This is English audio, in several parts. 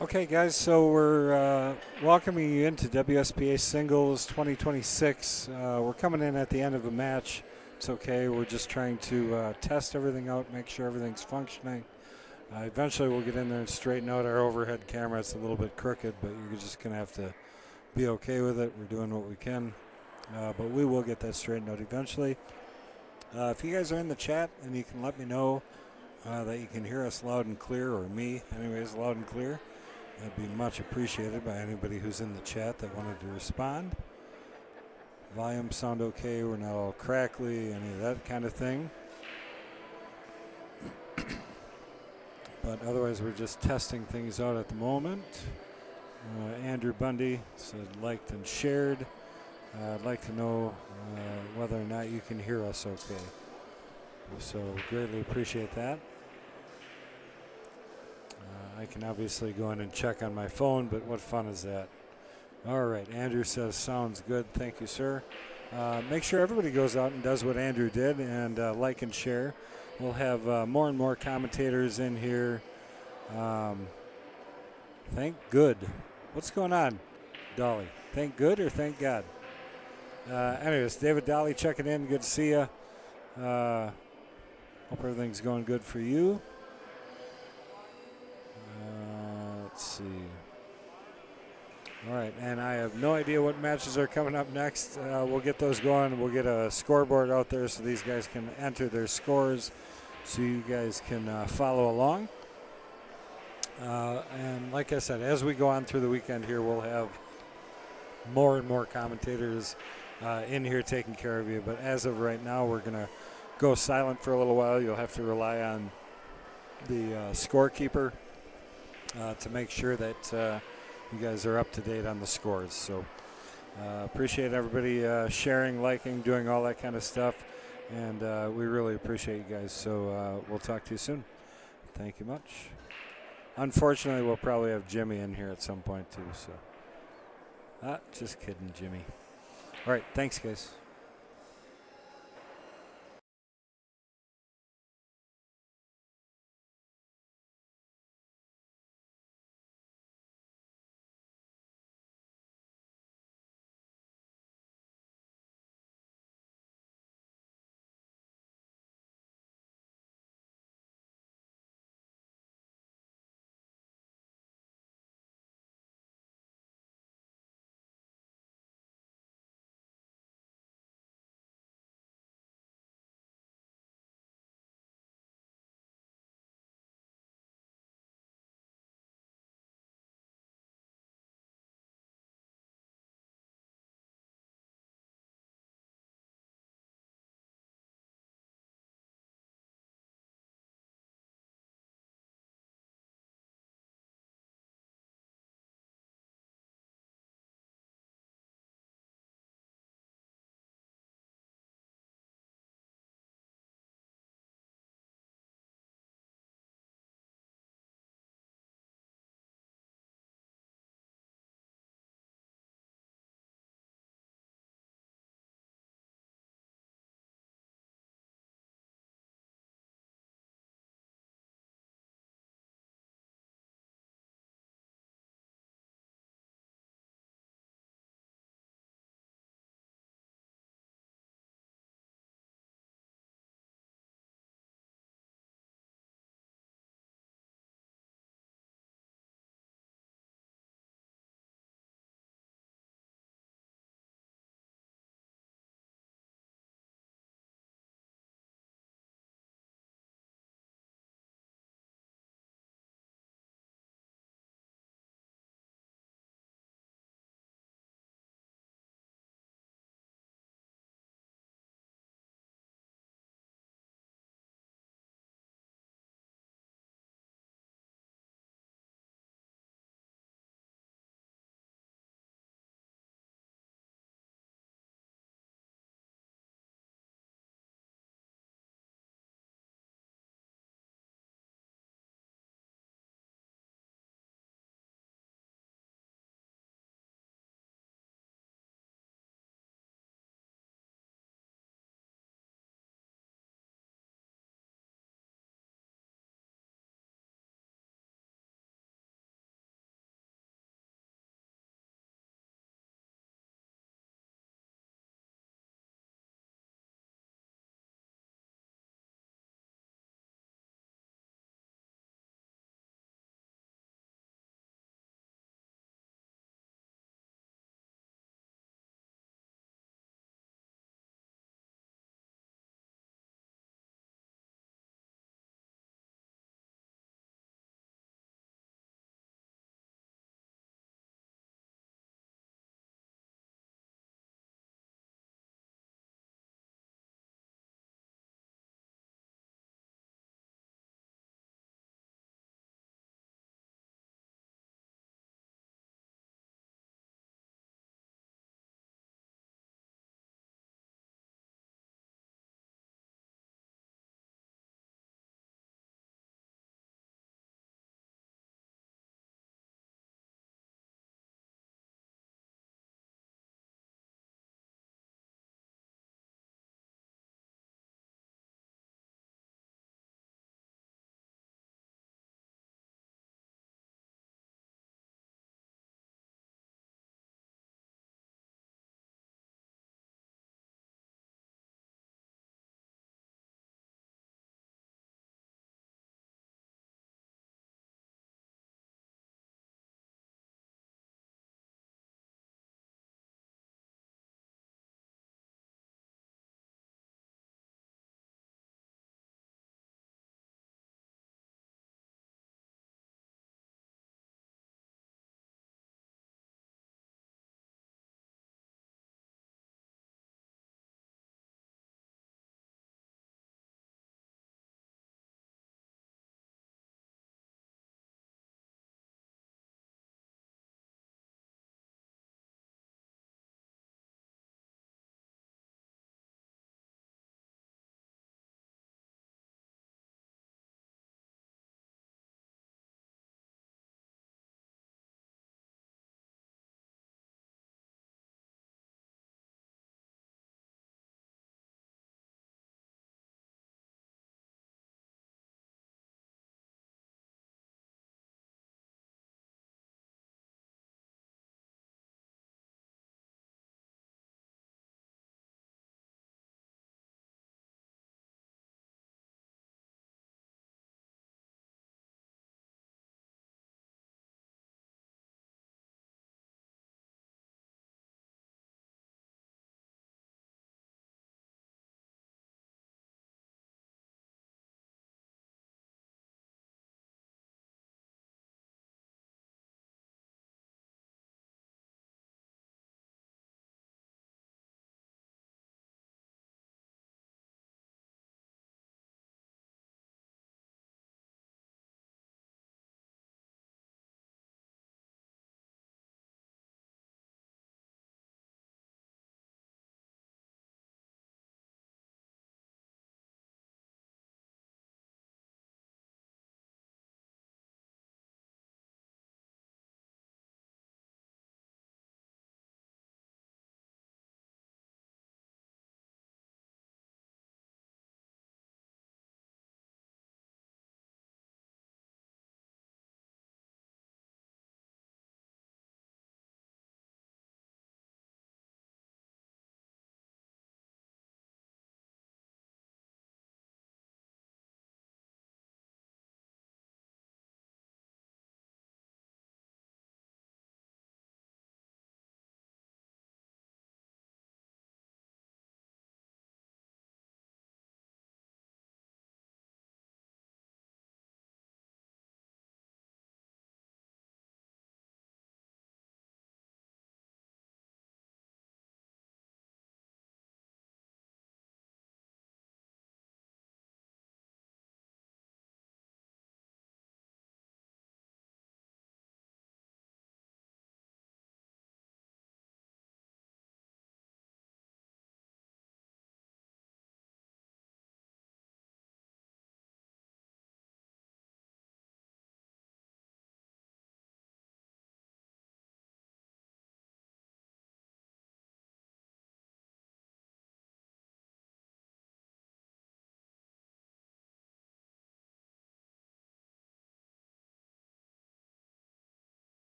Okay, guys, so we're welcoming you into WSPA Singles 2026. We're coming in at the end of a match. It's okay. We're just trying to test everything out, make sure everything's functioning. Eventually, we'll get in there and straighten out our overhead camera. It's a little bit crooked, but you're just going to have to be okay with it. We're doing what we can, but we will get that straightened out eventually. If you guys are in the chat and you can let me know that you can hear us loud and clear, or me, anyways, loud and clear, that'd be much appreciated by anybody who's in the chat that wanted to respond. Volume sound okay, we're not all crackly, any of that kind of thing. But otherwise, we're just testing things out at the moment. Andrew Bundy said liked and shared. I'd like to know whether or not you can hear us okay. So greatly appreciate that. I can obviously go in and check on my phone, but what fun is that? All right, Andrew says sounds good. Thank you, sir. Make sure everybody goes out and does what Andrew did and like and share. We'll have more and more commentators in here. Thank good. What's going on, Dolly? Thank good or thank God? Anyways, David Dolly checking in. Good to see you. Hope everything's going good for you. Let's see. All right, and I have no idea what matches are coming up next. We'll get those going. We'll get a scoreboard out there so these guys can enter their scores so you guys can follow along. And like I said, as we go on through the weekend here, we'll have more and more commentators in here taking care of you. But as of right now, we're going to go silent for a little while. You'll have to rely on the scorekeeper to make sure that you guys are up to date on the scores. So appreciate everybody sharing, liking, doing all that kind of stuff. And we really appreciate you guys. So we'll talk to you soon. Thank you much. Unfortunately, we'll probably have Jimmy in here at some point too. So just kidding, Jimmy. All right, thanks, guys.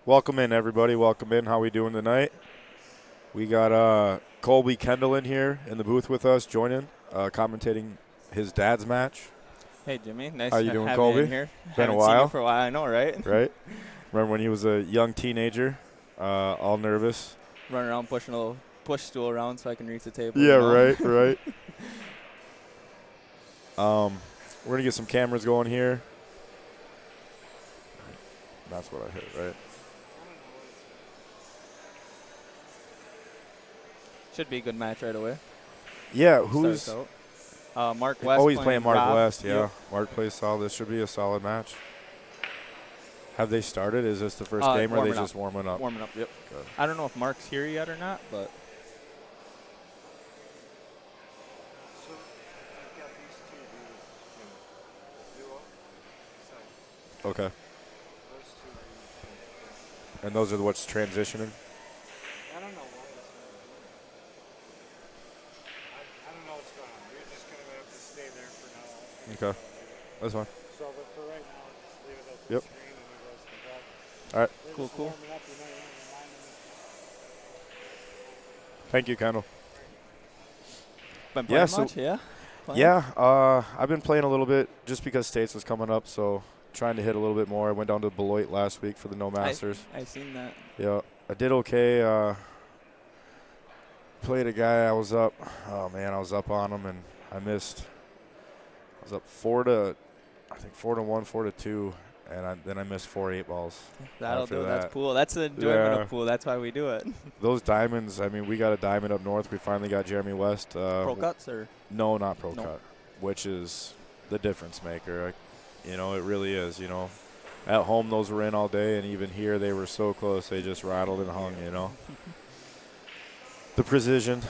Welcome in, everybody. Welcome in. How we doing tonight? We got Colby Kendall in here in the booth with us, joining, commentating his dad's match. Hey, Jimmy. Nice How you to doing, have Colby? you in here. Been a Haven't while. seen you for a while, I know, right? Right? Remember when he was a young teenager, all nervous? Running around pushing a little push stool around so I can reach the table. Yeah, you know? right. We're going to get some cameras going here. That's what I hit, right? Should be a good match right away. Yeah, who's... Starts out. Mark West. Oh, he's playing Mark Rob. West, yeah. Yep. Mark plays solid. This should be a solid match. Have they started? Is this the first game, or are they just warming up? Warming up, yep. Good. I don't know if Mark's here yet or not, but... So I've got these two duo. Okay. Those two. And those are what's transitioning? I don't know why it's not doing it. I don't know what's going on. You're just going to have to stay there for now. Okay. That's fine. So, but for right now, just leave it at the Yep. screen and it goes to Vulk. All right. They're Cool, just cool. warming up, you know, you remind them Thank you, Kendall. Been playing Yeah, much, yeah? Playing? Yeah, I've been playing a little bit just because States was coming up, so trying to hit a little bit more. I went down to Beloit last week for the No Masters. I seen that. Yeah, I did okay. Played a guy. I was up on him, and I missed. I was up 4-1, 4-2, and then I missed 4 8-balls. That'll After do it. that. That's pool. That's the enjoyment Yeah. of pool. That's why we do it. Those diamonds, I mean, we got a diamond up north. We finally got Jeremy West. Pro cuts or? No, not Pro No. Cut, which is the difference maker. It really is, At home, those were in all day, and even here, they were so close. They just rattled and hung, The precision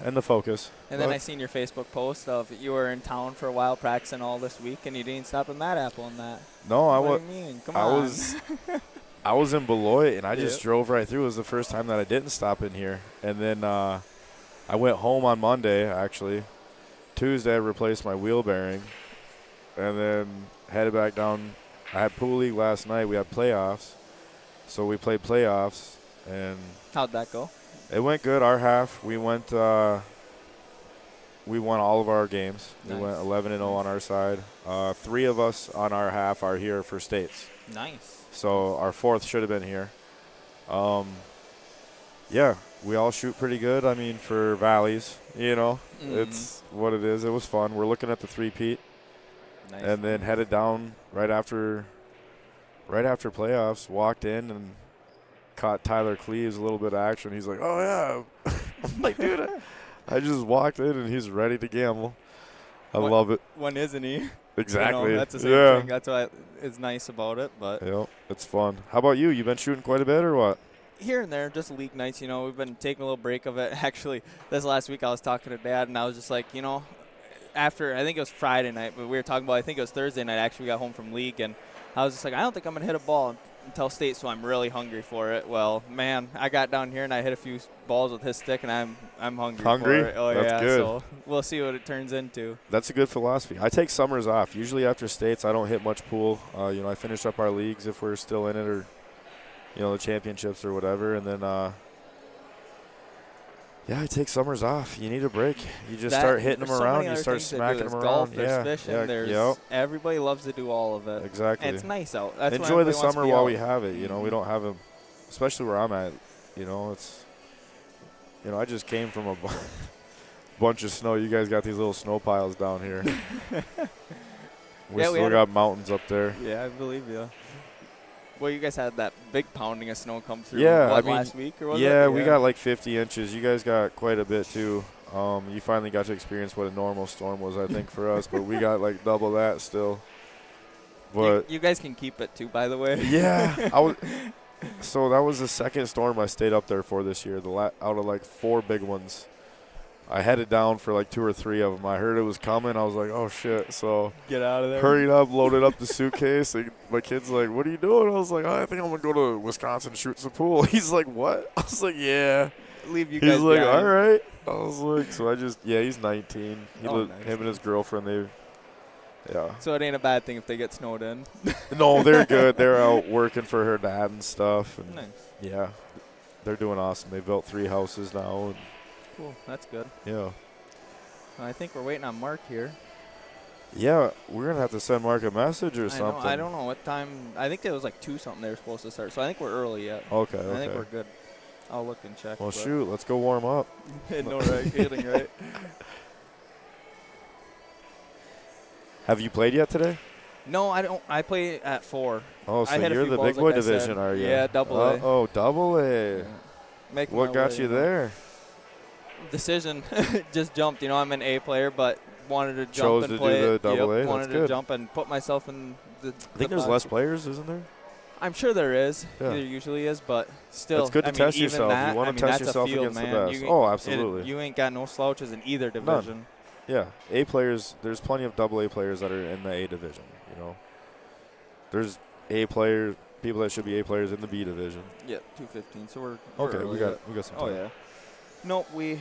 and the focus. And then I seen your Facebook post of you were in town for a while practicing all this week, and you didn't stop at Mad Apple and that. No, What do you mean? Come on. I was in Beloit, and I just Yep. drove right through. It was the first time that I didn't stop in here. And then I went home on Monday, actually. Tuesday, I replaced my wheel bearing, and then headed back down. I had pool league last night. We had playoffs, so we played playoffs, and How'd that go? it went good. Our half, we won all of our games. Nice. We went 11-0 on our side. 3 of us on our half are here for States. Nice. So our 4th should have been here. Yeah, we all shoot pretty good. I mean, for valleys, it's what it is. It was fun. We're looking at the 3-peat, Nice. and then headed down right after playoffs. Walked in and caught Tyler Cleaves a little bit of action. He's like, "Oh yeah," I'm like, "Dude, I just walked in and he's ready to gamble." I love it. When isn't he? Exactly. That's the same yeah. thing. That's what is nice about it. But Yeah, it's fun. How about you? You been shooting quite a bit or what? here and there, just league nights, we've been taking a little break of it. Actually, this last week I was talking to Dad, and I was just like, after, I think it was Friday night, but we were talking about, I think it was Thursday night, actually we got home from league, and I was just like, I don't think I'm going to hit a ball until state, so I'm really hungry for it. Well, man, I got down here and I hit a few balls with his stick, and I'm hungry for it. Oh, That's yeah, good. so we'll see what it turns into. That's a good philosophy. I take summers off. Usually after states, I don't hit much pool. I finish up our leagues if we're still in it, or the championships or whatever, and then I take summers off. You need a break. You just start hitting them around. You start smacking them around. Golf, there's fishing. There's everybody loves to do all of it. Exactly. And it's nice out. That's Enjoy the summer while we out. have it. We don't have them, especially where I'm at. It's. I just came from a bunch of snow. You guys got these little snow piles down here. we still got mountains up there. Yeah, I believe you. Well, you guys had that big pounding of snow come through. Yeah, last week or was it? Yeah, we got like 50 inches. You guys got quite a bit too. You finally got to experience what a normal storm was, I think, for us. But we got like double that still. But you guys can keep it too, by the way. Yeah, so that was the second storm I stayed up there for this year. Out of like 4 big ones, I headed down for like 2 or 3 of them. I heard it was coming. I was like, oh shit! So get out of there. Hurried up, loaded up the suitcase. My kid's like, what are you doing? I was like, I think I'm gonna go to Wisconsin and shoot some pool. He's like, what? I was like, yeah. Leave you guys. He's like, behind. all right. I was like, so I just, he's 19. Nice. Him and his girlfriend, Yeah. So it ain't a bad thing if they get snowed in. No, they're good. They're out working for her dad and stuff. And Nice. yeah, they're doing awesome. They built 3 houses now. And Cool. That's good. yeah. I think we're waiting on Mark here. Yeah, we're going to have to send Mark a message or something. I don't know what time. I think it was like 2 something they were supposed to start. So I think we're early yet. Okay, I okay. think we're good. I'll look and check. Well, shoot, let's go warm up. No right feeling, right? Have you played yet today? No, I don't. I play at 4. Oh, so I hit a you're few the balls, big boy like I said. division, are you? Yeah, double A. Oh, double A. Yeah. Make What my got way, you there? Decision. Just jumped. I'm an A player, but wanted to jump Chose and to play do the it. double A? Wanted That's to good. jump and put myself in the. I think there's less players, isn't there? I'm sure there is. Yeah. There usually is, but still. It's good to test even yourself. That, You want to that's test yourself a field, against man. the best. You, Oh, absolutely. You ain't got no slouches in either division. Yeah, A players. There's plenty of double A players that are in the A division. There's A players, people that should be A players in the B division. Yeah, 215. So we're Okay, early we got some time. Oh yeah. No, we,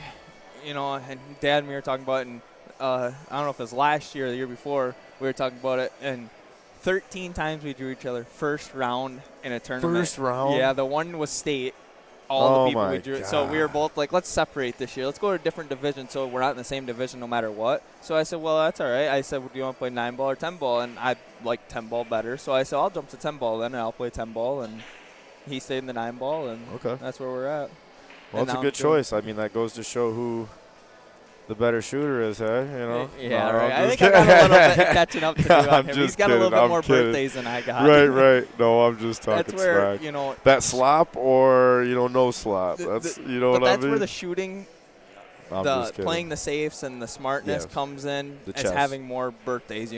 and Dad and me were talking about it, and I don't know if it was last year or the year before we were talking about it, and 13 times we drew each other first round in a tournament. First round? Yeah, the one was state. All the people my we drew. So we were both like, let's separate this year. Let's go to a different division so we're not in the same division no matter what. So I said, well, that's all right. I said, well, do you want to play 9-ball or 10-ball? And I like 10-ball better. So I said, I'll jump to 10-ball then, and I'll play 10-ball. And he stayed in the 9-ball, and that's where we're at. Well, it's a good choice. I mean, that goes to show who the better shooter is, hey? Yeah, right. I think I got a little bit catching up to do on him. He's got a little bit more birthdays than I got. Right. No, I'm just talking that's where, smack. That slop or, no slop. That's, what I mean? But that's where the shooting, I'm just kidding. playing the safes and the smartness comes in. The as chess. having more birthdays,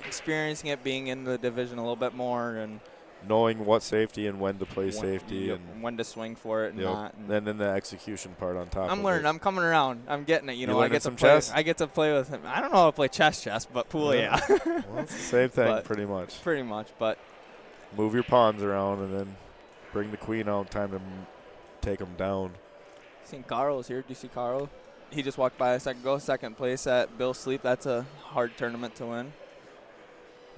experiencing it, being in the division a little bit more, and knowing what safety and when to play safety and when to swing for it and not. And then the execution part on top. I'm learning. I'm coming around. I'm getting it. I get some chess. I get to play with him. I don't know how to play chess, but pool, yeah. Well, it's the same thing, pretty much. Pretty much, but move your pawns around and then bring the queen out. Time to take them down. Seen Carl's here. Do you see Carl? He just walked by a second ago. Second place at Bill Sleep. That's a hard tournament to win.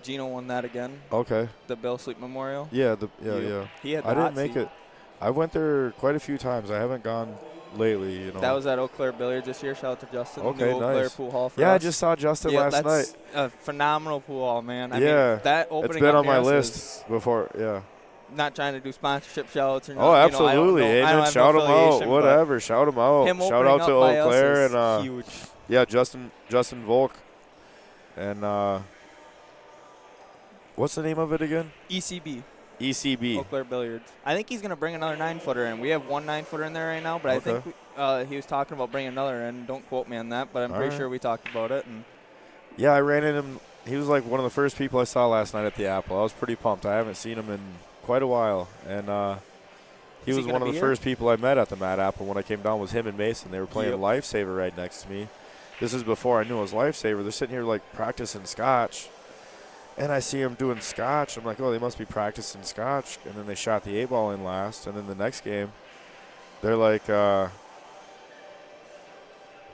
Gino won that again. Okay. The Bill Sleep Memorial. Yeah. He had. I didn't make it. I went there quite a few times. I haven't gone lately. That was at Eau Claire Billiards this year. Shout out to Justin. Okay, New Eau Claire nice. pool hall for us. I us. just saw Justin last night. A phenomenal pool hall, man. I mean, that opening. It's been on my list before. Yeah. Not trying to do sponsorship shouts or nothing. Oh, absolutely. Shout them out. Whatever. Shout them out. Shout out to Eau Claire and huge. Yeah, Justin Vulk. And what's the name of it again? ECB. ECB. Eau Claire Billiards. I think he's going to bring another 9-footer in. We have one 9-footer in there right now, but I think he was talking about bringing another in. Don't quote me on that, but I'm pretty sure we talked about it. And yeah, I ran into him. He was like one of the first people I saw last night at the Apple. I was pretty pumped. I haven't seen him in quite a while. And he was one of the first people I met at the Mad Apple when I came down. Was him and Mason. They were playing Lifesaver right next to me. This is before I knew it was Lifesaver. They're sitting here like practicing scotch. And I see them doing scotch. I'm like, oh, they must be practicing scotch. And then they shot the 8-ball in last. And then the next game, they're like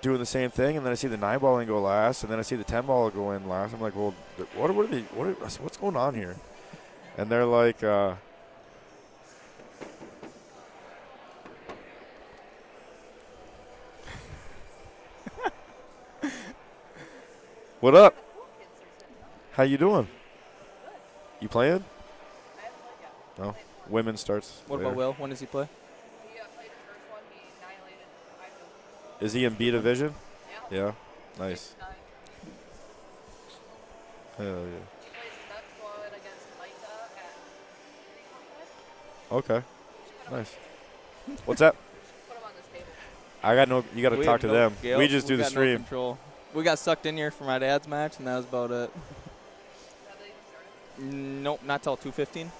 doing the same thing. And then I see the 9-ball in go last. And then I see the 10-ball go in last. I'm like, well, what's going on here? And they're like, what up? How you doing? You playing? I haven't played yet. No. Women starts What later. about Will? When does he play? He played his first one. He annihilated Ivan. Is he in B division? Yeah. Yeah. Nice. 6'9". Hell yeah. He plays his next one against Micah at 45. Okay. Nice. What's that? Put him on this table. I got no. You got to We talk to have them. Gale. We just do the got no stream. control. We got sucked in here for my dad's match, and that was about it. Have they even started? Nope, not till 2:15.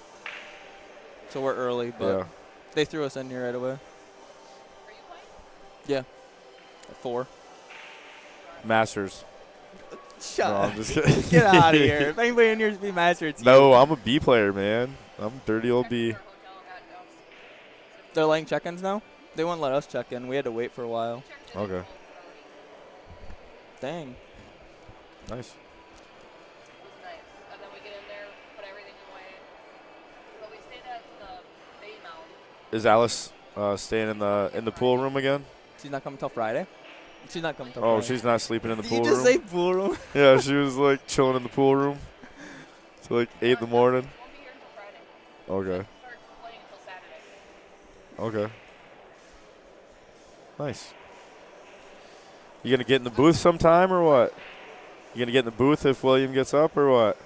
So we're early, but they threw us in here right away. Are you playing? Yeah. At 4. Masters. Shut No, up. I'm just kidding. Get out of here. If anybody in here is be master, it's No, you. I'm a B player, man. I'm dirty old B. Check for a hotel at Dove's. They're letting check-ins now? They wouldn't let us check in. We had to wait for a while. Check for Okay. Dang. Nice. Is Alice staying in the pool room again? She's not coming till Friday. She's not coming till Oh, Friday. she's not sleeping in the Did pool you just room? say pool room? Yeah, she was like chilling in the pool room till like 8 in the morning. Won't be here until Friday. Okay. Start playing until Saturday. Okay. Nice. You gonna get in the booth sometime or what? You gonna get in the booth if William gets up or what?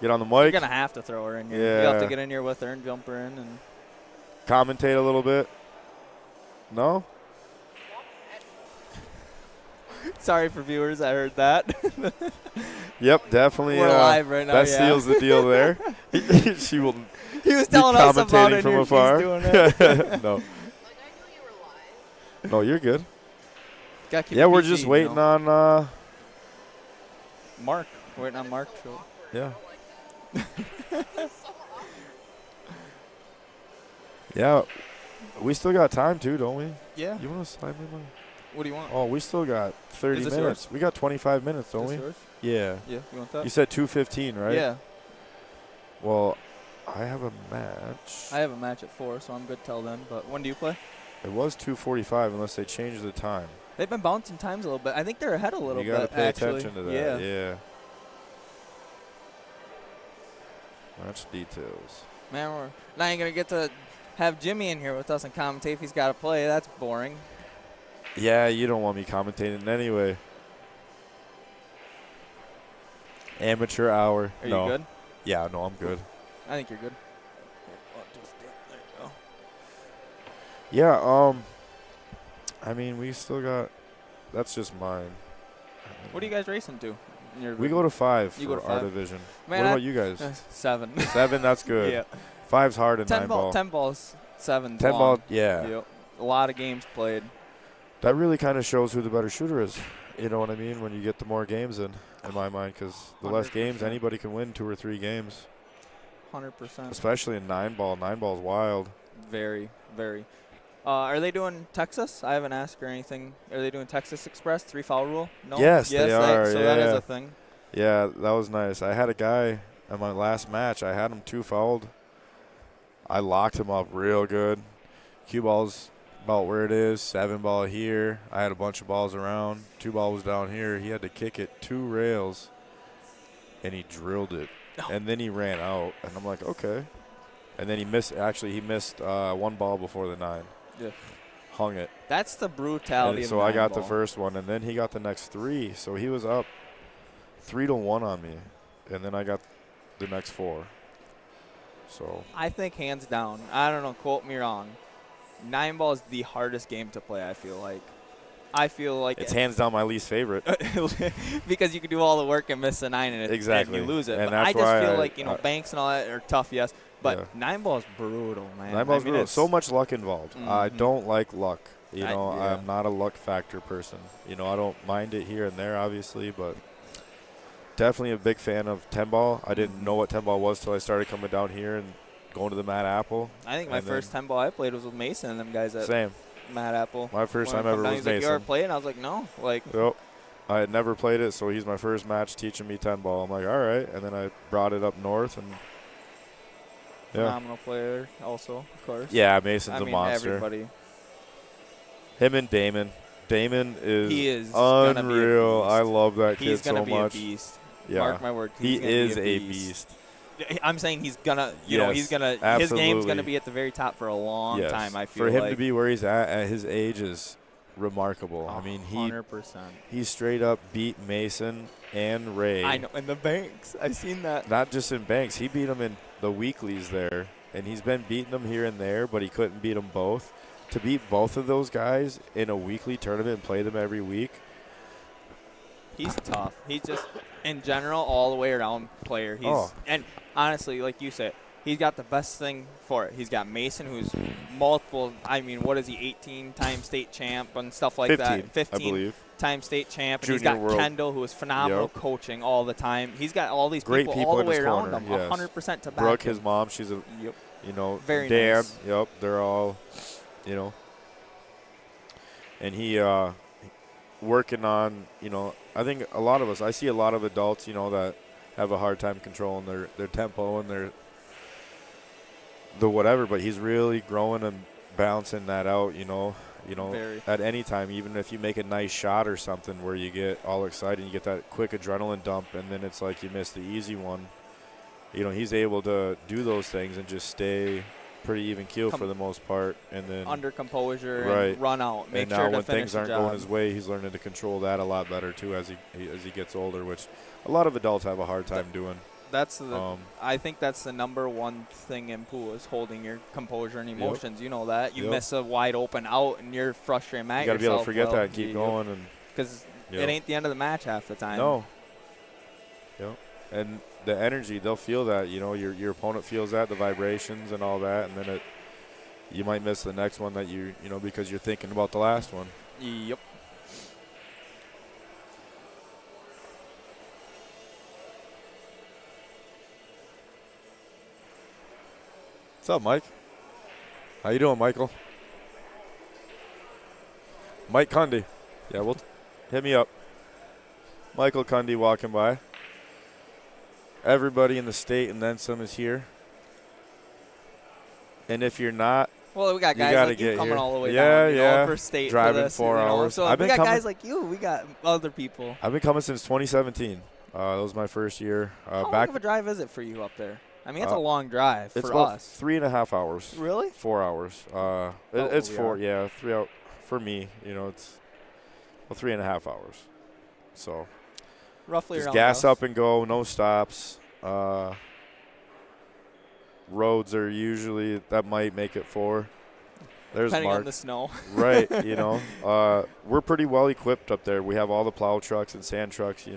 Get on the You're mic, gonna have to throw her in here. Yeah. You have to get in here with her and jump her in. And commentate a little bit. No? sorry for viewers, I heard that. Yep, definitely. We're live right now. That yeah. seals the deal there. She will He was be telling us about commentating it. from Here afar. she's doing it. No, Like, I knew you were live. no, you're good. Gotta keep Yeah, it we're PG, just you waiting know. on. Mark. Waiting on Mark. So. Yeah, So awkward. yeah. We still got time too, don't we? Yeah. You want to slide me money? What do you want? Oh, we still got 30 Is this minutes. yours? We got 25 minutes, don't Is we? this yours? Yeah. Yeah. You want that? You said 2:15, right? Yeah. Well, I have a match. I have a match at 4, so I'm good till then. But when do you play? It was 2:45 unless they changed the time. They've been bouncing times a little bit. I think they're ahead a little You got to bit. pay actually. attention to that. Yeah. Yeah. Match details. Man, we're not even gonna get to have Jimmy in here with us and commentate if he's got to play. That's boring. Yeah, you don't want me commentating anyway. Amateur hour. Are no. you good? Yeah, no, I'm good. I think you're good. There you go. Yeah, I mean, we still got, that's just mine. What are you guys racing to? In your We go to 5 You for go to our 5? division. Man, What I- about you guys? 7. 7, that's good. Yeah. 5's hard in 10 9 ball. ball. 10 balls. 7. 10 ball, yeah. Yep. A lot of games played. That really kind of shows who the better shooter is. You know what I mean? When you get the more games in my mind, because the less games, 100%. anybody can win 2 or 3 games. 100%. Especially in 9 ball. 9 ball's wild. Very, very. Are they doing Texas? I haven't asked or anything. Are they doing Texas Express 3 foul rule? No. Yes, they are, So that is yeah. a thing. Yeah, that was nice. I had a guy at my last match. I had him 2 fouled. I locked him up real good. Cue ball's about where it is. 7 ball here. I had a bunch of balls around. 2 ball was down here. He had to kick it 2 rails, and he drilled it. Oh. And then he ran out, and I'm like, okay. And then he missed. Actually, he missed 1 ball before the 9. Yeah. Hung it. That's the brutality And of so I got 9 the ball. first one, and then he got the next 3. So he was up 3-1 on me, and then I got the next 4. So I think hands down, I don't know, quote me wrong, 9 ball is the hardest game to play, I feel like. it's hands down my least favorite. because you can do all the work and miss a 9 and, Exactly. and you lose it. And But I that's just why feel I- like, banks and all that are tough, yes. But Yeah. 9 ball is brutal, man. 9 ball's I mean, brutal. it's- So much luck involved. I Mhm. don't like luck. Yeah. I'm not a luck factor person. I don't mind it here and there, obviously, but definitely a big fan of 10 ball. I didn't know what 10 ball was till I started coming down here and going to the Mad Apple. I think my and first 10 ball I played was with Mason and them guys at Same. Mad Apple. My first When I time ever come down, was he's like, you ever Mason. playing? I was like, no. Like, Yep. I had never played it, so he's my first match teaching me 10 ball. I'm like, all right. And then I brought it up north, and phenomenal player also, of course. yeah, Mason's I mean, a monster. everybody. Him and Damon. Damon is, He is gonna be a unreal. beast. I love that He's kid going to so be much. a beast. Yeah. Mark my word. He he's gonna is be a beast. I'm saying he's gonna, Yes, he's gonna. His absolutely. game's gonna be at the very top for a long Yes. time. I feel for him like. to be where he's at his age is remarkable. I mean, 100%. he straight up beat Mason and Ray. I know, in the banks. I seen that. Not just in banks. He beat him in the weeklies there, and he's been beating them here and there, but he couldn't beat them both. To beat both of those guys in a weekly tournament and play them every week. He's tough. He's just, in general, all the way around player. He's and honestly, like you said, he's got the best thing for it. He's got Mason, who's multiple. I mean, what is he? 18-time state champ and stuff like 15, that. 15 I believe. time state champ. And he's Junior got world. Kendall, who is phenomenal Yep. coaching all the time. He's got all these Great people all the in way his around corner, him, yes. 100% to back Brooke, him. his mom, she's a, Yep. Dan, Very nice. yep, they're all, and he working on, I think a lot of us, I see a lot of adults, that have a hard time controlling their tempo and the whatever, but he's really growing and balancing that out, Very. at any time, even if you make a nice shot or something where you get all excited, you get that quick adrenaline dump, and then it's like you miss the easy one. He's able to do those things and just stay pretty even keel for the most part, and then under composure right. and run out. Make and sure now to when finish things the aren't job. going his way, he's learning to control that a lot better too as he gets older, which a lot of adults have a hard time doing. That's I think that's the number one thing in pool is holding your composure and emotions. You know that. You miss a wide open out and you're frustrated at You got to be able to forget that and keep you, going. Because it ain't the end of the match half the time. No. Yep. And the energy, they'll feel that. Your opponent feels that, the vibrations and all that, and then you might miss the next one that because you're thinking about the last one. Yep. What's up, Mike? How you doing, Michael? Mike Cundy. Yeah, hit me up. Michael Cundy walking by. Everybody in the state and then some is here. And if you're not, well, we got guys like you coming here. all the way down, for state driving for this, 4 hours. So we got guys like you. We got other people. I've been coming since 2017. That was my first year. How long of a drive is it for you up there? I mean, it's a long drive it's for about us. 3.5 hours. Really? 4 hours. It's 4. Yeah, 3 out for me. It's 3.5 hours. So roughly just around gas the house. up and go, no stops. Roads are usually that might make it 4. There's depending Mark. on the snow. Right. We're pretty well equipped up there. We have all the plow trucks and sand trucks.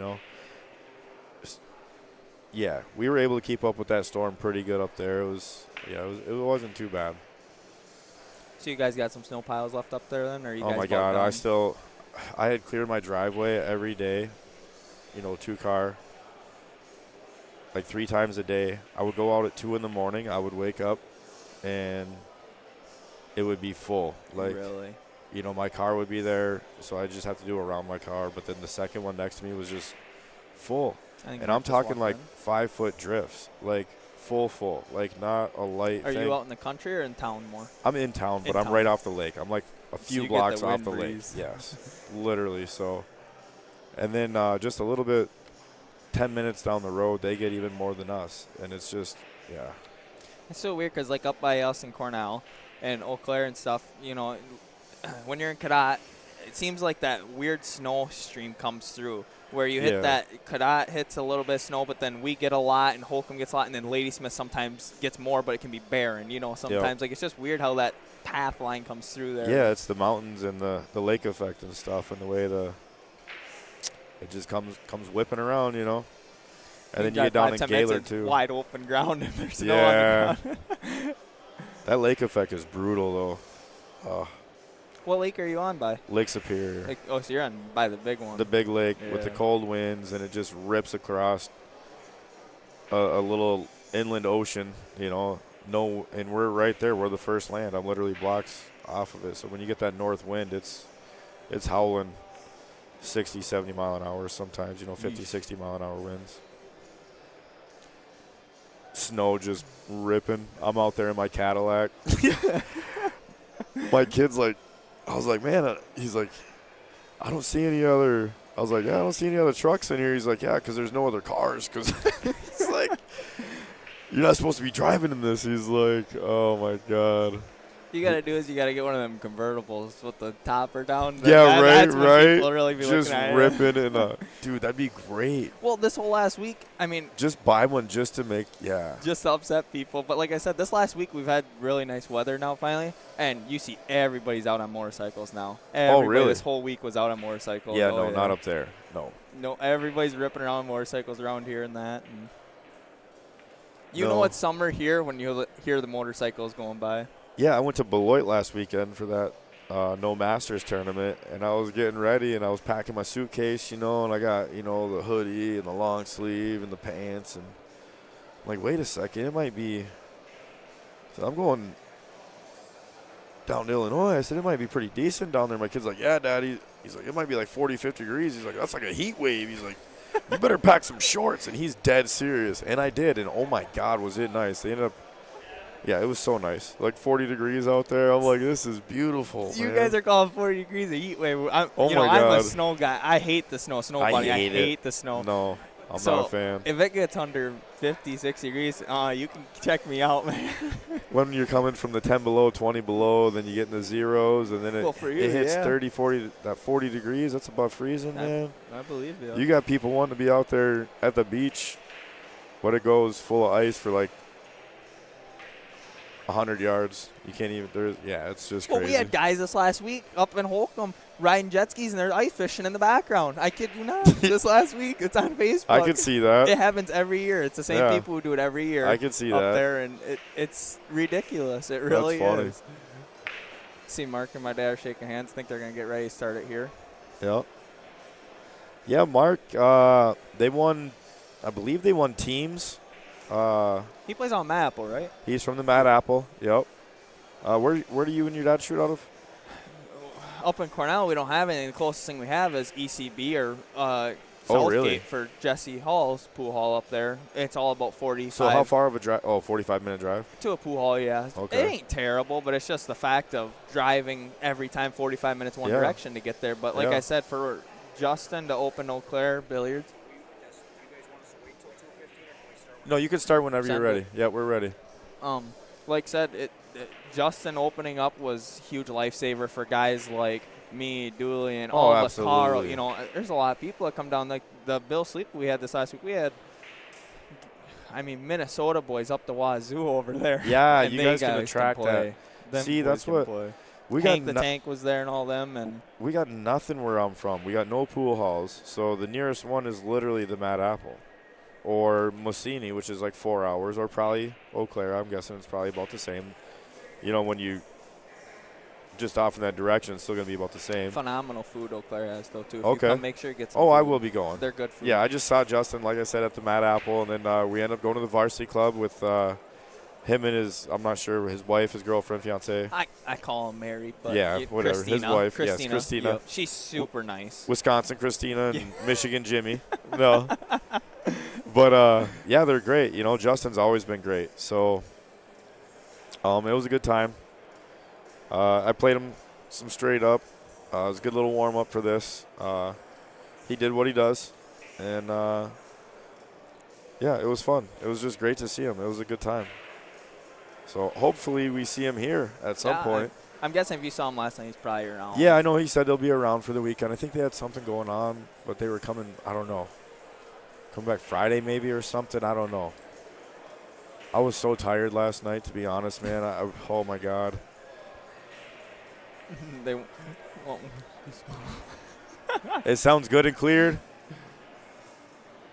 Yeah, we were able to keep up with that storm pretty good up there. It wasn't too bad. So you guys got some snow piles left up there then, or you guys? Oh my God, I had cleared my driveway every day. 2-car, like 3 times a day. I would go out at 2 in the morning. I would wake up, and it would be full. Like, really? My car would be there, so I just have to do around my car. But then the second one next to me was just full. And I'm talking like 5-foot drifts, like full, like not a light Are thing. you out in the country or in town more? I'm in town, but I'm right off the lake. I'm like a few blocks off the lake. breeze. Yes, literally. So, and then just a little bit, 10 minutes down the road, they get even more than us. And it's just, yeah. It's so weird because like up by us in Cornell and Eau Claire and stuff, when you're in Cadott, it seems like that weird snow stream comes through where you hit that Cadott hits a little bit of snow, but then we get a lot and Holcomb gets a lot, and then Ladysmith sometimes gets more, but it can be barren. Sometimes like it's just weird how that path line comes through there. Yeah, it's the mountains and the lake effect and stuff, and the way it just comes whipping around, And then you get down in Gaylord too. Wide open ground and there's snow on the ground. That lake effect is brutal though. What lake are you on by? Lake Superior. So you're on by the big one. The big lake with the cold winds, and it just rips across a little inland ocean, No, and we're right there. We're the first land. I'm literally blocks off of it. So when you get that north wind, it's howling 60, 70 mile an hour sometimes, 50, 60 mile an hour winds. Snow just ripping. I'm out there in my Cadillac. My kid's like, I was like, man, he's like, I don't see any other. I was like, yeah, I don't see any other trucks in here. He's like, yeah, because there's no other cars. Because he's like, you're not supposed to be driving in this. He's like, oh, my God. You got to do is you got to get one of them convertibles with the topper down. Yeah, that's right. When people really be just looking at ripping and dude, that'd be great. Well, this whole last week, I mean, just buy one just to just to upset people. But like I said, this last week we've had really nice weather now finally, and you see everybody's out on motorcycles now. Everybody really? This whole week was out on motorcycles. Yeah, not up there. No, everybody's ripping around motorcycles around here and that. And you know it's summer here when you hear the motorcycles going by. Yeah, I went to Beloit last weekend for that No Masters tournament, and I was getting ready, and I was packing my suitcase, and I got, the hoodie and the long sleeve and the pants, and I'm like, wait a second, it might be – so I'm going down to Illinois. I said, it might be pretty decent down there. My kid's like, yeah, Daddy. He's like, it might be like 40, 50 degrees. He's like, that's like a heat wave. He's like, you better pack some shorts, and he's dead serious. And I did, and oh, my God, was it nice. They ended up Yeah, it was so nice. Like 40 degrees out there. I'm like, this is beautiful. You man. guys are calling 40 degrees a heat wave. I'm Oh my I'm a God. snow guy. I hate the snow. Snow I bunny. I hate hate it. the snow. No, I'm So, not a fan. If it gets under 50, 60 degrees, you can check me out, man. When you're coming from the 10 below, 20 below, then you get in the zeros, and then Well, for you, it hits yeah. 30, 40, that 40 degrees. That's above freezing, man. I believe you. You got people wanting to be out there at the beach, but it goes full of ice for like 100 yards. You can't even. It's just crazy. Well, we had guys this last week up in Holcomb riding jet skis and they're ice fishing in the background. I kid you not. This last week, it's on Facebook. I could see that. It happens every year. It's the same Yeah. people who do it every year. I could see up that. there, and it's ridiculous. It really funny. is. See, Mark and my dad are shaking hands. Think they're gonna get ready to start it here. Yeah. Yeah, Mark. They won. I believe they won teams. He plays on Apple, right? He's from the Mad Apple. Yep. Where do you and your dad shoot out of? Up in Cornell, we don't have anything. The closest thing we have is ECB or Southgate really? for Jesse Hall's pool hall up there. It's all about 45. So how far of a drive? Oh, 45-minute drive. To a pool hall, yeah. Okay. It ain't terrible, but it's just the fact of driving every time 45 minutes one Yeah. direction to get there. But like Yeah. I said, for Justin to open Eau Claire Billiards, No, you can start whenever you're Send ready. it. Yeah, we're ready. like I said, Justin opening up was huge lifesaver for guys like me, Dooley, and all the Carl. absolutely. You know, there's a lot of people that come down. Like the Bill Sleep we had this last week. We had, Minnesota boys up the wazoo over there. Yeah, And you they guys can guys attract play. that. Them See, boys that's can what play. we Hank got. the Tank was there and all them, and We got nothing where I'm from. We got no pool halls. So the nearest one is literally the Mad Apple. Or Mussini, which is like 4 hours, or probably Eau Claire. I'm guessing it's probably about the same. You know, when you just off in that direction, it's still going to be about the same. phenomenal food Eau Claire has though too. If Okay. you come, make sure you get some. Oh, I food. will be going. They're good food. Yeah, I just saw Justin, like I said, at the Mad Apple, and then we ended up going to the varsity club with him and I'm not sure, his wife, his girlfriend, fiance. I call him married, but Yeah, whatever. His Christina, wife, yes, Christina. Christina. Yep. She's super nice. Wisconsin Christina and Michigan Jimmy. No. But, yeah, they're great. You know, Justin's always been great. So it was a good time. I played him some straight up. It was a good little warm-up for this. He did what he does. And, yeah, it was fun. It was just great to see him. It was a good time. So hopefully we see him here at some point. I'm guessing if you saw him last night, he's probably around. Yeah, I know he said they'll be around for the weekend. I think they had something going on, but they were coming, I don't know. Come back Friday maybe or something, I don't know. I was so tired last night, to be honest, man. Oh, my God. They won't. It sounds good and cleared.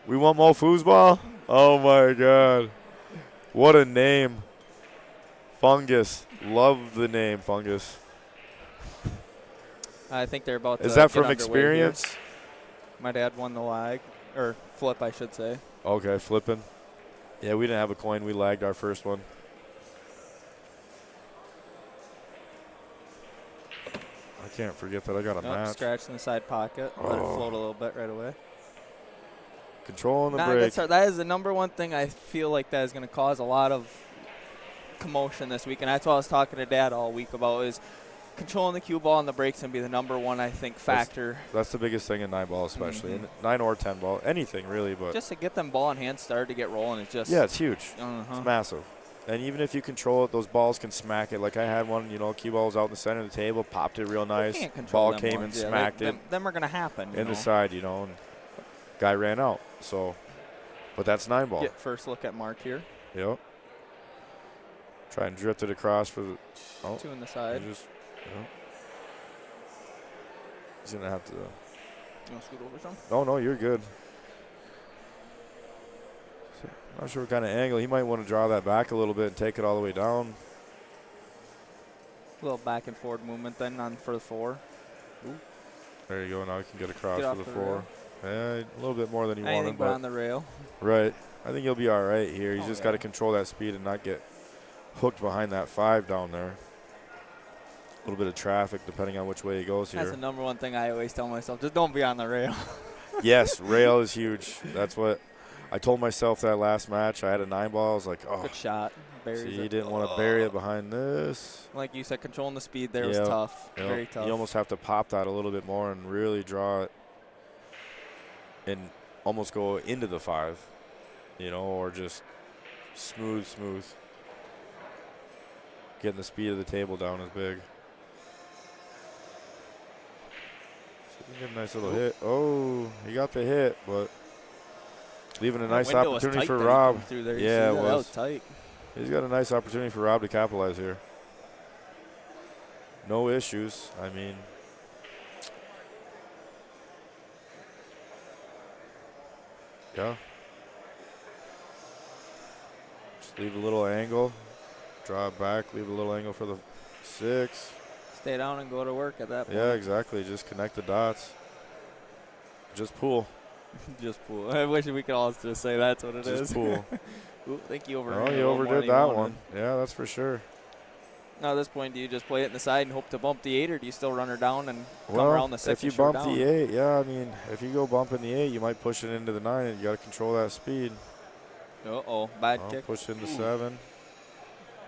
We want more foosball? Oh, my God. What a name. Fungus. Love the name, Fungus. I think they're about to Is that get from underway experience? here. My dad won the lag, or flip, I should say. Okay, flipping. Yeah, we didn't have a coin. We lagged our first one. I can't forget that I got a match. Scratch in the side pocket. Let it float a little bit right away. Controlling the Nah, break. that is the number one thing I feel like that is going to cause a lot of commotion this week, and that's what I was talking to Dad all week about is controlling the cue ball and the break's going to be the number one, I think, factor. That's the biggest thing in 9-ball especially. And 9 or 10-ball. Anything, really. But just to get them ball in hand started to get rolling is just... yeah, it's huge. Uh-huh. It's massive. And even if you control it, those balls can smack it. Like I had one, cue ball was out in the center of the table, popped it real nice. You can't control Ball them came ones, and yeah. smacked it. Them are going to happen. In the side, and guy ran out. So, but that's 9-ball. Get first look at Mark here. Yep. Try and drift it across for the. Oh, 2 in the side. He's gonna have to. You want to scoot over some? No, you're good. Not sure what kind of angle. He might want to draw that back a little bit and take it all the way down. A little back and forward movement then for the 4. Ooh. There you go. Now he can get across Get for off the the 4. rail. Yeah, a little bit more than he Anything wanted, but on the rail. right. I think he'll be all right here. He's Oh, just yeah. got to control that speed and not get hooked behind that 5 down there. A little bit of traffic depending on which way he goes That's here. the number one thing I always tell myself. Just don't be on the rail. Yes, rail is huge. That's what I told myself that last match I had a 9-ball. I was like, oh, Good shot. Buries see, it. you didn't want to bury it behind this. Like you said, controlling the speed there was Yep, tough. yep. Very tough. You almost have to pop that a little bit more and really draw it and almost go into the 5, you know, or just smooth. Getting the speed of the table down is big. So you can get a nice little hit. Oh, he got the hit, but leaving a nice opportunity for Rob. Yeah, that was tight. He's got a nice opportunity for Rob to capitalize here. No issues. I mean, yeah. Just leave a little angle. Draw it back. Leave a little angle for the 6. Stay down and go to work at that point. Yeah, exactly. Just connect the dots. Just pool. Just pool. I wish we could all just say that's what it is. Just pool. Ooh, I think you Oh, you overdid that one. Yeah, that's for sure. Now, at this point, do you just play it in the side and hope to bump the 8, or do you still run her down and come Well, around the 6? if you bump the 8, yeah, I mean, if you go bumping the 8, you might push it into the 9, and you got to control that speed. Uh-oh, bad Well, kick. push into 7.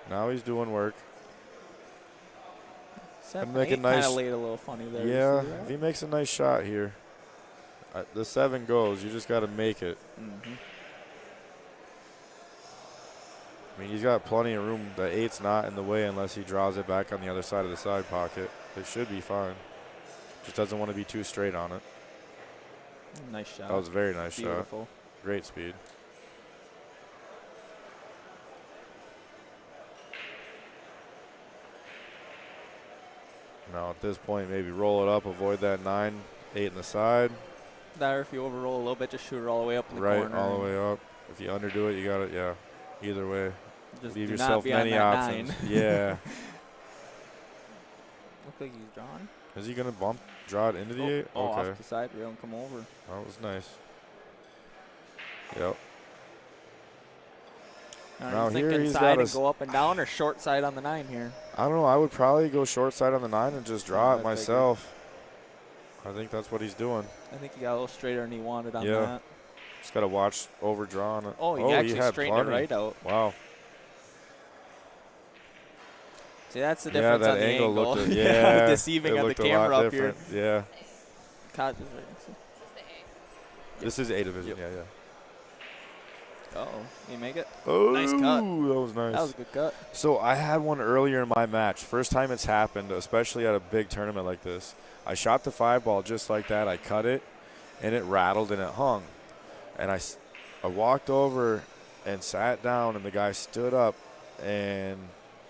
Now he's doing work. 7, make 8 a nice- kind of laid a little funny there. Yeah, You see that? if he makes a nice shot here, the 7 goes. You just got to make it. Mhm. I mean, he's got plenty of room. The 8's not in the way unless he draws it back on the other side of the side pocket. It should be fine. Just doesn't want to be too straight on it. Nice shot. That was a very nice Beautiful. shot. Great speed. Now at this point, maybe roll it up, avoid that 9, 8 in the side. That, or if you overroll a little bit, just shoot her all the way up in the Right, corner. all the way up. If you underdo it, you got it. Yeah, either way. Just Leave do not yourself be on many that options. 9. Yeah. Looks like he's drawn. Is he going to draw it into the 8? Oh, Okay. off the side rail and come over. That was nice. Yep. Now Are you here thinking he's side got and go up and down, or short side on the 9 here? I don't know. I would probably go short side on the 9 and just draw Yeah, I it figured. myself. I think that's what he's doing. I think he got a little straighter than he wanted on Yeah. that. Just got to watch overdraw on it. Oh, he actually had straightened it plenty. right out. Wow. See, that's the Yeah, difference that on the angle angle. looked yeah, Deceiving it on the looked a camera lot up here. different. Yeah. Caught- This is the A. This is A division. Yep. Yeah. Uh-oh. You make it? Oh, Nice cut. that was nice. That was a good cut. So I had one earlier in my match. First time it's happened, especially at a big tournament like this. I shot the 5-ball just like that. I cut it, and it rattled and it hung. And I walked over and sat down, and the guy stood up, and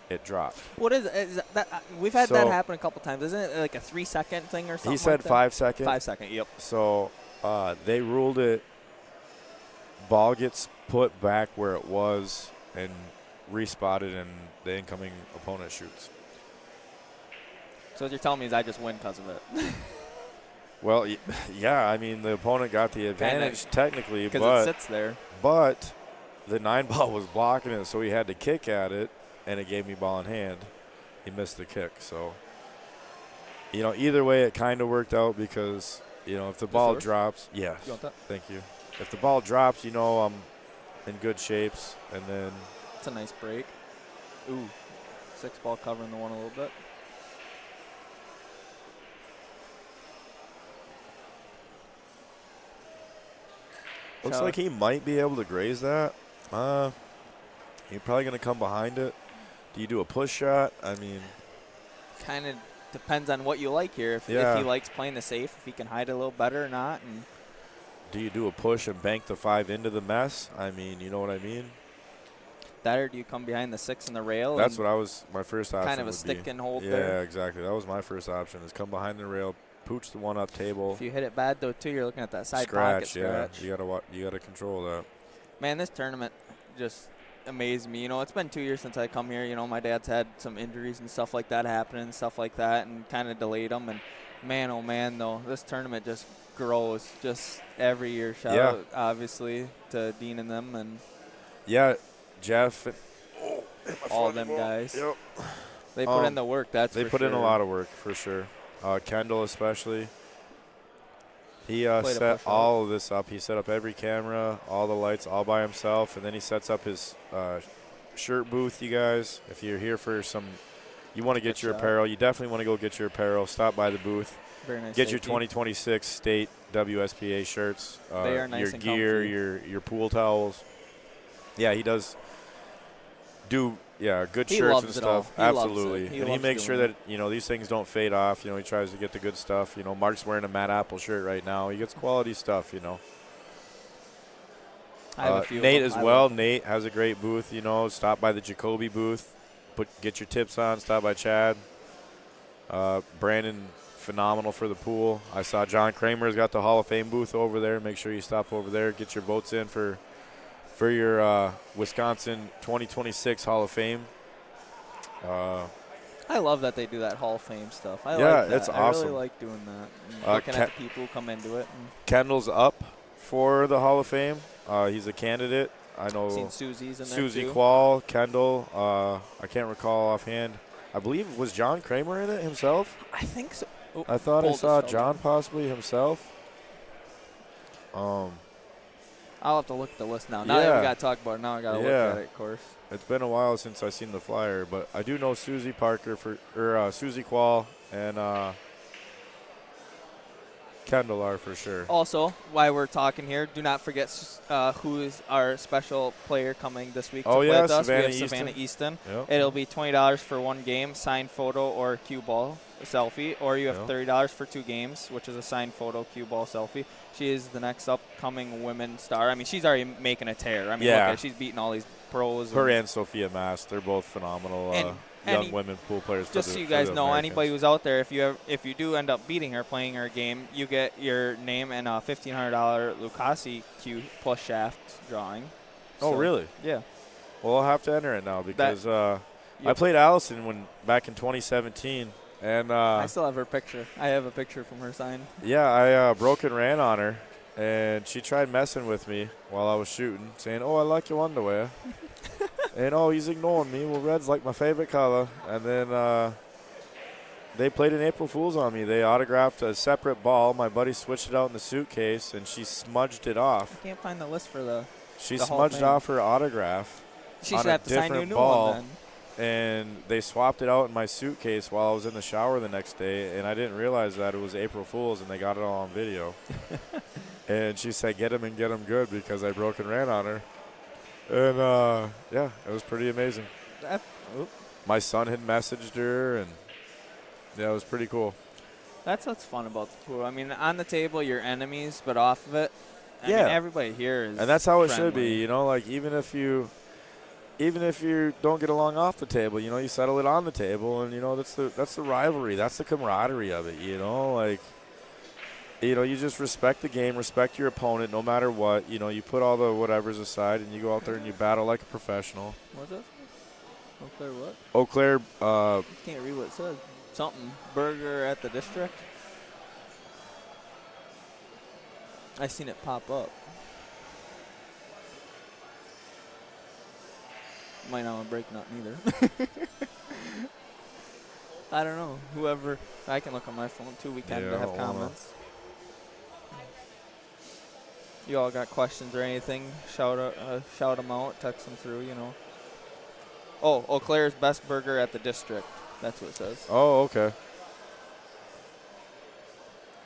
it dropped. What is that? We've had that So- happen a couple times. Isn't it like a 3-second thing or something? He said like that? 5 seconds. 5 second. Yep. So they ruled it. Ball gets put back where it was and respotted, and the incoming opponent shoots. So what you're telling me is I just win because of it. Well, yeah, I mean, the opponent got the advantage technically, Because it sits there. but the 9-ball was blocking it, so he had to kick at it, and it gave me ball in hand. He missed the kick. So, you know, either way, it kind of worked out because, you know, if the ball yours? drops, yes, You want that? thank you. If the ball drops, you know I'm in good shapes, and then It's a nice break. Ooh. 6-ball covering the one a little bit. looks So- like he might be able to graze that. He's probably going to come behind it. Do you do a push shot? I mean, Kind of depends on what you like here. If Yeah. he likes playing the safe, if he can hide it a little better or not. And do you do a push and bank the 5 into the mess? I mean, you know what I mean? that, or do you come behind the 6 in the rail? That's and what I was, my first option kind of a would stick be. and hold Yeah, there. exactly. That was my first option, is come behind the rail, pooch the one up table, If you hit it bad though too, you're looking at that side scratch. pocket scratch. Yeah, you gotta control that. Man, this tournament just amazed me. You know, it's been 2 years since I come here. You know, my dad's had some injuries and stuff like that happen and stuff like that, and kind of delayed them. And man, oh man, though, this tournament just grows just every year. Shout Yeah. out, obviously, to Dean and them and Yeah, Jeff. all of them guys. Yep. They put in the work. That's They for put in a sure. lot of work for sure. Kendall especially. He Way to set push out. all of this up. He set up every camera, all the lights, all by himself, and then he sets up his shirt booth. You guys, if you're here for you want to get Good your shot. apparel. You definitely want to go get your apparel. Stop by the booth. Very nice. Get your safety. 2026 state WSPA shirts. They are nice your and gear, comfy. your pool towels. Yeah, he does do good He shirts loves and it all. stuff. He loves it. Absolutely. He And he loves makes sure doing that these things don't fade off. He tries to get the good stuff. Mark's wearing a Matt Apple shirt right now. He gets quality stuff. I have a few of Nate them. as I well. love them. Nate has a great booth. Stop by the Jacoby booth. Get your tips on. Stop by Chad. Brandon, phenomenal for the pool. I saw John Kramer's got the Hall of Fame booth over there. Make sure you stop over there. Get your votes in for your Wisconsin 2026 Hall of Fame. I love that they do that Hall of Fame stuff. I Yeah, like that. it's I awesome. really like doing that. And looking at the people who come into it. Kendall's up for the Hall of Fame. He's a candidate. I know I've seen Susie's in there Susie too. Quall, Kendall. I can't recall offhand. I believe, was John Kramer in it himself? I think so. Oh, I thought I Full saw disclosure. John possibly himself. I'll have to look at the list now. Now that Yeah. we got to talk about it, now I got to Yeah. look at it, of course. It's been a while since I seen the flyer, but I do know Susie Parker or Susie Quall and Kendall are for sure. Also, while we're talking here, do not forget who is our special player coming this week to play with us. We have Savannah Easton. Yep. It'll be $20 for one game, signed photo or cue ball selfie, or you have Yep. $30 for two games, which is a signed photo, cue ball selfie. She is the next upcoming women's star. I mean, she's already making a tear. I mean, Yeah. look at her. She's beating all these pros. Her and Sophia Mass, they're both phenomenal young any- women pool players. Just for so the, you for guys the know, Americans. anybody who's out there, if you do end up beating her, playing her game, you get your name and a $1,500 Lucasi Q plus shaft drawing. Oh, So, really? Yeah. Well, I'll have to enter it now because I Yep. played Allison back in 2017, and I still have her picture. I have a picture from her sign. yeah, I broke and ran on her, and she tried messing with me while I was shooting, saying, "Oh, I like your underwear," and "Oh, he's ignoring me. Well, red's like my favorite color." And then they played an April Fool's on me. They autographed a separate ball. My buddy switched it out in the suitcase, and she smudged it off. I can't find the list for the. She The Hall of smudged Fame. off her autograph. She On should a have to sign you a different new ball. one then. And they swapped it out in my suitcase while I was in the shower the next day, and I didn't realize that it was April Fool's, and they got it all on video. And she said, "Get him and get him good," because I broke and ran on her. And, yeah, it was pretty amazing. My son had messaged her, and, yeah, it was pretty cool. That's what's fun about the pool. I mean, on the table, you're enemies, but off of it, I Yeah. mean, everybody here is. And that's how it should friendly. be, like even if you don't get along off the table, you settle it on the table, and that's the rivalry, that's the camaraderie of it, you just respect the game, respect your opponent no matter what, you put all the whatevers aside and you go out there and you battle like a professional. What's that? Eau Claire what? Eau Claire, Can't read what it says. Something. Burger at the district. I seen it pop up. Might not want to break nothing either. I don't know. Whoever. I can look on my phone too. We kind Yeah, of I have don't wanna- comments. You all got questions or anything? Shout them out. Text them through. Oh, Eau Claire's best burger at the district. That's what it says. oh, okay.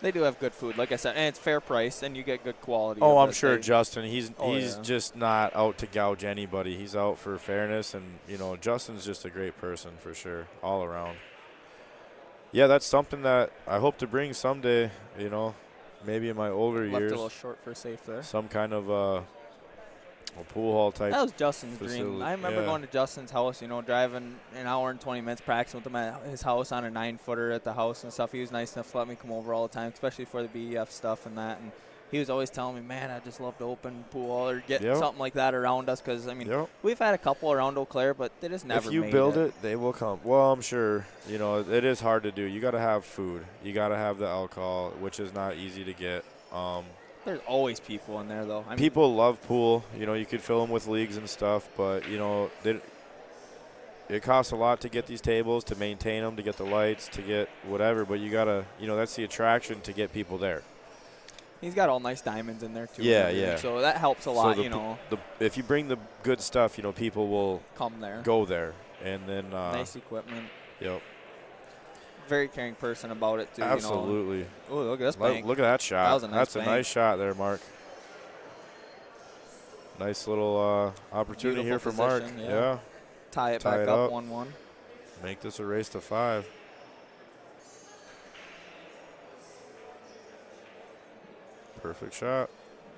They do have good food, like I said, and it's fair price, and you get good quality. Oh, of I'm it. sure They- Justin, he's yeah. just not out to gouge anybody. He's out for fairness, and, Justin's just a great person for sure, all around. Yeah, that's something that I hope to bring someday, maybe in my older left years, a little short for safe there. some kind of a pool hall type. That was Justin's dream. facility, I remember yeah. going to Justin's house, driving an hour and 20 minutes, practicing with him at his house on a 9-footer at the house and stuff. He was nice enough to let me come over all the time, especially for the BEF stuff and that. And he was always telling me, man, I just love to open pool or get Yep. something like that around us because, I mean, Yep. we've had a couple around Eau Claire, but they just never If you made build it. it, they will come. Well, I'm sure, it is hard to do. You got to have food. You got to have the alcohol, which is not easy to get. There's always people in there, though. I mean, People love pool. You could fill them with leagues and stuff, but, it costs a lot to get these tables, to maintain them, to get the lights, to get whatever. But you got to, that's the attraction to get people there. He's got all nice diamonds in there, too. Yeah, and everything, yeah. So that helps a lot, you know. If you bring the good stuff, you know, people will Come there. go there. And then Nice equipment. Yep. Very caring person about it, too. Absolutely. You know. Ooh, look at this bank. Look at that shot. That was a nice That's bank. a nice shot there, Mark. Nice little opportunity Beautiful here for Mark. position, Yeah. yeah. Tie it Tie back it up up. 1-1. Make this a race to 5. Perfect shot.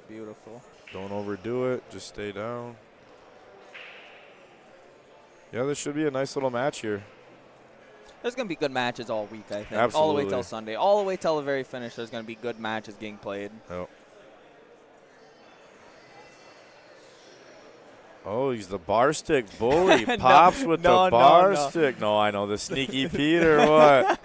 Beautiful. Don't overdo it. Just stay down. Yeah, this should be a nice little match here. There's going to be good matches all week, I think. Absolutely. All the way till Sunday. All the way till the very finish, there's going to be good matches getting played. Oh. Oh, he's the bar stick bully. Pops with the bar stick. No, I know. The sneaky Pete or what?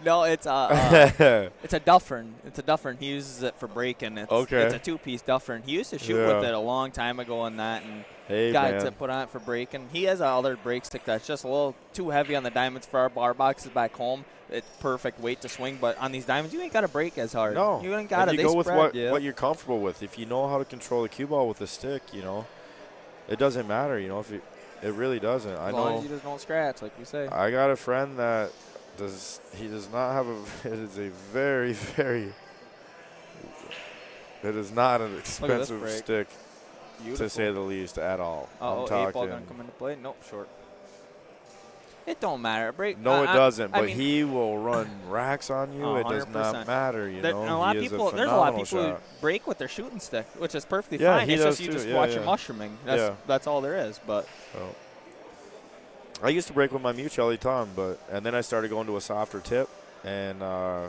No, it's it's a Dufferin. It's a Dufferin. He uses it for breaking. It's a 2-piece Dufferin. He used to shoot with it a long time ago on that, and got to put on it for breaking. He has another break stick that's just a little too heavy on the diamonds for our bar boxes back home. It's perfect weight to swing, but on these diamonds, you ain't got to break as hard. No. You ain't got to. You go with what you're comfortable with. If you know how to control the cue ball with the stick, you know, it doesn't matter, you know, if it really doesn't. As long as you just don't scratch, like we say. I got a friend that does not have it is a very, very, it is not an expensive stick, to say the least, at all. Oh, 8-ball going to come into play? Nope, short. It don't matter. No, it doesn't. But he will run racks on you. 100%. It does not matter. You know, a lot of people. There's a lot of people who break with their shooting stick, which is perfectly fine. It's just you just watch your mushrooming. That's all there is. But I used to break with my Mutual ton, and then I started going to a softer tip and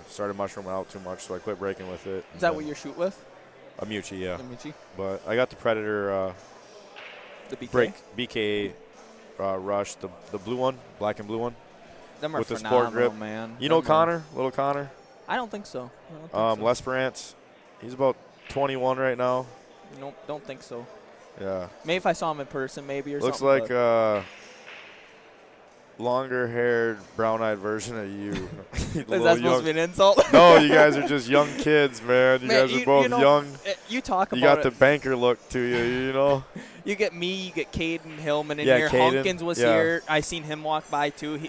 started mushrooming out too much, so I quit breaking with it. Is that what you shoot with? A Mutual, yeah. The Mutual. But I got the Predator. The BK. Break BK. Rush, the blue one, black and blue one. Them are with the sport grip, man. You know Connor, little Connor? I don't think so. Lesperance, he's about 21 right now. Nope, don't think so. Yeah. Maybe if I saw him in person, maybe or Looks something. Looks like longer-haired, brown-eyed version of you. Is that supposed to be an insult? No, you guys are just young kids, man. You guys are both young. You talk about it. You got the banker look to you, you know. You get me, you get Caden Hillman in here. Hunkins was here. I seen him walk by, too.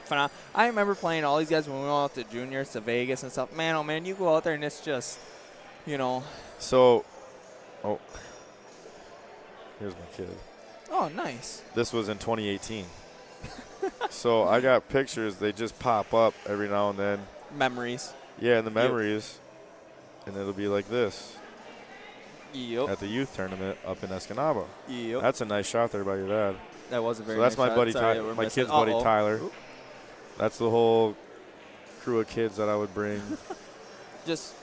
I remember playing all these guys when we went out to juniors, to Vegas and stuff. Man, oh, man, you go out there and it's just, you know. So, here's my kid. Oh, nice. This was in 2018. So I got pictures. They just pop up every now and then. Memories. Yeah, in the memories. And it'll be like this. Yep. At the youth tournament up in Escanaba. Yep. That's a nice shot there by your dad. That was a very nice shot. That's my buddy, my kid's buddy Tyler. Oop. That's the whole crew of kids that I would bring. Just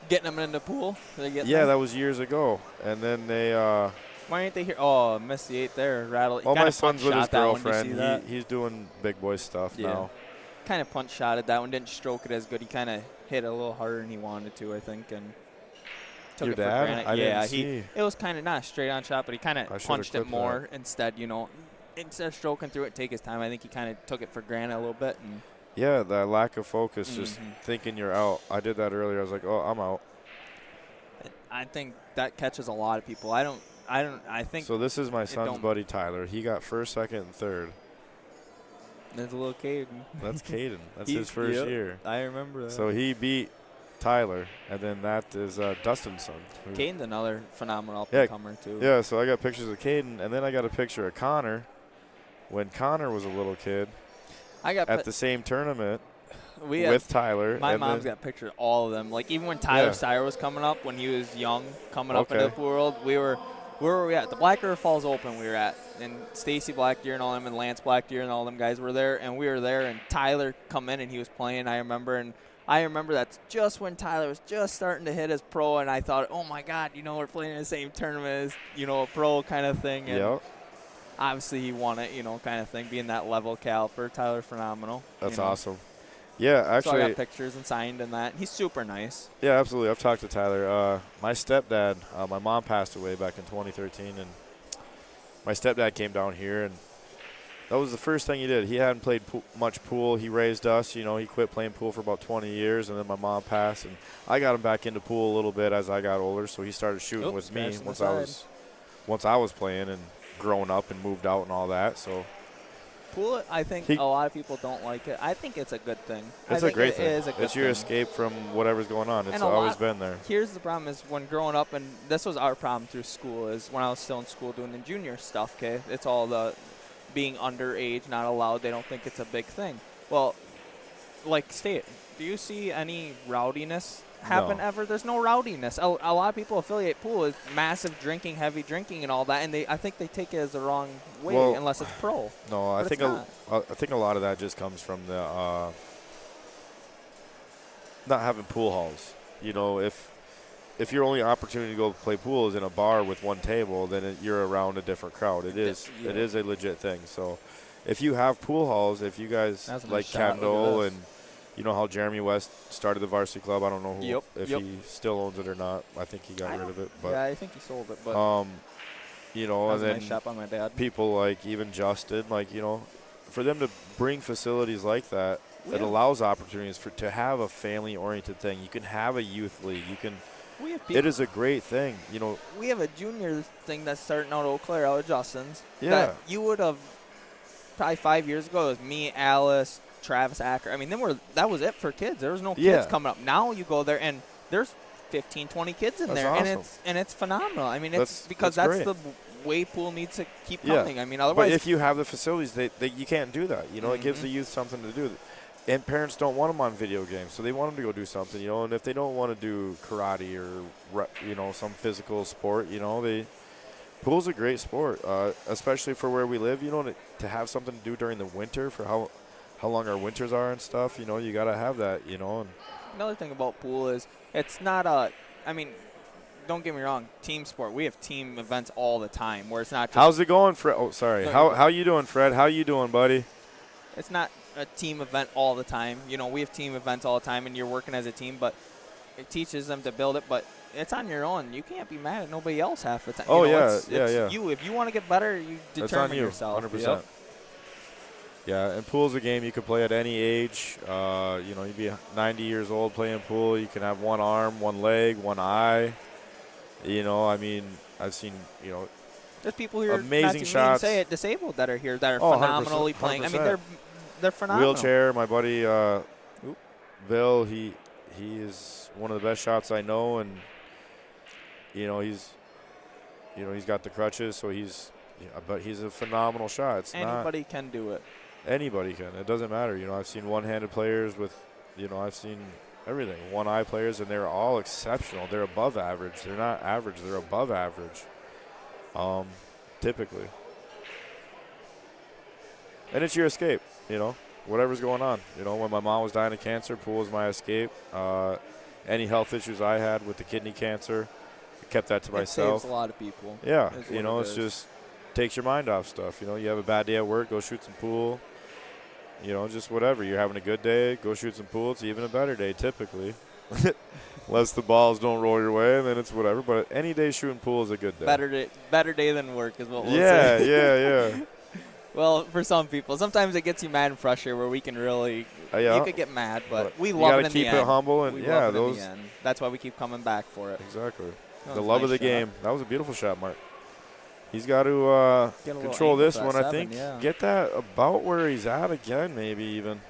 getting them in the pool. That was years ago. And then they why ain't they here? Oh, missed the 8 there. Rattle. Oh, my son's with his girlfriend. He's doing big boy stuff now. Kind of punch shot at that one. Didn't stroke it as good. He kind of hit a little harder than he wanted to, I think, and took Your it dad? for granted. I didn't see. It was kind of not a straight on shot, but he kind of punched it more instead. You know, instead of stroking through it, take his time. I think he kind of took it for granted a little bit. And yeah, that lack of focus, just thinking you're out. I did that earlier. I was like, oh, I'm out. I think that catches a lot of people. I think. So this is my son's buddy Tyler. He got first, second, and third. There's a little Caden. That's Caden. That's his first year. I remember that. So he beat Tyler, and then that is Dustin's son. Caden's another phenomenal up-and-comer, too. Yeah, so I got pictures of Caden, and then I got a picture of Connor when Connor was a little kid at the same tournament with Tyler. My mom's got pictures of all of them. Like, even when Tyler Sire was coming up, when he was young, coming up into the world, where were we at? The Black River Falls Open we were at. And Stacy Blackdeer and all them and Lance Blackdeer and all them guys were there. And we were there, and Tyler come in, and he was playing, I remember. And I remember that's just when Tyler was just starting to hit his pro, and I thought, oh, my God, you know, we're playing in the same tournament as, you know, a pro kind of thing. And obviously he won it, you know, kind of thing, being that level caliber. Tyler, phenomenal. That's awesome. Yeah, actually. So I got pictures and signed and that. He's super nice. Yeah, absolutely. I've talked to Tyler. My stepdad, my mom passed away back in 2013, and my stepdad came down here, and That was the first thing he did. He hadn't played much pool. He raised us. You know, he quit playing pool for about 20 years, and then my mom passed, and I got him back into pool a little bit as I got older. So he started shooting with me once I was playing and growing up and moved out and all that. So pool, I think a lot of people don't like it. I think it's a good thing. It's a great thing. It is a good it's your thing. escape from whatever's going on. It's always been there. Here's the problem is when growing up, and this was our problem through school, is when I was still in school doing the junior stuff, okay? It's all the being underage, not allowed. They don't think it's a big thing. Well, like state, do you see any rowdiness happen ever? There's no rowdiness. A lot of people affiliate pool with massive drinking, heavy drinking, and all that, and I think they take it as the wrong way unless it's pro. No, I think a lot of that just comes from the not having pool halls. You know, if your only opportunity to go play pool is in a bar with one table, then you're around a different crowd. It is a legit thing. So if you have pool halls, if you guys like Kendall and you know how Jeremy West started the varsity club, I don't know if he still owns it or not. I think he got rid of it. But yeah, I think he sold it. But you know, and then nice shop on my dad. People like even Justin, like, you know, for them to bring facilities like that, it allows opportunities to have a family-oriented thing. You can have a youth league. You can. It is a great thing, you know. We have a junior thing that's starting out at Eau Claire, out of Justin's. Yeah. That you would have probably 5 years ago. It was me, Alice, Travis Acker. I mean, that was it for kids. There was no kids coming up. Now you go there and there's 15, 20 kids in there, awesome. and it's phenomenal. I mean, that's the way pool needs to keep coming. I mean, otherwise. But if you have the facilities, you can't do that. You know, it gives the youth something to do. And parents don't want them on video games, so they want them to go do something, you know. And if they don't want to do karate or, you know, some physical sport, you know, pool's a great sport, especially for where we live, you know, to have something to do during the winter for how long our winters are and stuff, you know, you got to have that, you know. And another thing about pool is it's not I mean, don't get me wrong, team sport. We have team events all the time where it's not just. How's it going, Fred? Oh, sorry. How you doing, Fred? How you doing, buddy? It's not a team event all the time. You know, we have team events all the time, and you're working as a team, but it teaches them to build it. But it's on your own. You can't be mad at nobody else half the time. Oh, you know, yeah. You, if you want to get better, you determine yourself. 100%. Yep. Yeah, and pool's a game you can play at any age. You know, you'd be 90 years old playing pool. You can have one arm, one leg, one eye. You know, I mean, I've seen, you know, there's people here, amazing not to shots. Say it, disabled that are here that are phenomenally 100%. playing. I mean, they're phenomenal. Wheelchair, my buddy Bill, he is one of the best shots I know, and you know he's got the crutches, so but he's a phenomenal shot. Anybody can do it. Anybody can. It doesn't matter. You know, I've seen one-handed players with, you know, I've seen everything. One-eye players, and they're all exceptional. They're above average. They're not average. They're above average. Typically. And it's your escape, you know, whatever's going on. You know, when my mom was dying of cancer, pool was my escape. Any health issues I had with the kidney cancer, I kept that to myself. Saves a lot of people. Yeah, you know, it's just takes your mind off stuff. You know, you have a bad day at work, go shoot some pool. You know, just whatever. You're having a good day, go shoot some pool. It's even a better day, typically. Unless the balls don't roll your way, and then it's whatever. But any day shooting pool is a good day. Better day than work is what we'll say. Yeah. Well, for some people, sometimes it gets you mad and frustrated where we can really, you could get mad, but we love it in the end. You got to keep it humble, and we love it in the end. That's why we keep coming back for it. Exactly. The love of the game. That was a beautiful shot, Mark. He's got to control this one, I think. Get that about where he's at again, maybe even.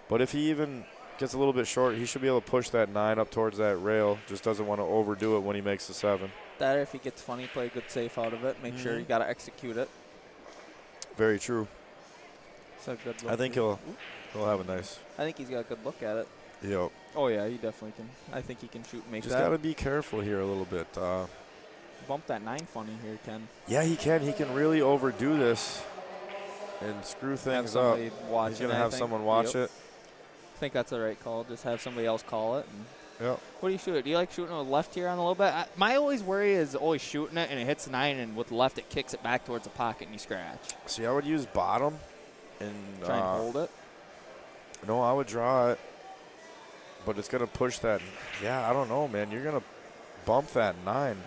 But if he even gets a little bit short, he should be able to push that 9 up towards that rail. Just doesn't want to overdo it when he makes the 7. That if he gets funny, play a good safe out of it. Make sure you got to execute it. Very true. It's a good look. I think he'll have a nice. I think he's got a good look at it. Yep. Oh, yeah, he definitely can. I think he can shoot and make Just that. got to be careful here a little bit. Bump that 9 funny here, Ken. Yeah, he can. He can really overdo this and screw things up. He's going to have someone watch it. I think that's the right call. Just have somebody else call it. Yep. What do you shoot? Do you like shooting with left here on a little bit? My always worry is always shooting it and it hits 9, and with left it kicks it back towards the pocket and you scratch. See, I would use bottom and try and hold it. No, I would draw it, but it's gonna push that. Yeah, I don't know, man. You're gonna bump that 9.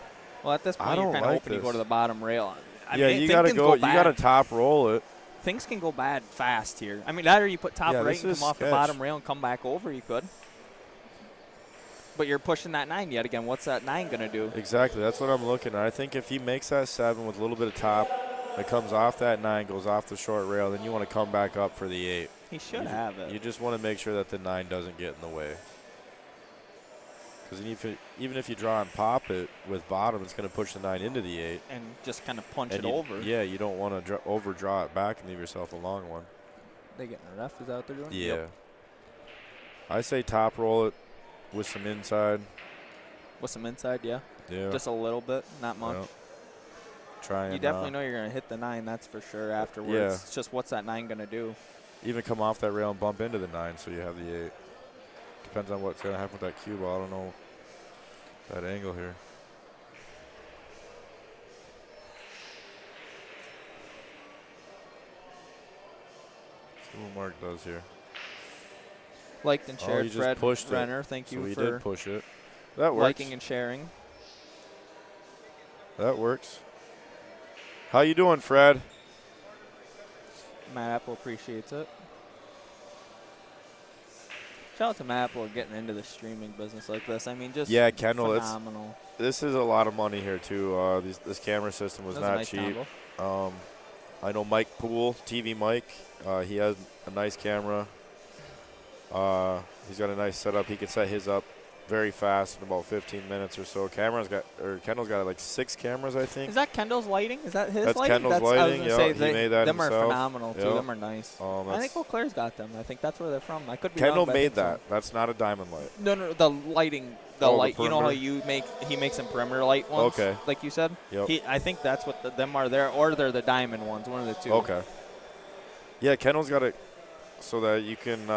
Well, at this point, you're kind of hoping you go to the bottom rail. You gotta go. You gotta top roll it. things can go bad fast here. I mean, that or you put top Yeah, right this and is come off the sketch. bottom rail and come back over, you could. But you're pushing that 9 yet again. What's that 9 going to do? Exactly. That's what I'm looking at. I think if he makes that 7 with a little bit of top, it comes off that 9, goes off the short rail, then you want to come back up for the 8. He should have it. You just want to make sure that the 9 doesn't get in the way. Because even if you draw and pop it with bottom, it's going to push the 9 into the 8. And just kind of punch And it you, over. Yeah, you don't want to overdraw it back and leave yourself a long one. They getting a ref? Is that what they're doing? Yeah. Yep. I say top roll it with some inside. With some inside, yeah. Yeah. Just a little bit, not much. Well, try and You definitely know you're going to hit the 9, that's for sure, afterwards. Yeah. It's just what's that 9 going to do? even come off that rail and bump into the 9, so you have the 8. Depends on what's going to happen with that cue ball. I don't know that angle here. See what Mark does here. Liked and shared, he just Fred pushed it. Renner. Thank So you he for did push it. That works. liking and sharing. That works. How you doing, Fred? Matt Apple appreciates it. Shout out to Matt Apple getting into the streaming business like this. I mean, just Yeah, Kendall, phenomenal. This is a lot of money here, too. This camera system was That's a not nice cheap. combo. I know Mike Poole, TV Mike. He has a nice camera. He's got a nice setup. He can set his up very fast in about 15 minutes or so. Kendall's got like 6 cameras, I think. Is that Kendall's lighting? Is that his That's lighting? Kendall's I was lighting, gonna say yeah, he made that them himself. are phenomenal, too. Yep. Them are nice. I think Eau Claire's got them. I think that's where they're from. I could be Kendall wrong, but I made think so. that. That's not a diamond light. No, the lighting, the Oh, the light. You know how perimeter? he makes some perimeter light ones. Okay. Like you said. Yep. I think that's what them are there, or they're the diamond ones. One of the two. Okay. Yeah, Kendall's got it so that you can.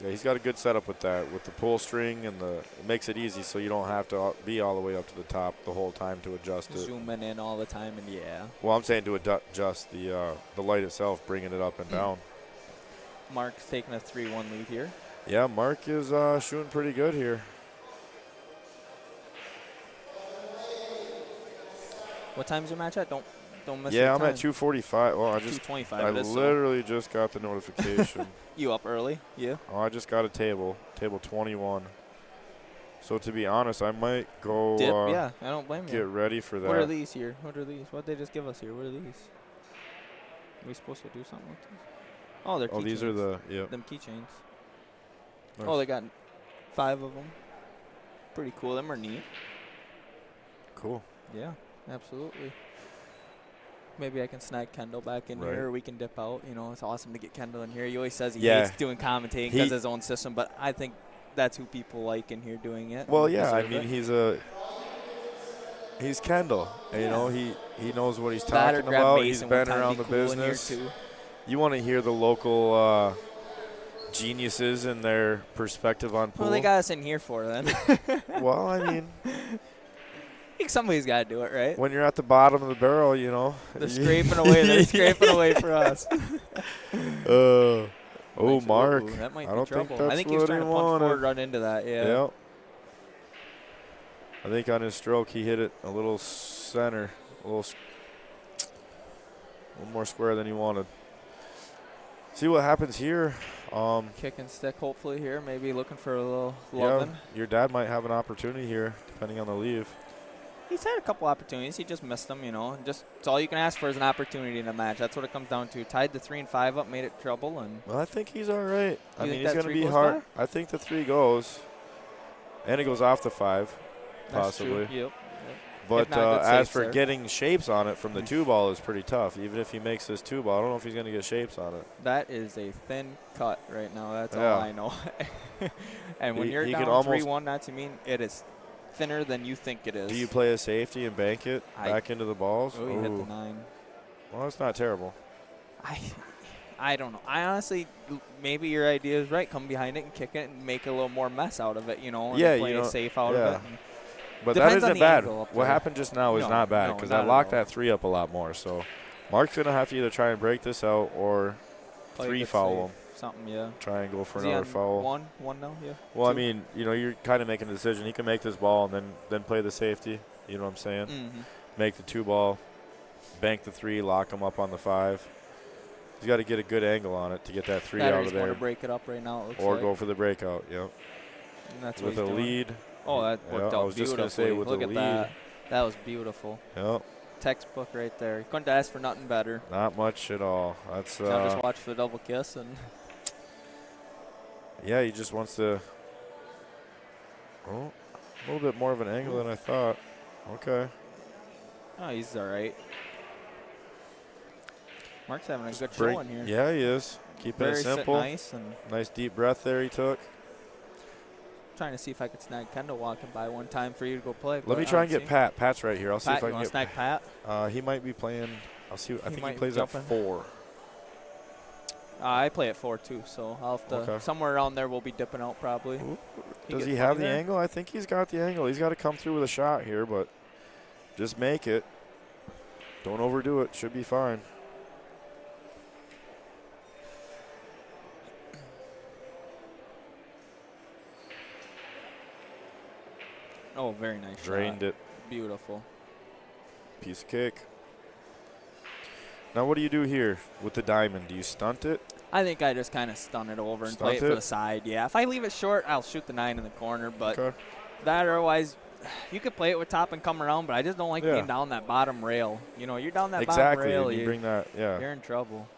Yeah, he's got a good setup with that, with the pull string and it makes it easy, so you don't have to be all the way up to the top the whole time to adjust it. Zooming in all the time, and yeah. Well, I'm saying to adjust the light itself, bringing it up and down. Mark's taking a 3-1 lead here. Yeah, Mark is shooting pretty good here. What time's your match at? Don't miss. Yeah, your I'm time. at 2:45. Well, 2:25. I it is, so. literally just got the notification. You up early? Yeah. Oh, I just got a table 21. So to be honest, I might go Dip? Yeah, I don't blame get you. ready for that. What are these here? What are these? What did they just give us here? What are these? Are we supposed to do something with these? Oh, they're keychains. Oh, these are the Them keychains. Nice. Oh, they got 5 of them. Pretty cool. Them are neat. Cool. Yeah, absolutely. Maybe I can snag Kendall back in Right. here, or we can dip out. You know, it's awesome to get Kendall in here. He always says he Yeah. hates doing commentating because his own system, but I think that's who people like in here doing it. Well, and yeah, I deserve mean it. he's Kendall. Yeah. You know, he knows what he's That or talking grab about. Mason He's one been time, around be the cool in here, business. too. You want to hear the local geniuses and their perspective on pool. Well, they got us in here for then. Well, I mean, I think somebody's got to do it, right? when you're at the bottom of the barrel, you know. They're scraping away. They're scraping away for us. Oh, Mark. Ooh, that might I be don't trouble. think that's I think he was what trying he to punch wanted. forward, run into that. Yeah. Yep. I think on his stroke he hit it a little center, a little more square than he wanted. See what happens here. Kick and stick, hopefully here. Maybe looking for a little Yeah, loving. your dad might have an opportunity here, depending on the leave. He's had a couple opportunities. He just missed them, you know. Just it's all you can ask for is an opportunity in a match. That's what it comes down to. Tied the 3 and 5 up, made it trouble, and Well, I think he's all right. I You mean, think he's that going to 3 be goes hard. I think the 3 goes, and it goes off the 5, that's possibly. true. Yep. But If not, good as saves for there. getting shapes on it from the 2 ball is pretty tough. Even if he makes this 2 ball, I don't know if he's going to get shapes on it. That is a thin cut right now. That's Yeah. all I know. And when you're he down could almost- 3-1, that's mean it is thinner than you think it is. Do you play a safety and bank it I- back into the balls? Oh, you hit the Ooh. 9. Well, that's not terrible. I don't know. I honestly, maybe your idea is right. Come behind it and kick it and make a little more mess out of it, you know, and Yeah, play you know, it safe out yeah. of it. And But that Depends on isn't the bad. angle up What there. happened just now is No, not bad no, because not I at locked all. that 3 up a lot more. So Mark's going to have to either try and break this out or play 3 good foul him. safe. Something, yeah. Try and go for Is he another on foul. One now, yeah. Well, I 2? mean, you know, you're kind of making a decision. He can make this ball and then play the safety. You know what I'm saying? Mm-hmm. Make the 2 ball, bank the 3, lock him up on the 5. He's got to get a good angle on it to get that 3 That or out he's of going there. to break it up right now, it looks Or like. go for the breakout, yep. And that's With what a he's doing. lead. Oh, that worked Yeah, out I was just beautifully. going to say with Look the at lead. that. That was beautiful. Yep. Textbook right there. You couldn't ask for nothing better. Not much at all. That's Now just watch for the double kiss. And yeah, he just wants to. Oh, a little bit more of an angle than I thought. Okay. oh, he's all right. Mark's having a good Break. showing here. Yeah, he is. Keeping Very it simple. nice and Nice deep breath there he took. trying to see if I could snag Kendall walking by one time for you to go play. Let me try and get Pat. Pat's right here. I'll see Pat, if I you can want get. to snag Pat? He might be playing. I'll see. I He think might he be plays at jumping. 4. I play at 4 too, so I'll have to Okay. somewhere around there. We'll be dipping out probably. Does get he have funny the there? angle? I think he's got the angle. He's got to come through with a shot here, but just make it. Don't overdo it. Should be fine. Oh, very nice Drained shot. it. Beautiful. Piece of cake. Now what do you do here with the diamond? Do you stunt it? I think I just kind of stun it over and play it Stunt for it? the side. Yeah, if I leave it short, I'll shoot the 9 in the corner. But Okay. that otherwise, you could play it with top and come around. But I just don't like Yeah. being down that bottom rail. You know, you're down that Exactly. bottom rail. And you bring that. Yeah. You're in trouble.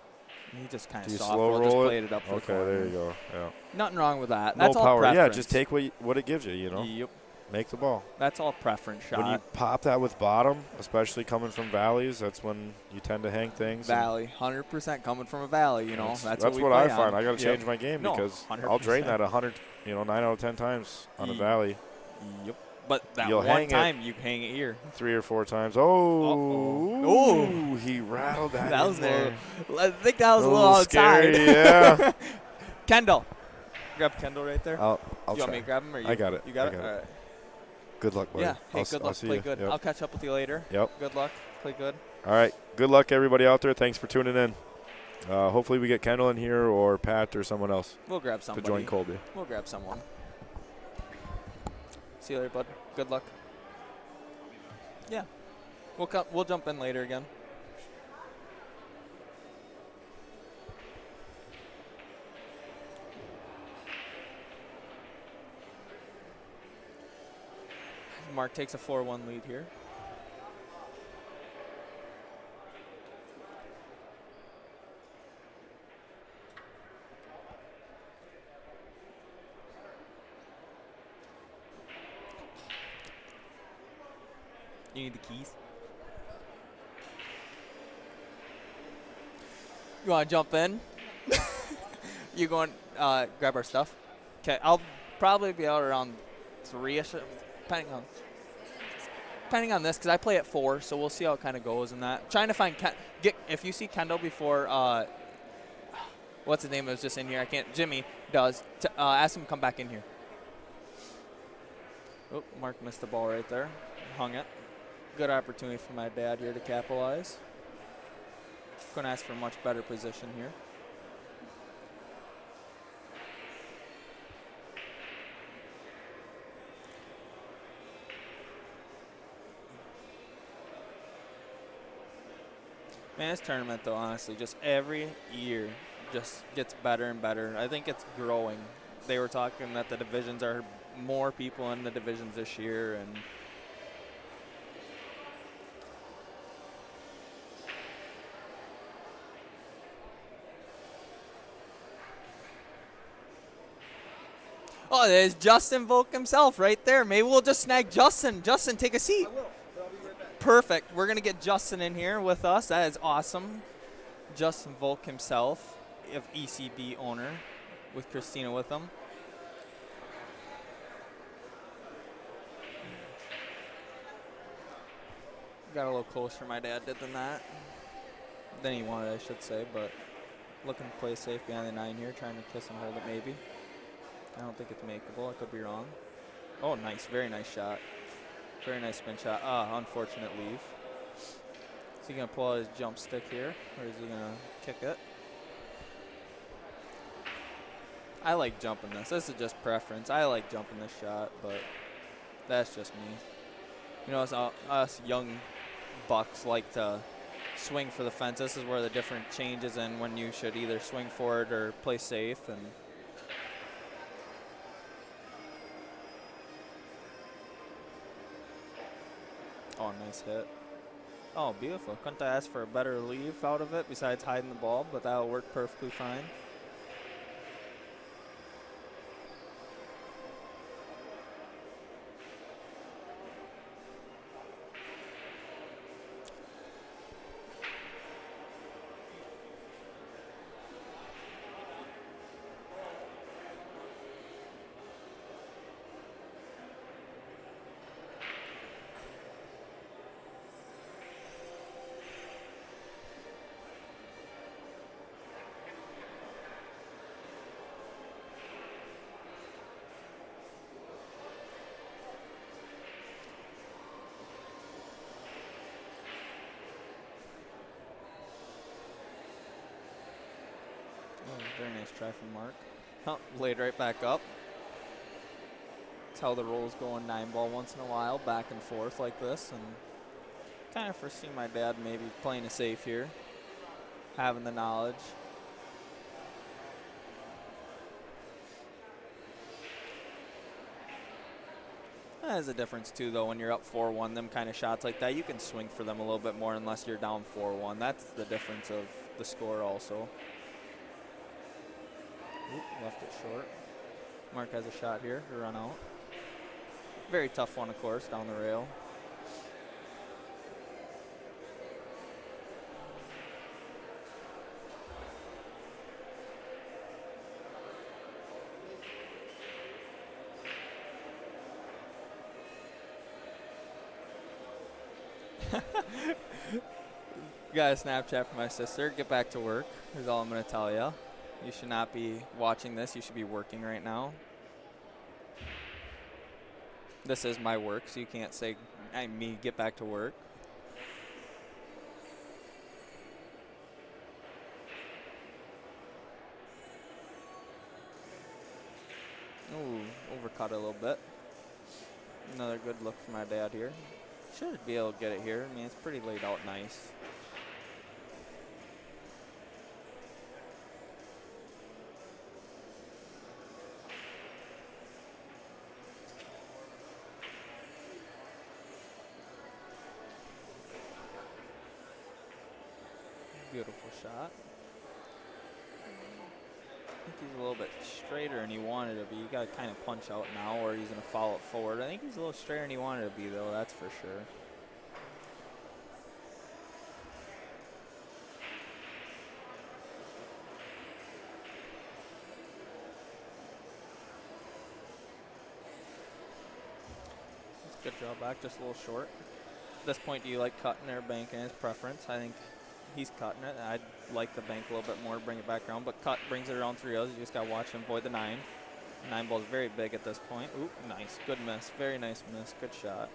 You just kind Do of you soft slow roll, just roll it? played it up for Okay, the corner. there you go. Yeah. Nothing wrong with that. No That's all power. Yeah, preference. just take what it gives you. You know. Yep. Make the ball. That's all preference shot. When you pop that with bottom, especially coming from valleys, that's when you tend to hang things. and Valley, 100% coming from a valley. You know, that's what we I play find. on. I got to Yep. change my game No, because 100%. I'll drain that 100, 9 out of 10 times on a Ye- valley. Yep. But that You'll one hang it. time you hang it here. 3 or 4 times. Oh, Uh-oh. he rattled that. That was in there. low. I think that was a A little little outside. scary, yeah. Kendall. Grab Kendall right there. I'll you try. want me to grab him? Or you, I got it. You got I it? got it. All right. Good luck, buddy. Yeah. Hey, I'll good I'll luck. see Play you. good. Yep. I'll catch up with you later. Yep. Good luck. Play good. All right. Good luck, everybody out there. Thanks for tuning in. Hopefully we get Kendall in here or Pat or someone else We'll grab somebody. to join Colby. We'll grab someone. See you later, bud. Good luck. Yeah. We'll jump in later again. Mark takes a 4-1 lead here. You need the keys? You want to jump in? You going grab our stuff? Okay, I'll probably be out around 3-ish, depending on this, because I play at 4, so we'll see how it kind of goes in that. Trying to find if you see Kendall before, what's his name? It was just in here. I can't. Jimmy does. Ask him to come back in here. Oh, Mark missed the ball right there. Hung it. Good opportunity for my dad here to capitalize. Going to ask for a much better position here. Man, this tournament, though, honestly, just every year just gets better and better. I think it's growing. They were talking that the divisions are more people in the divisions this year, and oh, there's Justin Vulk himself right there. Maybe we'll just snag Justin. Justin, take a seat. I will, but I'll be right back. Perfect. We're going to get Justin in here with us. That is awesome. Justin Vulk himself, of ECB owner, with Christina with him. Got a little closer, my dad did than that. Than he wanted, I should say, but looking to play safe behind the 9 here, trying to kiss and hold it maybe. I don't think it's makeable. I could be wrong. Oh, nice. Very nice shot. Very nice spin shot. Unfortunate leave. Is he going to pull out his jump stick here, or is he going to kick it? I like jumping this. This is just preference. I like jumping this shot, but that's just me. You know, us young bucks like to swing for the fence. This is where the different changes in when you should either swing for it or play safe. And oh, nice hit. Oh, beautiful. Couldn't I ask for a better leave out of it besides hiding the ball, but that'll work perfectly fine. Oh, very nice try from Mark. Oh, laid right back up. That's how the roll's going 9-ball once in a while, back and forth like this. And kind of foresee my dad maybe playing it safe here, having the knowledge. There's a difference too, though, when you're up 4-1, them kind of shots like that, you can swing for them a little bit more unless you're down 4-1. That's the difference of the score also. Oop, left it short. Mark has a shot here to run out. Very tough one, of course, down the rail. Got a Snapchat from my sister. Get back to work is all I'm going to tell you. You should not be watching this. You should be working right now. This is my work, so you can't say, me, get back to work. Ooh, overcut it a little bit. Another good look for my dad here. Should be able to get it here. I mean, it's pretty laid out nice. Beautiful shot. I think he's a little bit straighter than he wanted to be. You got to kind of punch out now, or he's going to follow it forward. I think he's a little straighter than he wanted to be, though. That's for sure. Good draw back, just a little short. At this point, do you like cutting or banking his preference? I think he's cutting it. I'd like the bank a little bit more, bring it back around, but cut brings it around 3-0. You just got to watch him avoid the 9. 9-ball is very big at this point. Ooh, nice. Good miss. Very nice miss. Good shot.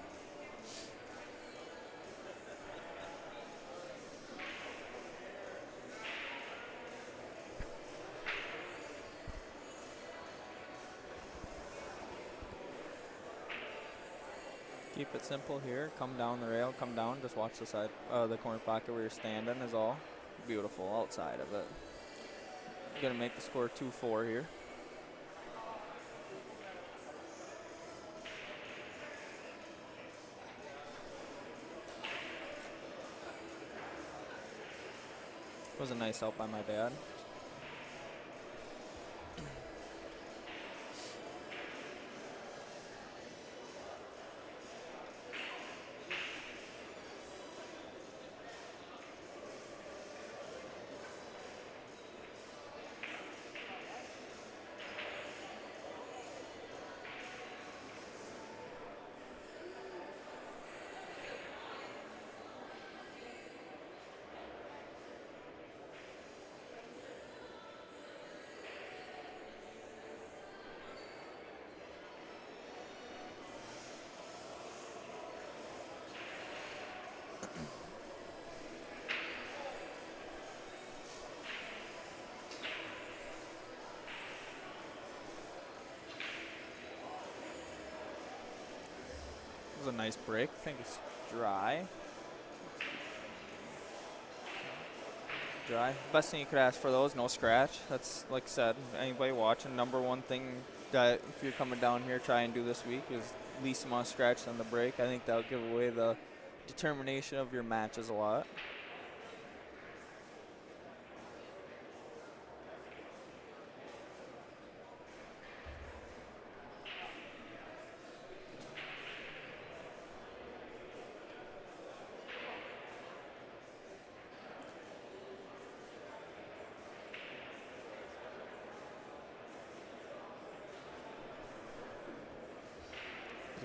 Keep it simple here. Come down the rail. Come down. Just watch the side, the corner pocket where you're standing is all. Beautiful outside of it. Gonna make the score 2-4 here. Was a nice help by my dad. Was a nice break. I think it's dry. dry. Best thing you could ask for those, no scratch. That's, like I said, anybody watching, number one thing that if you're coming down here, try and do this week is least amount of scratch on the break. I think that'll give away the determination of your matches a lot.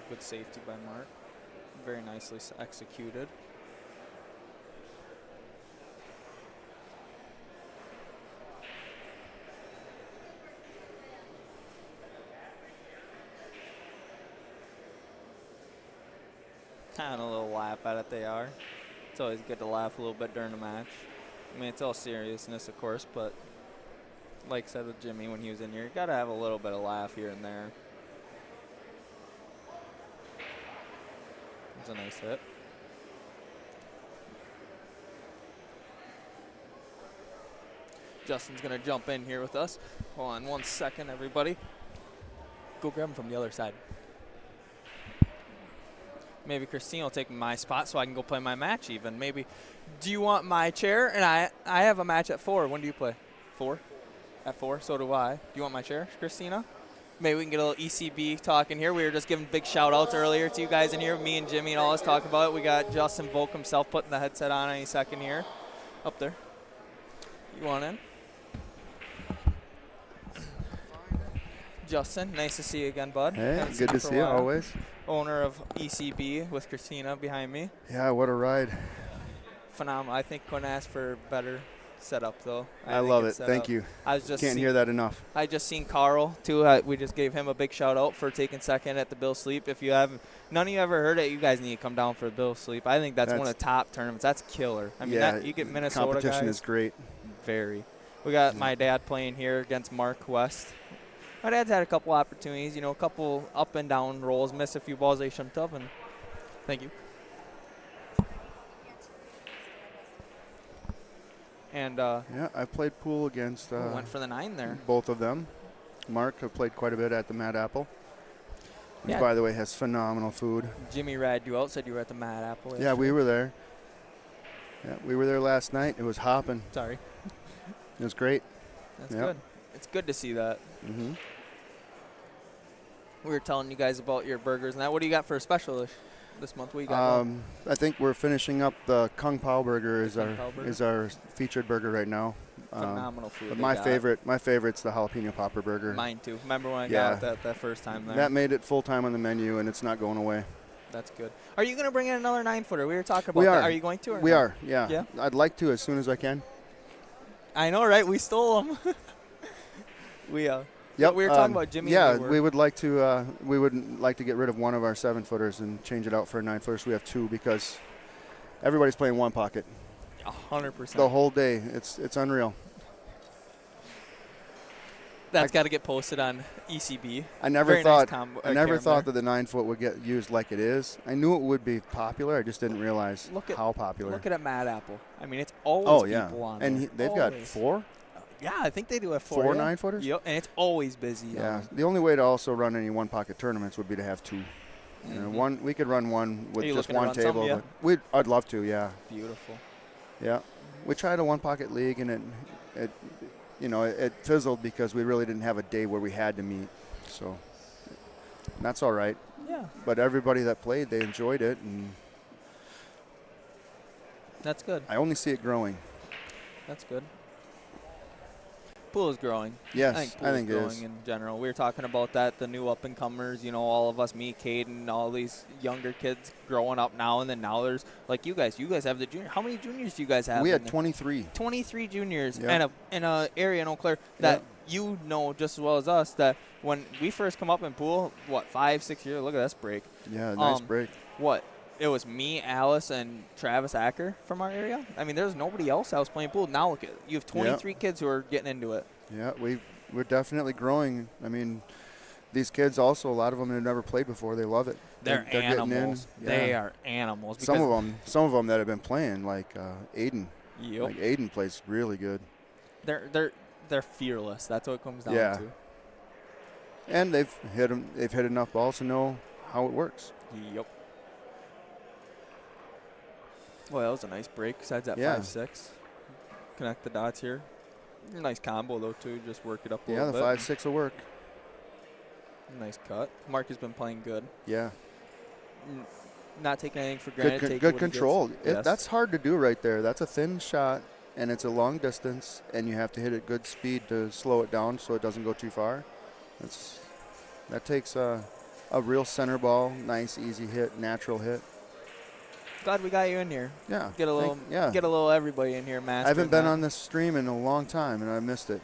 Good safety by Mark. Very nicely executed. And a little laugh at it they are. It's always good to laugh a little bit during a match. I mean, it's all seriousness, of course, but like I said with Jimmy when he was in here, you got to have a little bit of laugh here and there. A nice hit. Justin's going to jump in here with us. Hold on 1 second, everybody. Go grab him from the other side. Maybe Christine will take my spot so I can go play my match even. Maybe. Do you want my chair? And I have a match at 4. When do you play? 4? At 4? So do I. Do you want my chair, Christina? Maybe we can get a little ECB talk in here. We were just giving big shout-outs earlier to you guys in here. Me and Jimmy and all us talking about it. We got Justin Vulk himself putting the headset on any second here. Up there. You want in? Justin, nice to see you again, bud. Hey, good to see you always. Owner of ECB with Christina behind me. Yeah, what a ride. Phenomenal. I think couldn't ask for better setup though. I love it. Thank you. I was just can't hear that enough. I just seen Carl too. We just gave him a big shout out for taking second at the Bill Sleep. If you have none of you ever heard it, you guys need to come down for the Bill Sleep. I think that's one of the top tournaments. That's killer. I mean, yeah, you get Minnesota competition guys. is great. Very. We got my dad playing here against Mark West. My dad's had a couple opportunities, a couple up and down rolls, missed a few balls they shouldn't have, and thank you. And yeah, I played pool against went for the 9 there. Both of them. Mark have played quite a bit at the Mad Apple, which Yeah. by the way has phenomenal food. Jimmy rad you out, said you were at the Mad Apple. Yeah, yesterday. we were there. Yeah, we were there last night. It was hopping. Sorry. It was great. That's Yep. good. It's good to see that. Mm-hmm. We were telling you guys about your burgers and that. What do you got for a special this month? What you got? I think we're finishing up the Kung Pao burger Burger? is our featured burger right now. Phenomenal food. But they my got. favorite's the jalapeno popper burger. Mine too. Remember when I Yeah. got that first time there? That made it full time on the menu, and it's not going away. That's good. Are you going to bring in another 9-footer? We were talking about We that. are. Are you going to? Or We no? are, yeah. Yeah? I'd like to as soon as I can. I know, right? We stole them. Yep. We were talking about Jimmy. Yeah, and we would like to get rid of one of our 7-footers and change it out for a 9-footer. So we have 2 because everybody's playing one pocket 100%. the whole day. It's unreal. That's got to get posted on ECB. I never Very thought nice I never Karen thought there. that the 9-foot would get used like it is. I knew it would be popular. I just didn't realize Look at- how popular. Look at a Mad Apple. I mean, it's always people on and there. they've got Always. 4 Yeah, I think they do have 4. 4 yeah. 9-footers. Yep, and it's always busy. Yeah. The only way to also run any one-pocket tournaments would be to have 2. You know, one we could run one with Are you just looking to one run some? table. Yeah. But I'd love to. Yeah. Beautiful. Yeah. We tried a one-pocket league, and it fizzled because we really didn't have a day where we had to meet. So that's all right. Yeah. But everybody that played, they enjoyed it, and That's good. I only see it growing. That's good. Pool is growing. Yes, pool I think is it growing is. in general. We were talking about that, the new up-and-comers, all of us, me, Caden, all these younger kids growing up now, and then now there's, like you guys have the junior. How many juniors do you guys have? We in had there? 23. 23 juniors Yep. in a area in Eau Claire that Yep. you know just as well as us that when we first come up in pool, 5-6 years, look at this break. Yeah, nice Um, break. It was me, Alice, and Travis Acker from our area. I mean, there's nobody else that was playing pool. Now look at you have 23 kids who are getting into it. Yeah, we're definitely growing. I mean, these kids also, a lot of them have never played before. They love it. They're getting in. animals. Yeah. They are animals. Some of them that have been playing, like Aiden. Yep. Like Aiden plays really good. They're fearless. That's what it comes down Yeah. to. And they've hit enough balls to know how it works. Yep. Well, that was a nice break. Besides that Yeah. 5-6. Connect the dots here. Nice combo, though, too. Just work it up a Yeah, little the bit. 5-6 will work. Nice cut. Mark has been playing good. Yeah. Not taking anything for granted. taking Good what he gets. control. Yes. That's hard to do right there. That's a thin shot, and it's a long distance, and you have to hit at good speed to slow it down so it doesn't go too far. That takes a real center ball, nice, easy hit, natural hit. Glad we got you in here. Yeah. Get a little everybody in here, man. I haven't been on this stream in a long time, and I missed it.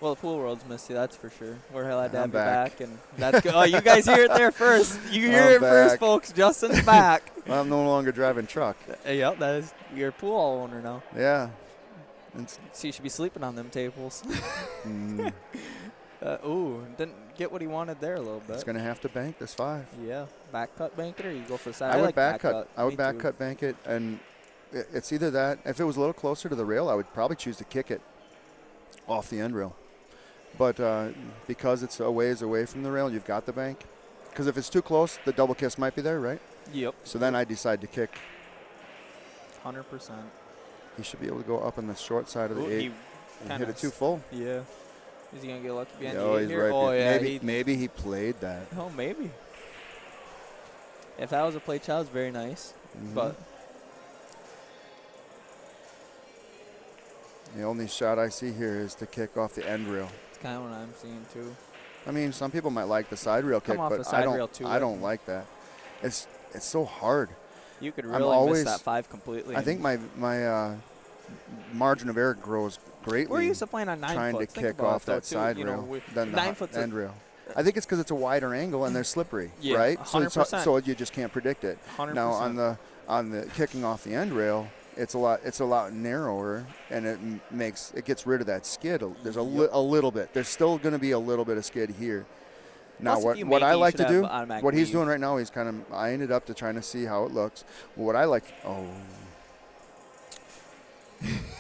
Well, the pool world's missed you, that's for sure. We're glad to I'm have back. you back, and that's good. Oh, you guys hear it there first. You hear I'm it first, back. folks. Justin's back. Well, I'm no longer driving truck. Yep, that is your pool owner now. Yeah. So you should be sleeping on them tables. Mm, Didn't get what he wanted there a little bit. it's going to have to bank this 5. Yeah, back cut bank it, or you go for the side. I would like back cut. I would Me back too. cut bank it, and it's either that. If it was a little closer to the rail, I would probably choose to kick it off the end rail. But because it's a ways away from the rail, you've got the bank. Because if it's too close, the double kiss might be there, right? Yep. So then I decide to kick. 100%. He should be able to go up on the short side of the 8 and hit it too full. Yeah. Is he gonna get lucky behind the Oh, 8 he's here? right. Oh yeah. Maybe he played that. Oh, maybe. If that was a play, child, it's very nice. Mhm. But the only shot I see here is to kick off the end rail. it's kind of what I'm seeing too. I mean, some people might like the side rail Come kick, off but the side I don't. rail too, I don't like that. It's so hard. You could I'm really always- miss that 5 completely. I think my margin of error grows greatly. we're used to playing on 9 trying foot. to Think kick about off it, though, that too. side You know, rail than the 9 foot's end rail. I think it's because it's a wider angle and they're slippery, Yeah, right? 100%. So you just can't predict it. 100%. Now on the kicking off the end rail, it's a lot narrower, and it gets rid of that skid. There's a little bit. There's still going to be a little bit of skid here. Now Plus, if you what make I it, you like should to have do, automatic what he's weave. doing right now, he's kind of eyeing it up to trying to see how it looks. What I like,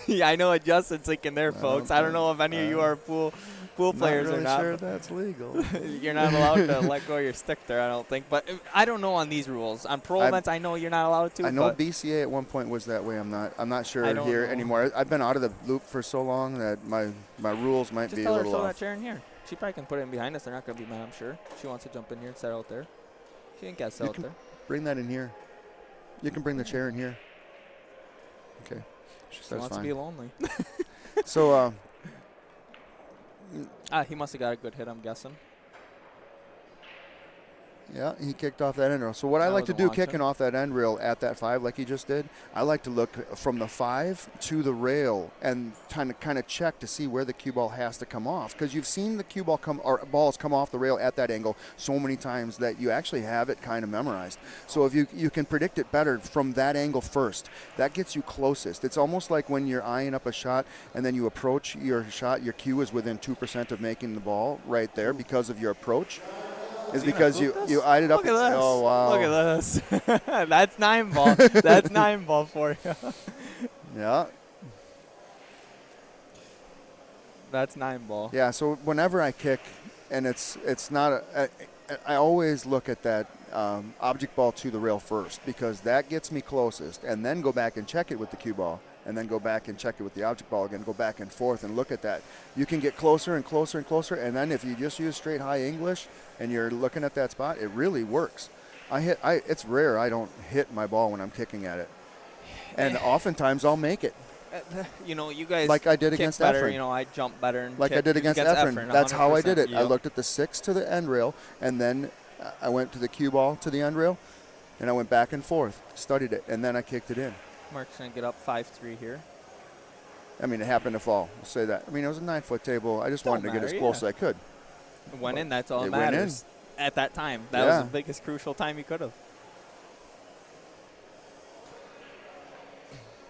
Yeah, I know what Justin's thinking there, folks. I don't know if any of you are pool players not really or not. sure that's legal. You're not allowed to let go of your stick there, I don't think. But I don't know on these rules. On pro events, I know you're not allowed to. I know but BCA at one point was that way. I'm not sure I don't here know. anymore. I've been out of the loop for so long that my rules might just be a tell her to little throw that off. chair in here. She probably can put it in behind us. They're not going to be mad, I'm sure. She wants to jump in here and set out there. She can get set out there. Bring that in here. You can bring the chair in here. Okay. She That's wants fine. to be lonely. So He must have got a good hit, I'm guessing. yeah, he kicked off that end rail. So what I That like to was a do long kicking shot. off that end rail at that 5 like he just did, I like to look from the 5 to the rail and kind of check to see where the cue ball has to come off, because you've seen the cue ball balls come off the rail at that angle so many times that you actually have it kind of memorized. So if you can predict it better from that angle first, that gets you closest. It's almost like when you're eyeing up a shot and then you approach your shot, your cue is within 2% of making the ball right there because of your approach. Is because you eyed it up. Look at this. Oh, wow. Look at this. That's 9 ball. That's 9 ball for you. Yeah. That's 9 ball. Yeah, so whenever I kick, and it's not I always look at that object ball to the rail first, because that gets me closest, and then go back and check it with the cue ball, and then go back and check it with the object ball again, go back and forth and look at that. You can get closer and closer and closer, and then if you just use straight high English and you're looking at that spot, it really works. It's rare I don't hit my ball when I'm kicking at it. And oftentimes I'll make it. You know, you guys Like I did kick against better. Efren. You know, I jump better and Like I kick did against Efren. That's how I did it. 100%. I Yep. looked at the 6 to the end rail, and then I went to the cue ball to the end rail, and I went back and forth, studied it, and then I kicked it in. Mark's going to get up 5-3 here. I mean, it happened to fall. We'll say that. I mean, it was a 9-foot table. I just Don't wanted to get matter, as close yeah. as I could. It went in. That's all that It went in. matters. At that time. That Yeah. was the biggest crucial time you could have.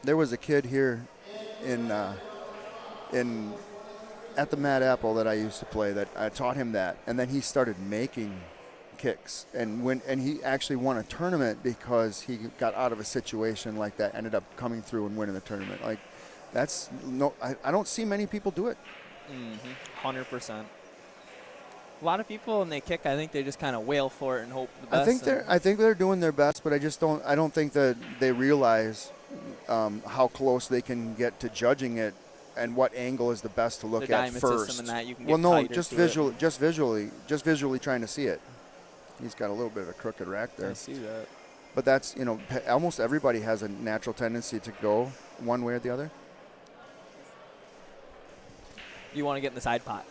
There was a kid here at the Mad Apple that I used to play that I taught him that, and then he started making kicks and win. And he actually won a tournament because he got out of a situation like that, ended up coming through and winning the tournament. Like, that's no, I don't see many people do it. 100%. A lot of people when they kick, I think they just kind of wail for it and hope the best. I think they're doing their best, but I don't think that they realize how close they can get to judging it and what angle is the best to look the at first. system and that you can Well, get no, tighter just to visually trying to see it. He's got a little bit of a crooked rack there. I see that. But that's, almost everybody has a natural tendency to go one way or the other. You want to get in the side pot?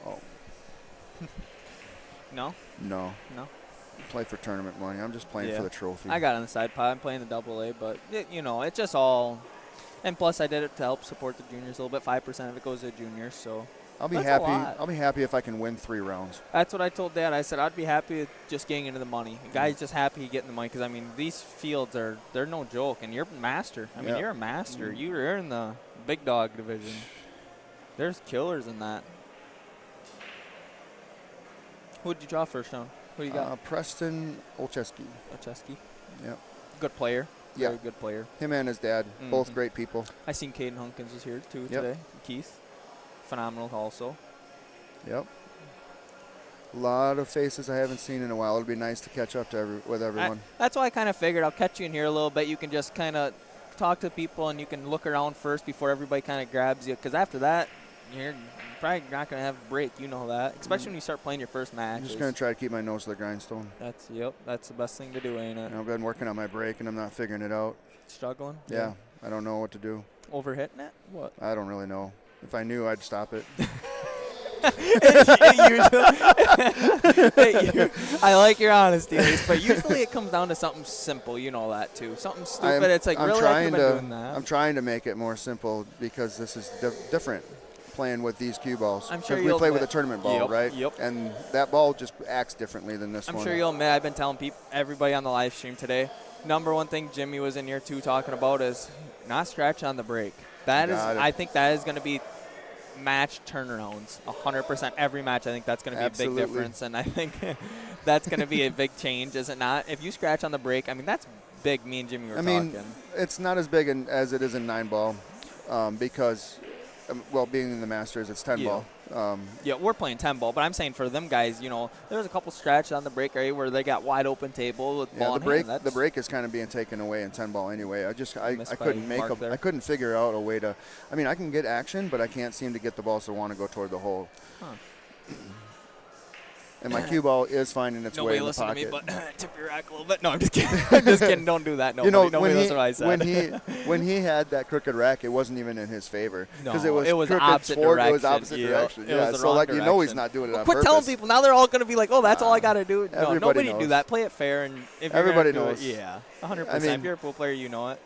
Oh. No? No. Play for tournament money. I'm just playing for the trophy. I got on the side pot. I'm playing the AA, but it's just all. And plus, I did it to help support the juniors a little bit. 5% of it goes to juniors, so. I'll be that's happy. a lot. I'll be happy if I can win 3 rounds. That's what I told Dad. I said I'd be happy with just getting into the money. The guy's just happy getting the money because these fields they're no joke, and you're a master. You're a master. You're in the big dog division. There's killers in that. Who did you draw first round? Who do you got? Preston Olszewski. Olszewski. Yep. Good player. Yeah. Very good player. Him and his dad, both great people. I seen Caden Hunkins was here too today. Keith. Phenomenal also. Yep. A lot of faces I haven't seen in a while. It'll be nice to catch up with everyone. That's why I kind of figured I'll catch you in here a little bit. You can just kind of talk to people and you can look around first before everybody kind of grabs you. Because after that, you're probably not going to have a break. You know that. Especially when you start playing your first match. I'm just going to try to keep my nose to the grindstone. That's the best thing to do, ain't it? I've been working on my break and I'm not figuring it out. Struggling? Yeah. I don't know what to do. Overhitting it? What? I don't really know. If I knew, I'd stop it. I like your honesty, but usually it comes down to something simple. You know that too. Something stupid. It's like, really, I could have been doing that. I'm trying to make it more simple because this is different. Playing with these cue balls. I'm sure we play with a tournament ball, right? Yep. And that ball just acts differently than this one. I'm sure you'll admit, I've been telling everybody on the live stream today, number one thing Jimmy was in here too talking about is not scratch on the break. I think that is going to be match turnarounds 100%. Every match, I think that's going to be a big difference, and I think that's going to be a big change, is it not? If you scratch on the break, that's big. Me and Jimmy were talking. It's not as big as it is in 9-ball because being in the Masters, it's 10-ball. We're playing 10-ball, but I'm saying for them guys, there's a couple scratches on the break area where they got wide open table with ball in hand. The break is kind of being taken away in 10-ball anyway. I couldn't figure out a way to. I can get action, but I can't seem to get the balls to want to go toward the hole. Huh. And my cue ball is finding its way in the pocket. Nobody listen to me, but tip your rack a little bit. No, I'm just kidding. I'm just kidding. Don't do that. Nobody listen to what I said. When he had that crooked rack, it wasn't even in his favor. No, it was opposite direction. It was opposite direction. It was the so wrong direction. He's not doing it on Quit purpose. telling people. Now they're all going to be like, oh, that's all I got to do. No, nobody knows. do that. Play it fair. And if everybody you're knows. 100%. If you're a pool player, you know it.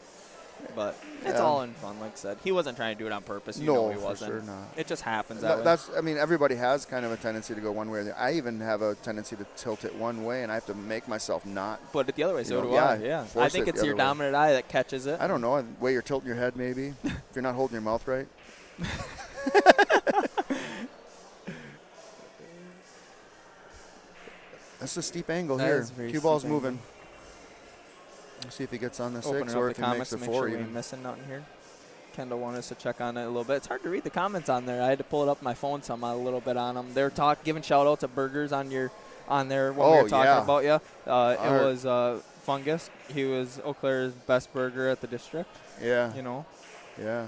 But it's all in fun, like I said. He wasn't trying to do it on purpose. He wasn't. For sure not. It just happens that way. Everybody has kind of a tendency to go one way or the other. I even have a tendency to tilt it one way, and I have to make myself not. Put it the other way, so do I. Yeah. I think it's your dominant eye that catches it. I don't know. The way you're tilting your head, maybe, if you're not holding your mouth right. That's a steep angle here. Cue ball's moving. Let's see if he gets on the 6 or if he makes the 4. Sure we ain't missing nothing here. Kendall wanted us to check on it a little bit. It's hard to read the comments on there. I had to pull it up on my phone a little bit on them. They were giving shout-outs of burgers on there when we were talking about you. It was Fungus. He was Eau Claire's best burger at the district. Yeah. Yeah.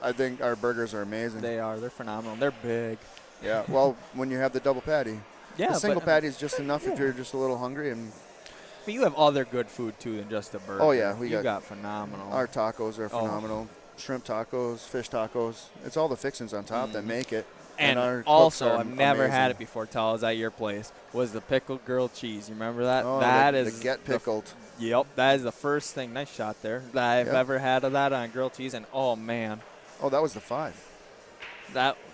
I think our burgers are amazing. They are. They're phenomenal. They're big. Yeah. Well, when you have the double patty. Yeah. The single patty is just enough if you're just a little hungry. But you have other good food, too, than just a burger. Oh, yeah. You got phenomenal. Our tacos are phenomenal. Shrimp tacos, fish tacos. It's all the fixings on top that make it. And our also, I've never had it before till I was at your place, was the pickled grilled cheese. You remember that? Oh, that is the get pickled. Yep. That is the first thing, nice shot there, that I've ever had of that on grilled cheese. And, oh, man. Oh, that was the 5.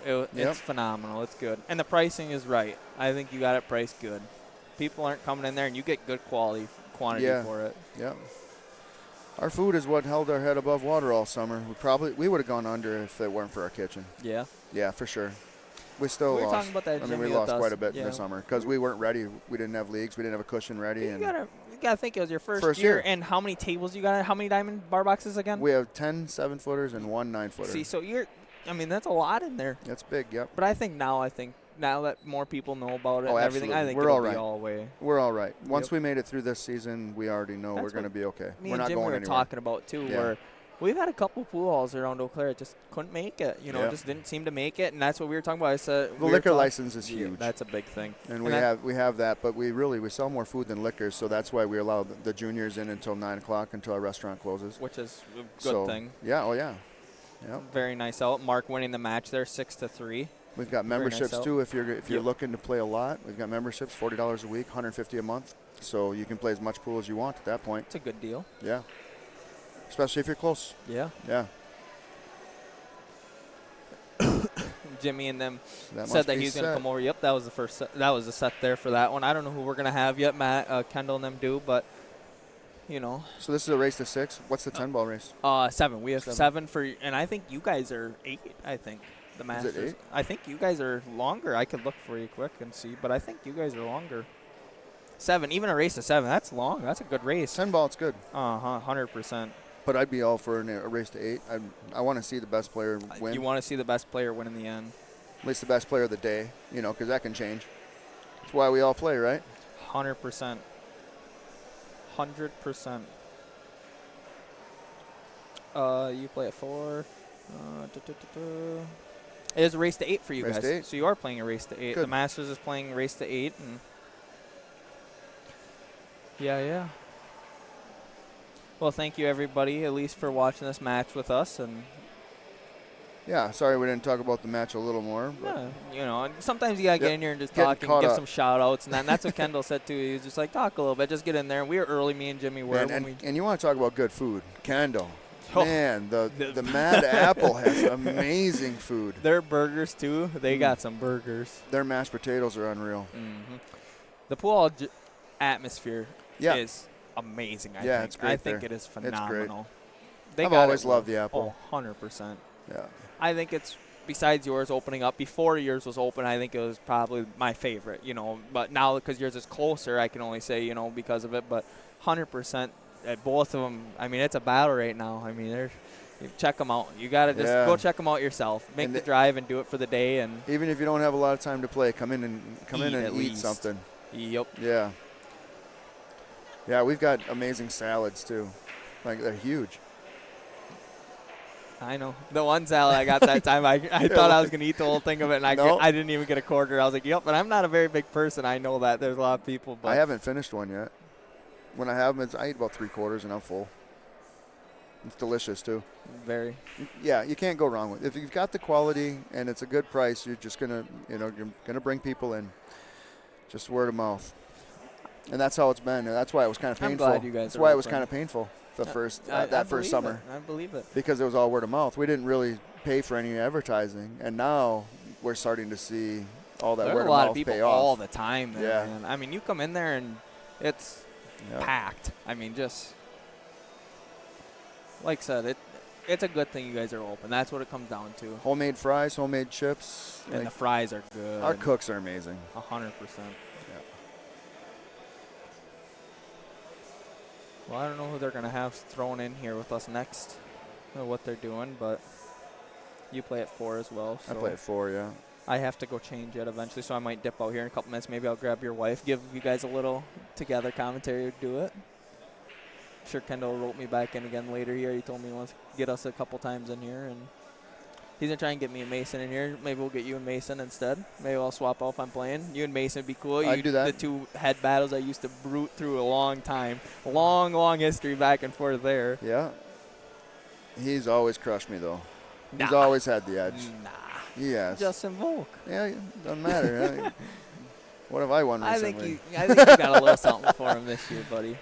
It's phenomenal. It's good. And the pricing is right. I think you got it priced good. People aren't coming in there, and you get good quantity for it. Yeah. Our food is what held our head above water all summer. We would have gone under if it weren't for our kitchen. Yeah. Yeah, for sure. We still We were lost. talking about that, I mean, Jimmy, we with lost us. quite a bit Yeah. this summer because we weren't ready. We didn't have leagues. We didn't have a cushion ready. You And gotta think it was your first, First year. And how many tables you got? How many diamond bar boxes again? we have 10 7-footers and 1 9-footer. See, so that's a lot in there. That's big, yep. But I think now that more people know about it Oh, and everything, I absolutely. think We're it'll all be right. all way. We're all right. Once Yep. we made it through this season, we already know That's we're going to what be okay. Me We're and not Jim going were anywhere. talking about too, Yeah. where we've had a couple pool halls around Eau Claire that just couldn't make it. Yeah. Just didn't seem to make it, and that's what we were talking about. I said The liquor license is huge. That's a big thing. And And we have that, but we sell more food than liquor, so that's why we allow the juniors in until 9 o'clock until our restaurant closes. Which is a good So, thing. Yeah, oh yeah. Yep. Very nice out. Mark winning the match there, 6-3. We've got Very nice memberships out. too. If you're Yep. looking to play a lot, we've got memberships, $40 a week, $150 a month. So you can play as much pool as you want at that point. It's a good deal. Yeah. Especially if you're close. Yeah. Yeah. Jimmy and them That said must that be he's going to set. come over. Yep, that was the first. That was the set there for that one. I don't know who we're going to have yet. Matt, Kendall, and them do, but So this is a race to 6. What's the 10-ball race? 7. We have 7. 7 for, and I think you guys are 8. I think the Is Masters. it 8? I think you guys are longer. I could look for you quick and see, but I think you guys are longer. 7, even a race to 7. That's long. That's a good race. 10-ball, it's good. 100%. But I'd be all for a race to 8. I want to see the best player win. You want to see the best player win in the end. At least the best player of the day, because that can change. That's why we all play, right? 100%. 100%. You play at 4. It is a race to 8 for you Race guys. to 8. So you are playing a race to 8. Good. The Masters is playing race to 8. And yeah. Well, thank you, everybody, at least for watching this match with us. And Yeah, sorry we didn't talk about the match a little more. But and sometimes you got to get Yep. in here and just Getting talk and caught give up. some shout-outs. And that's what Kendall said, too. He was just like, talk a little bit. Just get in there. And we were early, me and Jimmy were. And you want to talk about good food. Kendall. Oh, Man, the Mad Apple has amazing food. Their burgers, too. They got some burgers. Their mashed potatoes are unreal. Mm-hmm. The pool hall atmosphere Yeah. is amazing. I Yeah, think. it's great I think there. it is It's great. phenomenal. I've always loved the Apple. Oh, 100%. Yeah. I think it's, besides yours opening up, before yours was open, I think it was probably my favorite, But now, because yours is closer, I can only say, because of it. But 100% at both of them, I mean, it's a battle right now. I mean, check them out. You got to just go check them out yourself. Make And the drive and do it for the day. And even if you don't have a lot of time to play, come in and at eat least. something. Yep. Yeah. Yeah, we've got amazing salads too. Like they're huge. I know. The one salad I got that time, I thought I was going to eat the whole thing of it, and I didn't even get a quarter. I was like, yep, but I'm not a very big person. I know that. There's a lot of people. But I haven't finished one yet. When I have them, I eat about 3/4 and I'm full. It's delicious too. Very. Yeah, you can't go wrong with it. If you've got the quality and it's a good price, you're just you're gonna bring people in. Just word of mouth. And that's how it's been. And that's why it was kind of painful. I'm glad you guys That's are why it was open. kind of painful the first I that first believe summer. it. I believe it. Because it was all word of mouth. We didn't really pay for any advertising, and now we're starting to see all that There's word a lot of of mouth people pay all off. the time there, Yeah. man. I mean, you come in there and it's packed. I mean, just like I said, it's a good thing you guys are open. That's what it comes down to. Homemade fries, homemade chips. And the fries are good. Our cooks are amazing. 100%. Yeah. Well, I don't know who they're going to have thrown in here with us next or what they're doing, but you play at 4 as well. So I play at 4, yeah. I have to go change it eventually, so I might dip out here in a couple minutes. Maybe I'll grab your wife, give you guys a little together commentary, do it. I'm sure Kendall wrote me back in again later here. He told me he wants to get us a couple times in here, and he's going to try and get me and Mason in here. Maybe we'll get you and Mason instead. Maybe I'll swap out if I'm playing. You and Mason would be cool. I'd do that. The two head battles I used to brute through a long time. Long history back and forth there. Yeah. He's always crushed me, though. Nah. He's always had the edge. Nah. Yes. Justin Vulk. Yeah, doesn't matter. What have I won I recently? think you got a little something for him this year, buddy.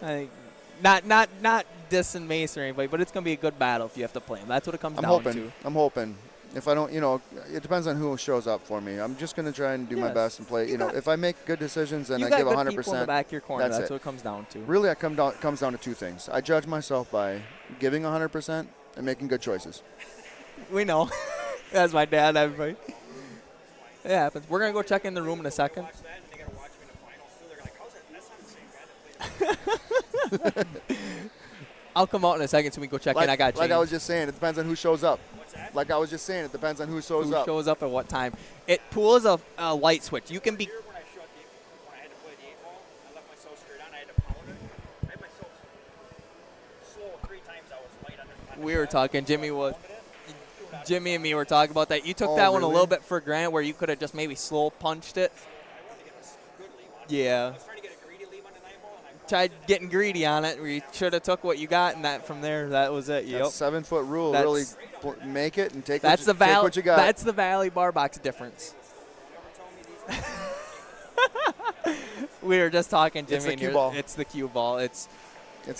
I think not dissing Mason or anybody, but it's gonna be a good battle if you have to play him. That's what it comes down to. I'm hoping. If I don't, it depends on who shows up for me. I'm just gonna try and do my Yes. best and play. If I make good decisions and You I got give good 100%. people in the back of your corner. That's it. what it comes down to. Really, it comes down to two things. I judge myself by giving 100% and making good choices. We know. That's my dad, everybody. It happens. We're going to go check in the room in a second. Watch that, and they gotta watch me in the finals too. They're like, how's that? That's not the same guy that played. I'll come out in a second so we can go check in. I got Like I changed. was just saying, it depends on who shows up. What's that? Like I was just saying, it depends on who shows Who up. shows up at what time. Pool is a light switch. You can be. Here when I had to play the 8-ball, I left myself straight on. I had to pound it. I had myself slow 3 times. I was light on the We were talking. Jimmy and me were talking about that. You took Oh, that one a really? little bit for granted where you could have just maybe slow punched it. I wanted to get a good lead on it. Yeah. I was trying to get a greedy lead on the 9-ball, and I Tried getting greedy on it. We should have took what you got, and that from there, that was it. Yep. That 7-foot rule That's- really make it and take, That's what, the take what you got. That's the Valley Bar Box difference. We were just talking, Jimmy. It's the and cue you're- ball. It's the cue ball. It's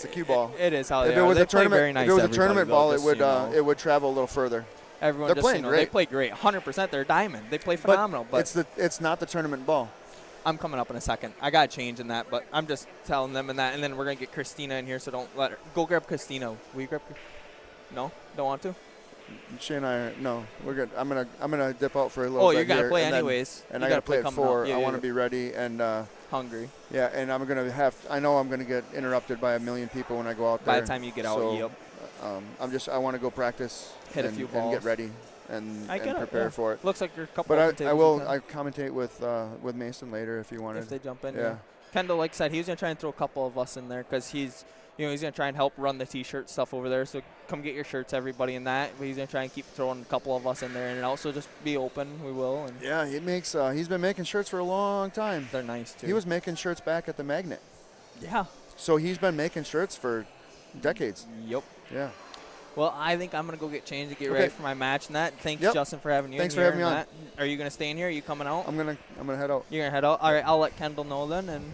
the cue ball. It is how If they it are. was They a play tournament, very nice, if it was a everybody, tournament though, ball, just it would so you know. it would travel a little further. Everyone they're just so playing you know, they great. play great. 100%. They're diamond. They play phenomenal. But it's not the tournament ball. I'm coming up in a second. I got to change in that, but I'm just telling them in that, and then we're gonna get Christina in here. So don't let her go grab Christina. Will you grab? No, don't want to. She and I, no, we're good. I'm gonna dip out for a little Oh, bit you gotta here, play and then- anyways. and You I gotta gotta play at coming up. 4. Yeah, I yeah, want to yeah. be ready, and Hungry. yeah, and I'm gonna I know I'm gonna get interrupted by a million people when I go out there. By the time you get out, so, yep. I want to go practice, Hit a and, few and balls. get ready, and I get it, prepare yeah. for it. Looks like you're a couple. But open I tables will. you I can- commentate with Mason later if you wanted. if they jump in. Yeah. Kendall, like I said, he was gonna try and throw a couple of us in there because he's gonna try and help run the T-shirt stuff over there. So come get your shirts, everybody, in that. But he's gonna try and keep throwing a couple of us in there in and out. So just be open. We will. And Yeah, he makes. He's been making shirts for a long time. they're nice too. He was making shirts back at the Magnet, Yeah. so he's been making shirts for decades. Yep. Yeah. Well, I think I'm gonna go get changed to get Okay. ready for my match and that. Thanks, Yep. Justin, for having you. Thanks in for here having me and on. that. Are you gonna stay in here? Are you coming out? I'm gonna head out. You're gonna head out. All right. I'll let Kendall know then. And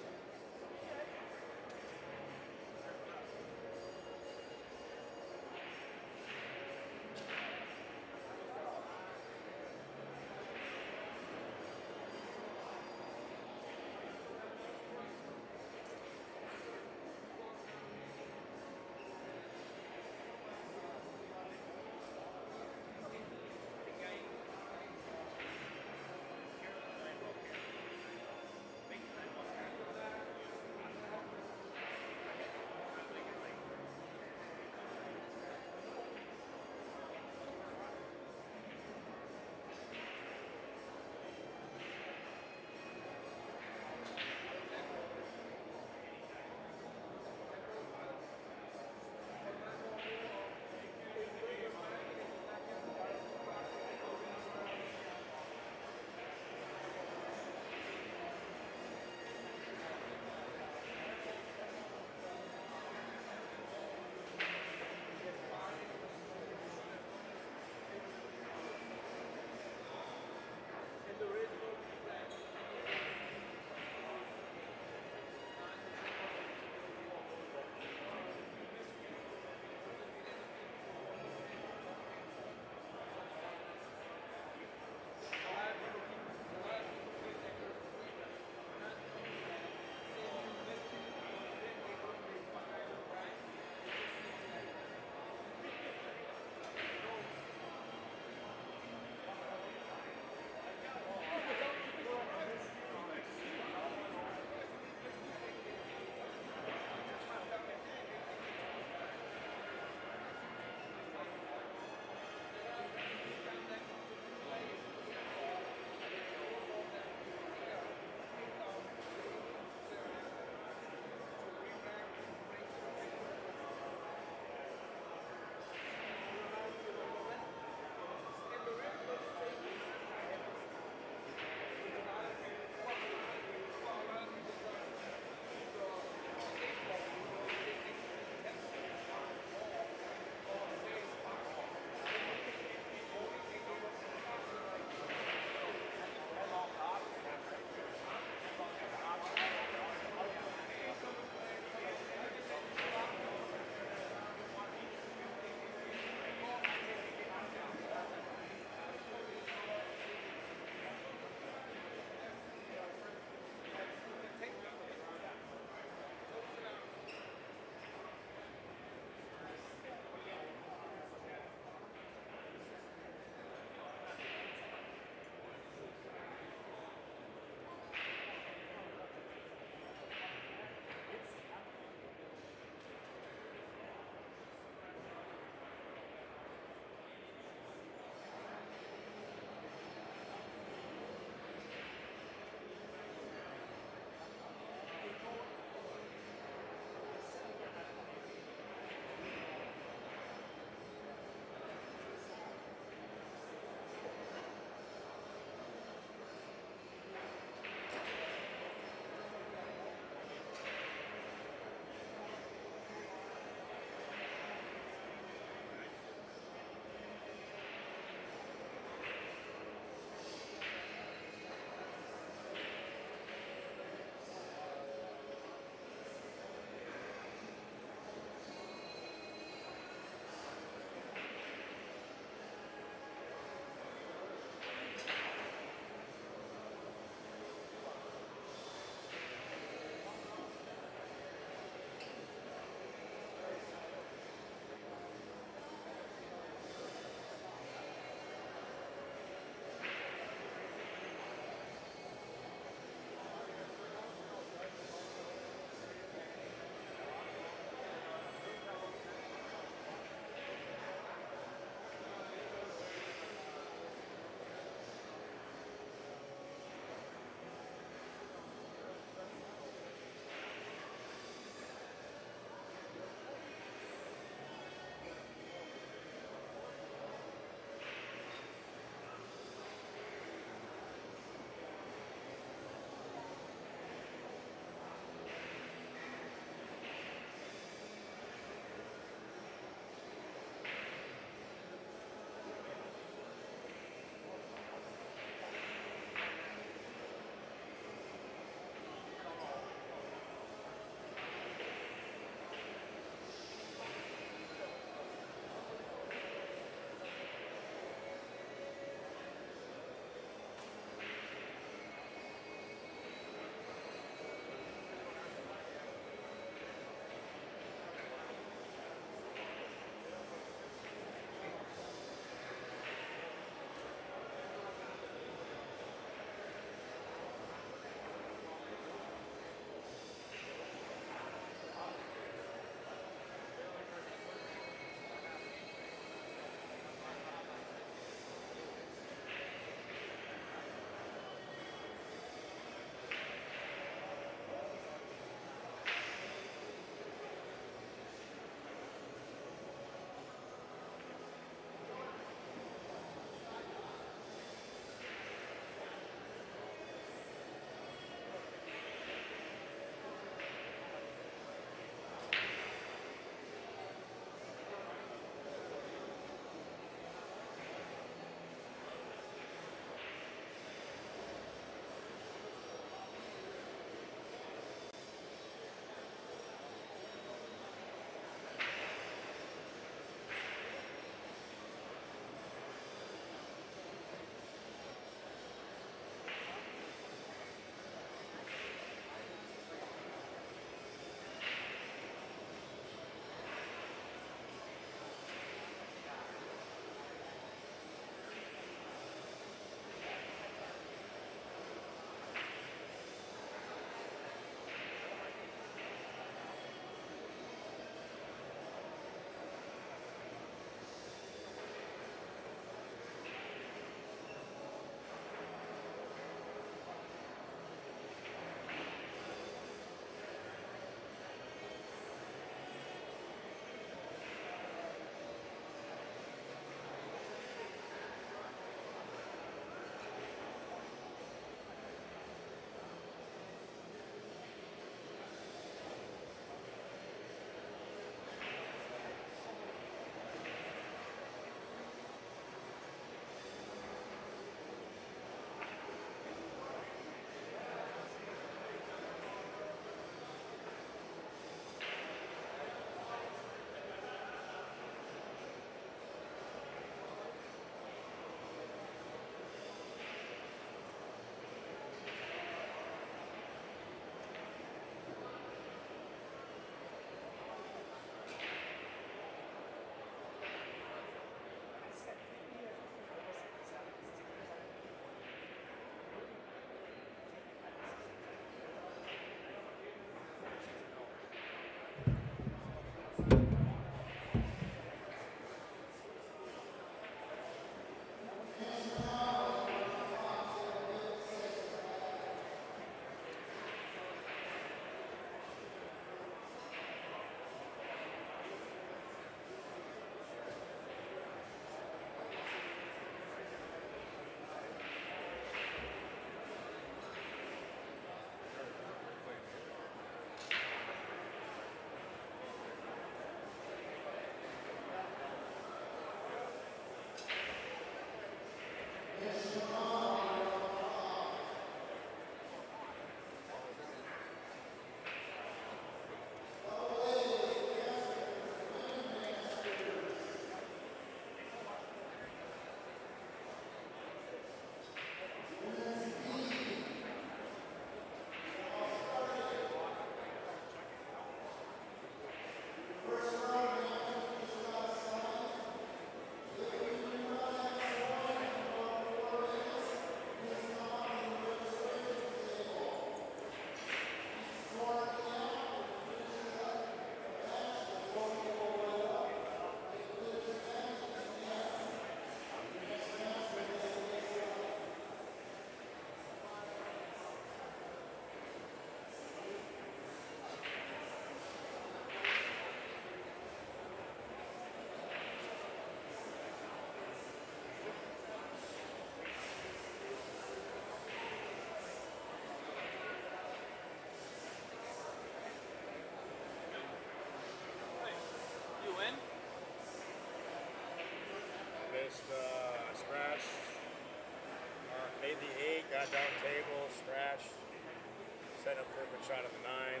Set up perfect shot on the 9.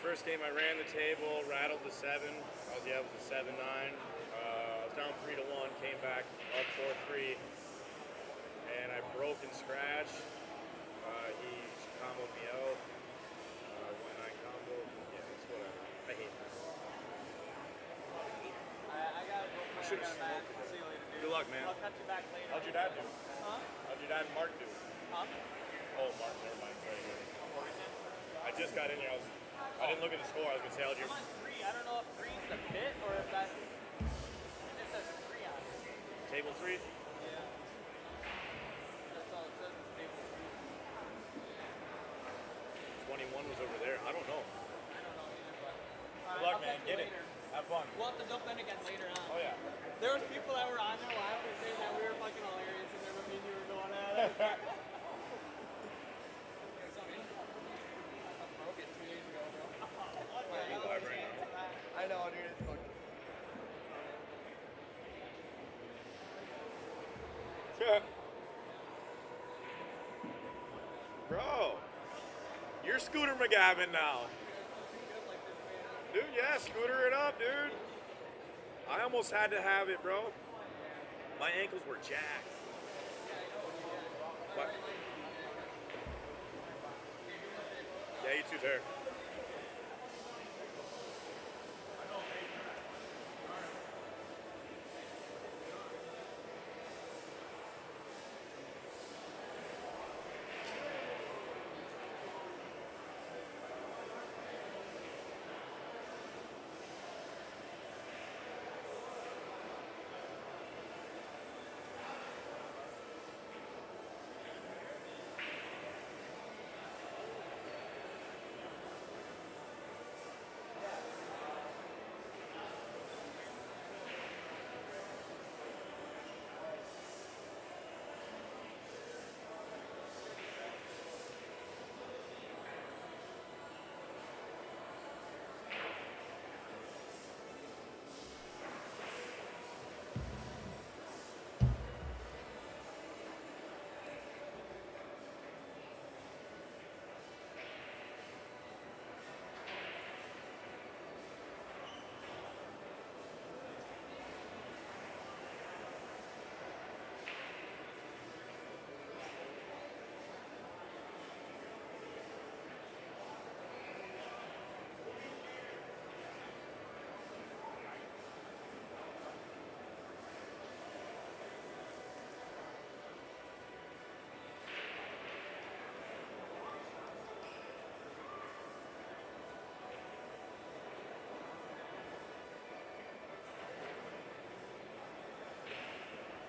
First game I ran the table, rattled the 7. It was a 7-9. I was down 3-1, came back up 4-3, and I broke and scratched. He comboed me out. 1-9 combo. Yeah, it's whatever. I hate that. I gotta go. I should've smoked. See you later, dude. Good luck, man. I'll catch you back later. How'd your dad do? Huh? How'd your dad and Mark do? Huh? Oh, Mark, never mind. Sorry. I just got in here. I didn't look at the score. I was gonna say, how'd your I'm on 3. I don't know if 3 is the pit or if that's. It says 3 on it. table 3? Yeah. That's all it says is table 3. 21 was over there. I don't know. I don't know either, but. Good luck, man. Get it. Have fun. We'll have to jump in again later on. Oh yeah. There was people that were on there while we were saying that we were fucking hilarious and then me and you were going at it. I broke it 2 days ago, bro. I know, dude. It's fucking. Bro, you're Scooter McGavin now. Dude, yeah, scooter it up, dude. I almost had to have it, bro. My ankles were jacked. What? Yeah, you too, Terry.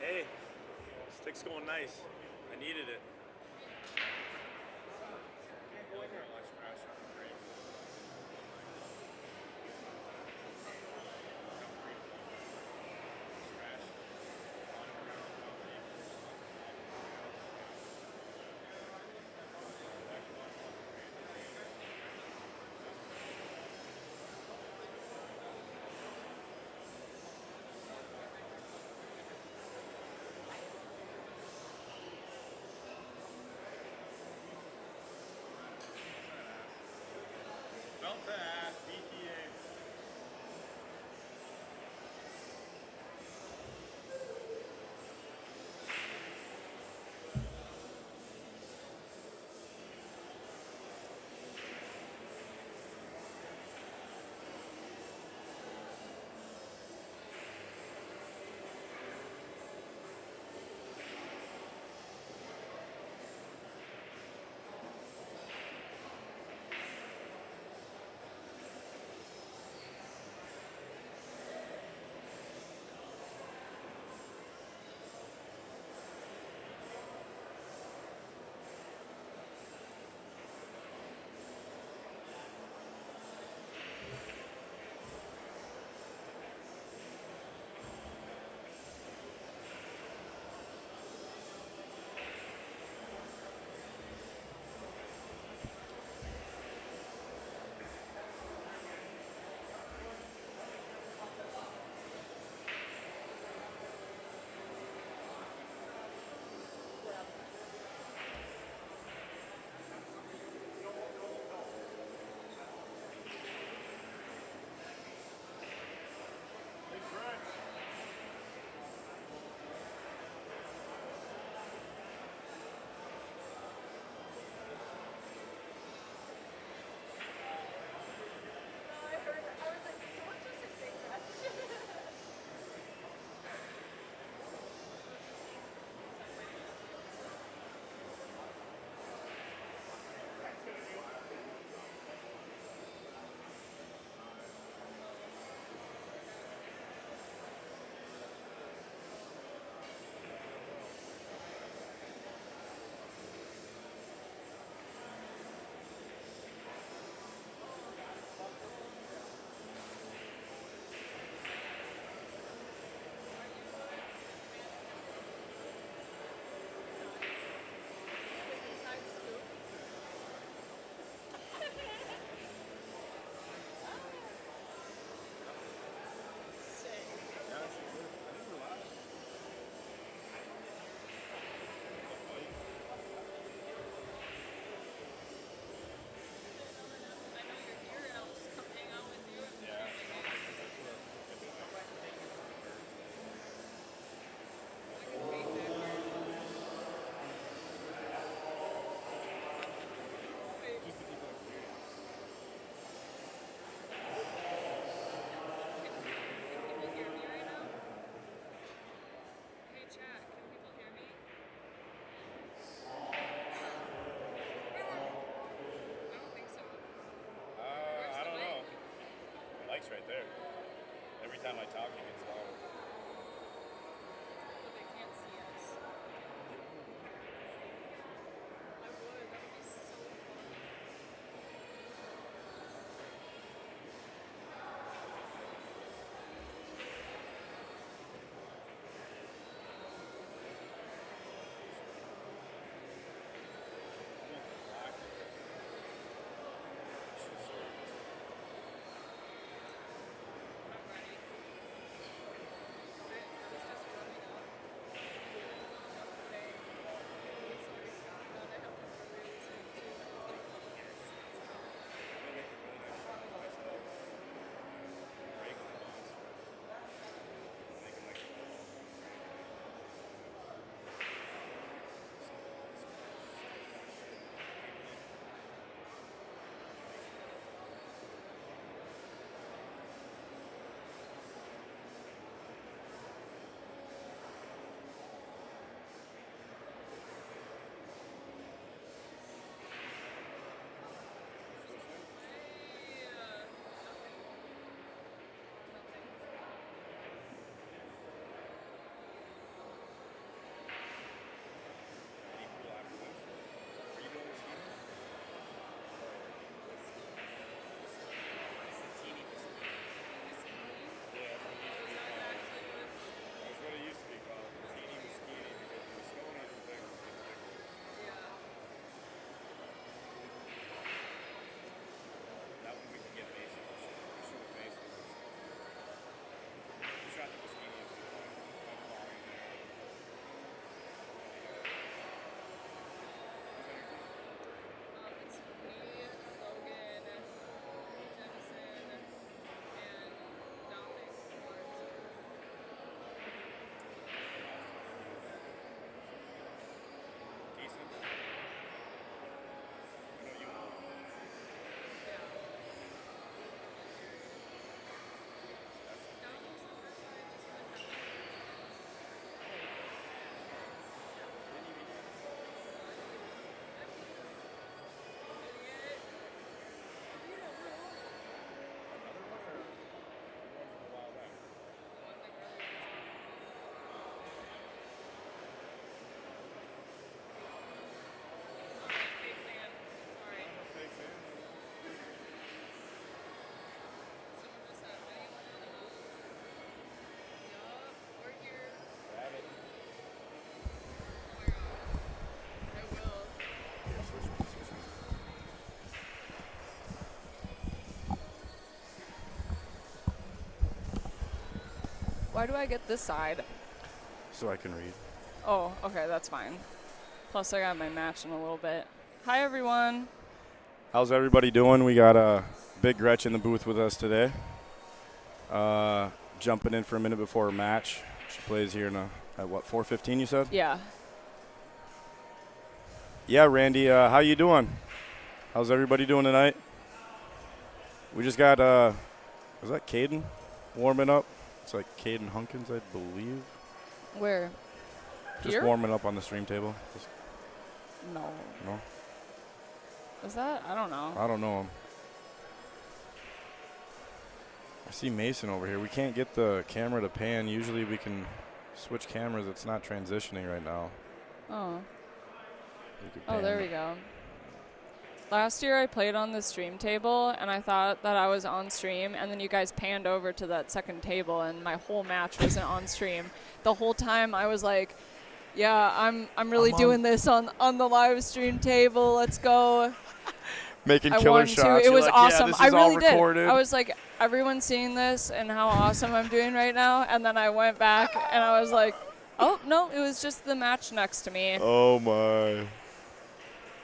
Hey, stick's going nice. I needed it. Belt to ass, BTA. right there. Every time I talk, he gets louder. But they can't see us. I would. That would be so fun. I'm ready. I was just running up. Yesterday. It's already got done. I have to release it too. I was like, yes, let's go. That's what it used to be called. Teeny Moschini, because when the stone on some things, it's bigger. That one we can get basic. We should have basic. We shot the Moschini a few times. Went flying there. Who's on your team? It's me, Logan, Jemison, and Dominic. Decent. I know you know. That was the first time I just went out. Idiot. Another one or one from a while back? The one that really was I'm a fake fan. Sorry. I'm a fake fan. Someone just said, "Are you one of those?" Yup, we're here. Grab it. Oh my god. I will. Why do I get this side? So I can read. Oh, okay, that's fine. Plus, I got my match in a little bit. Hi, everyone. How's everybody doing? We got Big Gretch in the booth with us today. Jumping in for a minute before her match. She plays here at what, 4:15 you said? Yeah. Yeah, Randy, how you doing? How's everybody doing tonight? We just got, was that Caden warming up? It's like Caden Hunkins, I believe. Where? Just Here? warming up on the stream table. Just, No. no, Is that? I don't know. I don't know him. I see Mason over here. We can't get the camera to pan. Usually we can switch cameras. It's not transitioning right now. Oh. We could Oh, pan there it. we go. Last year I played on the stream table, and I thought that I was on stream, and then you guys panned over to that second table, and my whole match wasn't on stream. The whole time I was like, yeah, I'm really doing this on the live stream table. Let's go. Making I killer won shots. too. It You're was like, awesome. Yeah, this I is all really did. recorded. I was like, everyone's seeing this and how awesome I'm doing right now. And then I went back and I was like, oh, no, it was just the match next to me. Oh, my.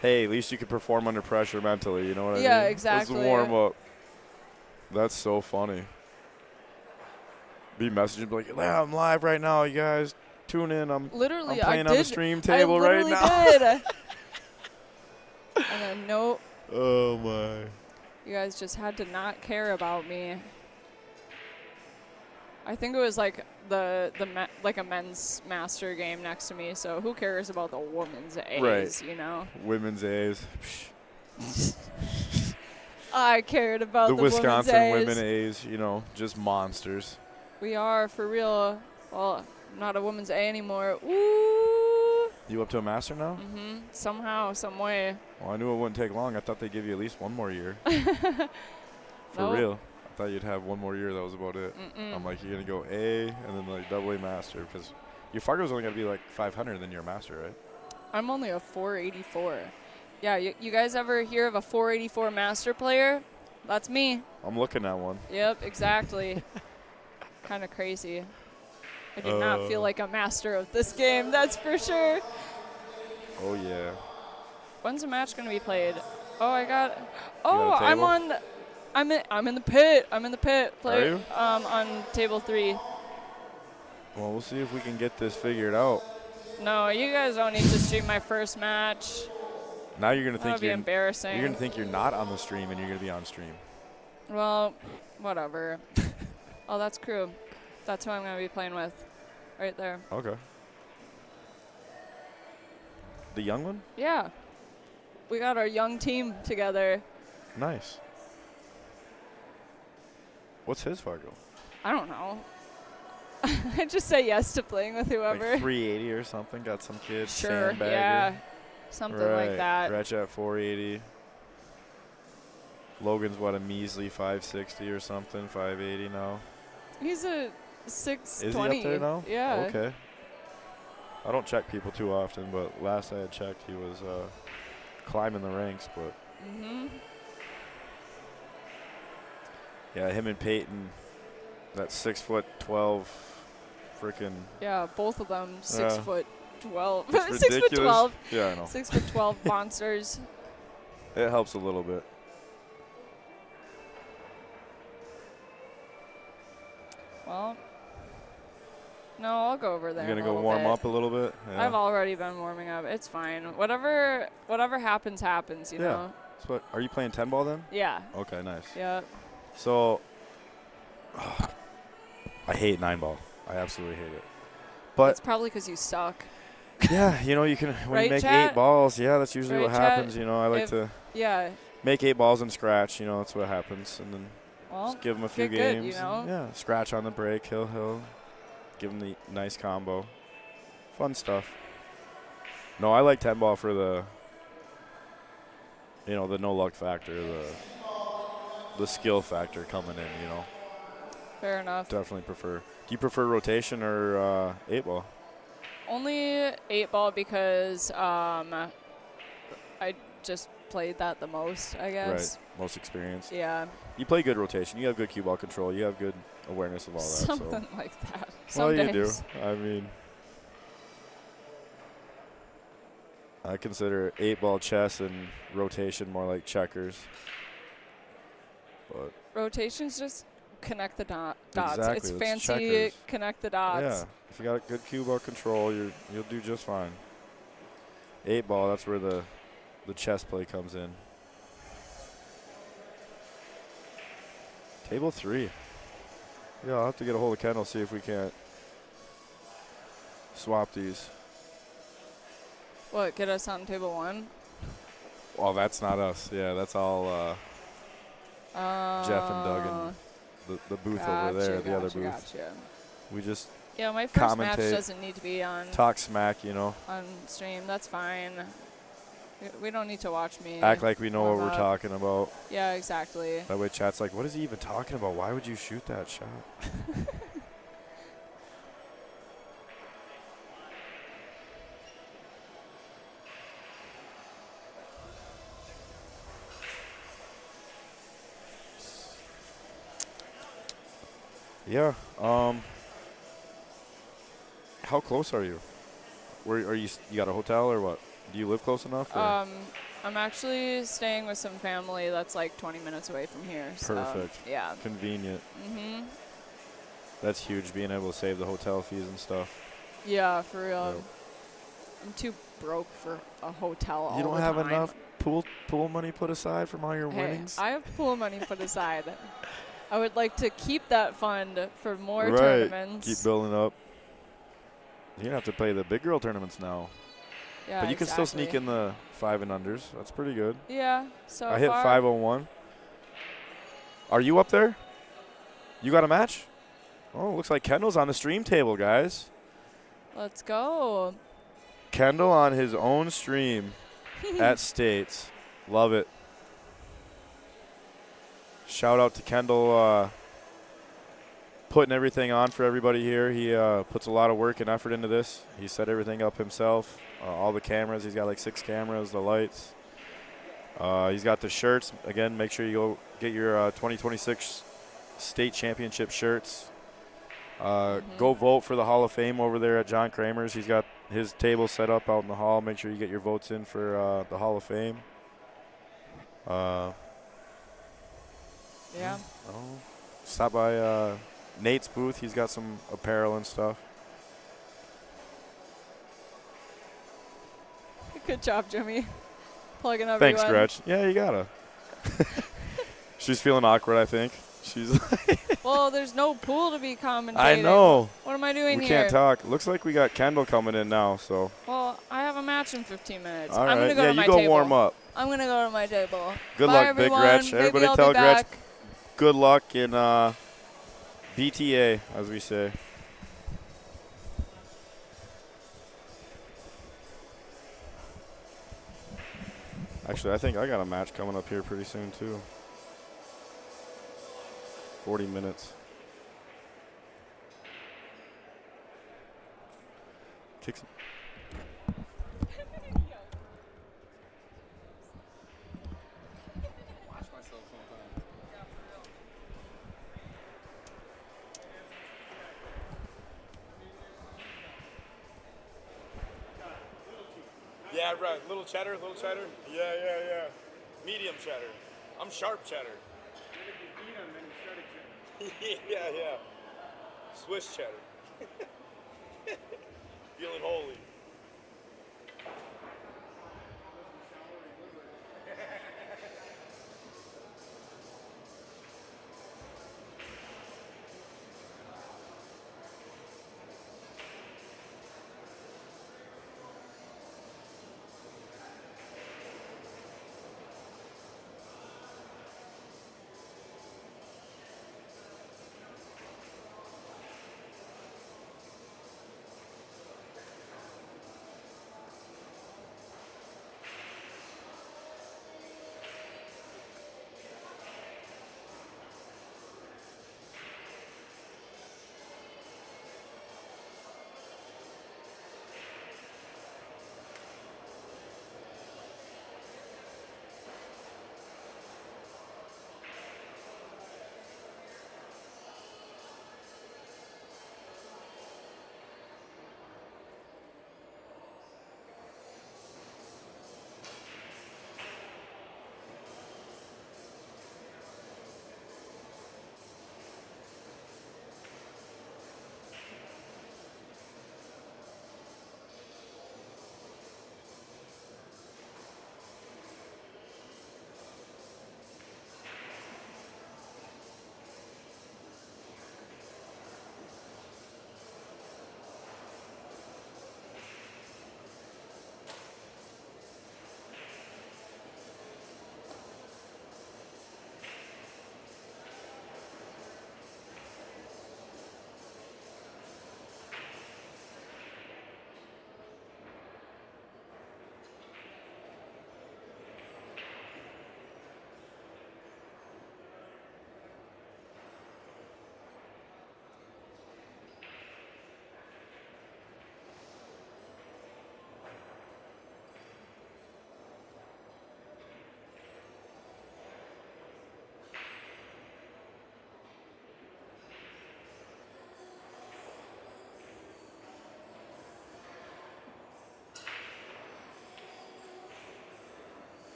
Hey, at least you could perform under pressure mentally. You know what I mean? Yeah, exactly. Let's warm up. That's so funny. Be messaging, be like, yeah, I'm live right now, you guys. Tune in. I'm Literally, playing I on did. the stream table I right literally now. did. And then, nope. Oh, my. You guys just had to not care about me. I think it was like like a men's master game next to me, so who cares about the women's A's, Right. you know? Women's A's. I cared about The the Wisconsin women's women A's. A's, just monsters. We are for real. Well, I'm not a women's A anymore. Ooh. You up to a master now? Somehow, some way. Well, I knew it wouldn't take long. I thought they'd give you at least one more year. For Nope. real. I thought you'd have one more year. That was about it. I'm like, you're going to go A and then like double A master because your Fargo's only going to be like 500 then you're a master, right? I'm only a 484. Yeah, you guys ever hear of a 484 master player? That's me. I'm looking at one. Yep, exactly. Kind of crazy. I did not feel like a master of this game, that's for sure. Oh, yeah. When's the match going to be played? Oh, I got. got Oh, a I'm table? on. I'm in the pit. I'm in the pit. Are you? On table 3. Well, we'll see if we can get this figured out. No, you guys don't need to stream my first match. Now you're going to That think would be you're embarrassing. going to think you're not on the stream and you're going to be on stream. Well, whatever. Oh, that's crew. That's who I'm going to be playing with. Right there. Okay. The young one? Yeah. We got our young team together. Nice. What's his Fargo? I don't know. I just say yes to playing with whoever. Like 380 or something? Got some kid. Sure, Sandbagger. yeah. Something Right. like that. Gretch at 480. Logan's what, a measly 560 or something, 580 now. He's a Is he 620. up there now? Yeah. Okay. I don't check people too often, but last I had checked, he was climbing the ranks. But Mm-hmm. yeah, him and Peyton, that 6'12" freaking. Yeah, both of them 6'12". It's 6'12". ridiculous. Yeah, I know. 6'12" monsters. It helps a little bit. Well, no, I'll go over there. You're gonna a go little warm bit. up a little bit. Yeah. I've already been warming up. It's fine. Whatever happens, happens. You Yeah. know. So what, are you playing 10 ball then? Yeah. Okay, nice. Yeah. So, I hate 9 ball. I absolutely hate it. But It's probably because you suck. yeah, you can when Right, you make chat? 8 balls. Yeah, that's usually Right, what chat? happens. I like If- to Yeah. make 8 balls and scratch. That's what happens, and then Well, just give them a few get good, games. you know? and, yeah, scratch on the break, hill. Give them the nice combo. Fun stuff. No, I like 10 ball for the the no luck factor, the skill factor coming in. fair enough. Definitely prefer. Do you prefer rotation or 8 ball? Only 8-ball because I just played that the most, I guess. Right. Most experienced. Yeah. You play good rotation. You have good cue ball control. You have good awareness of all that. Something So. like that. Well, Some you do. days. I mean, I consider 8-ball chess and rotation more like checkers. But Rotations just connect the dots. Exactly, It's it's fancy checkers. connect the dots. yeah, if you got good cue ball control, you'll do just fine. 8-ball, that's where the chess play comes in. Table 3. Yeah, I'll have to get a hold of Kendall, see if we can't swap these. What, get us on table 1? Well, that's not us. Yeah, that's all Jeff and Doug and the booth over there, the other booth. Gotcha. We just Yeah, my first match Commentate. doesn't need to be on talk smack, on stream. That's fine. We don't need to watch me. act like we know what warm we're up. talking about. Yeah, exactly. That way chat's like, what is he even talking about? Why would you shoot that shot? Yeah. How close are you? Where are you? You got a hotel or what? Do you live close enough? Or? I'm actually staying with some family that's like 20 minutes away from here. Perfect. So, yeah. Convenient. Mhm. That's huge, being able to save the hotel fees and stuff. Yeah, for real. Yep. I'm too broke for a hotel all You don't the have time. enough pool money put aside from all your Hey, winnings? I have pool money put aside. I would like to keep that fund for more Right. tournaments. Keep building up. You're going to have to play the big girl tournaments now. Yeah, But you can still exactly. sneak in the 5 and unders. That's pretty good. Yeah, so I hit far, 501. Are you up there? You got a match? Oh, looks like Kendall's on the stream table, guys. Let's go. Kendall on his own stream at States. Love it. Shout out to Kendall putting everything on for everybody here. He puts a lot of work and effort into this. He set everything up himself. All the cameras. He's got like 6 cameras, the lights. He's got the shirts. Again, make sure you go get your 2026 state championship shirts. Go vote for the Hall of Fame over there at John Kramer's. He's got his table set up out in the hall. Make sure you get your votes in for the Hall of Fame. Yeah. Stop by Nate's booth. He's got some apparel and stuff. Good job, Jimmy. Plugging everyone. Thanks, Gretch. Yeah, you gotta. She's feeling awkward, I think. She's Well, there's no pool to be commentating. I know. What am I doing We here? can't talk. Looks like we got Kendall coming in now, so. Well, I have a match in 15 minutes. All I'm right. gonna go Yeah, to my you go table. warm up. I'm gonna go to my table. Good Bye, luck, everyone. Big Gretch. Maybe Everybody I'll tell be Gretch back. good luck in BTA, as we say. Actually, I think I got a match coming up here pretty soon, too. 40 minutes. Kick some. Watch myself sometimes. Yeah, right. Little cheddar, little cheddar. Yeah. Medium cheddar. I'm sharp cheddar. Yeah. Swiss cheddar. Feeling holy.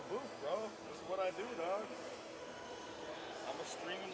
booth, bro. This is what I do, dog. I'm a streaming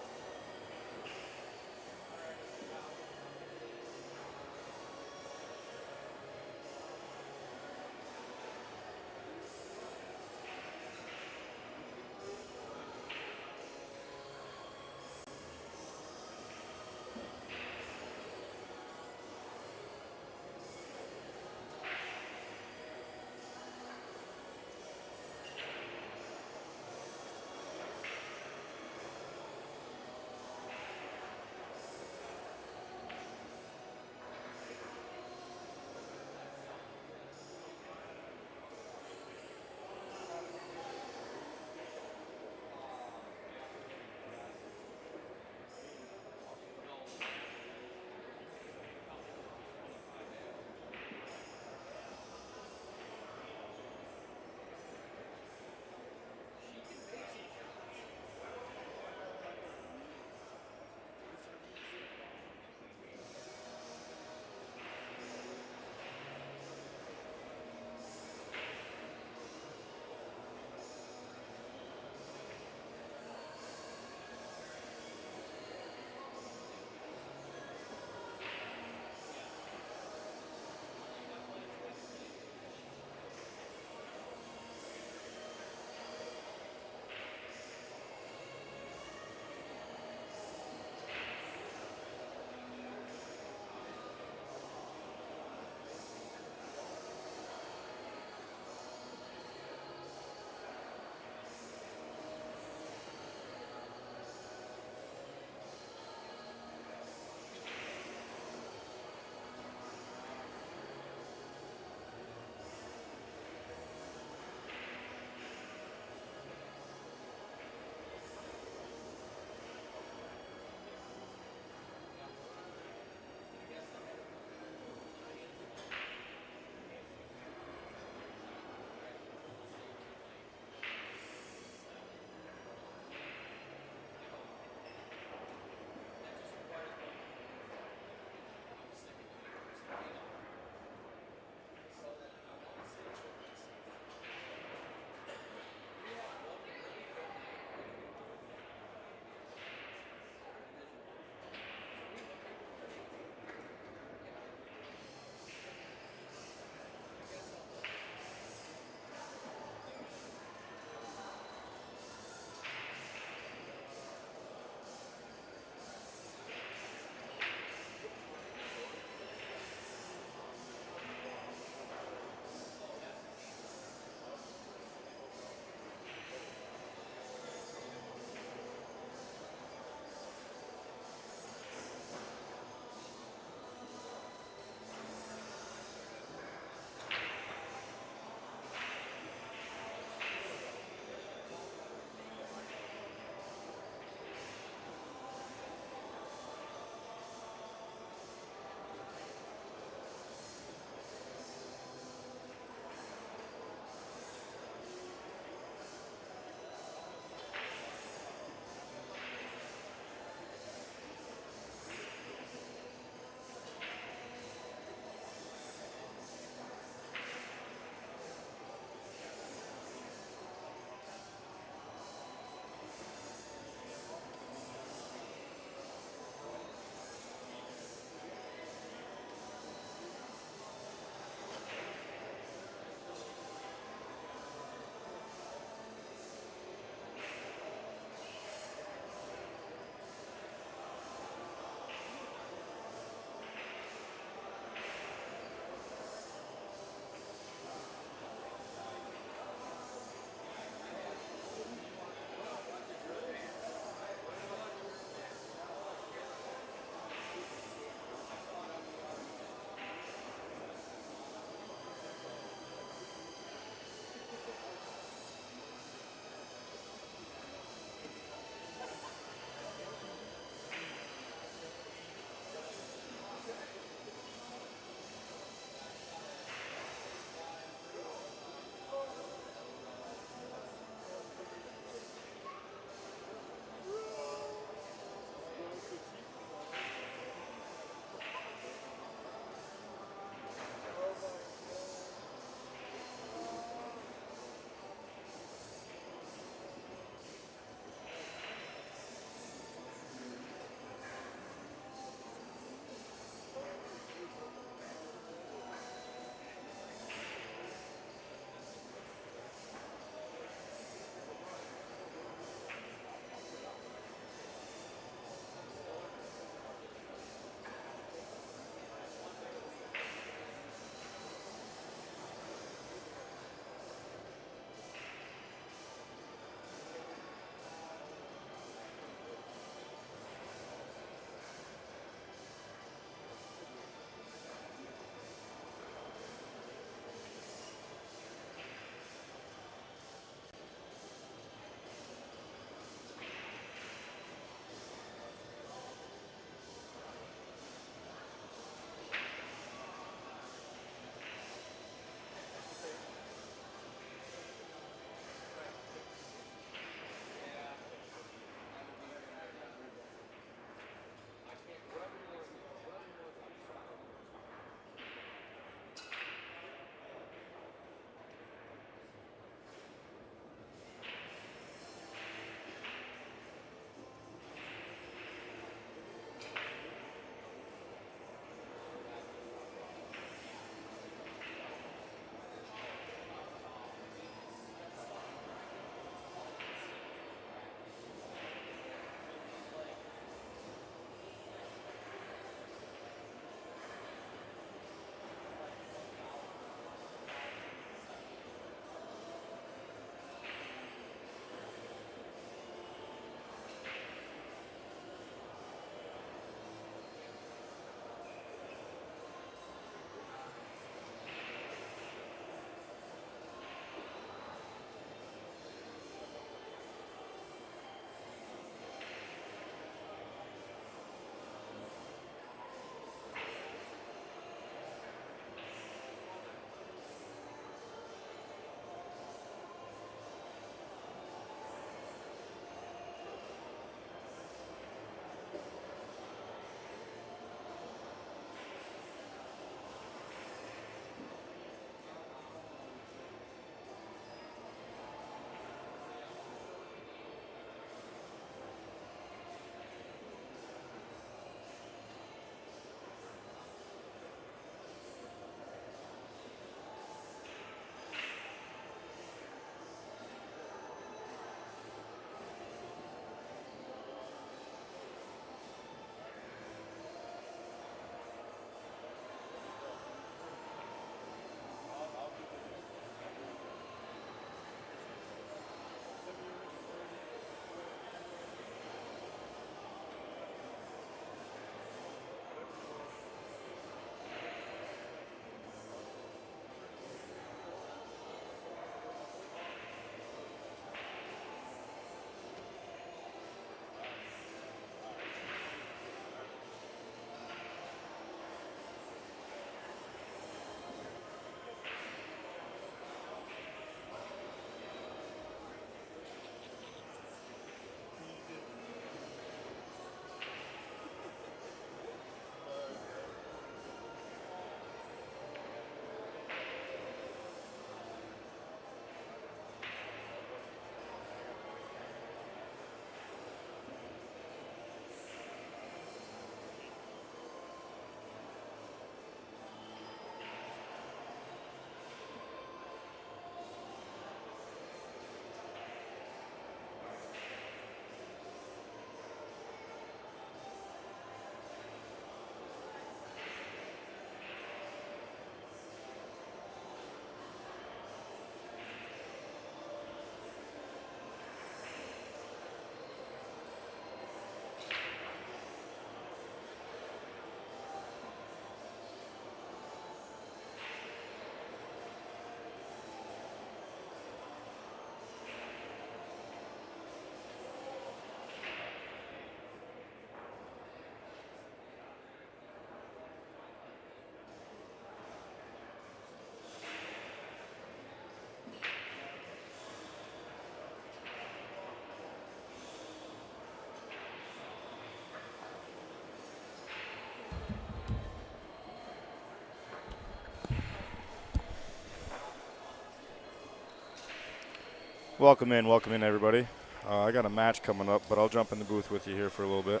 Welcome in, everybody. I got a match coming up, but I'll jump in the booth with you here for a little bit.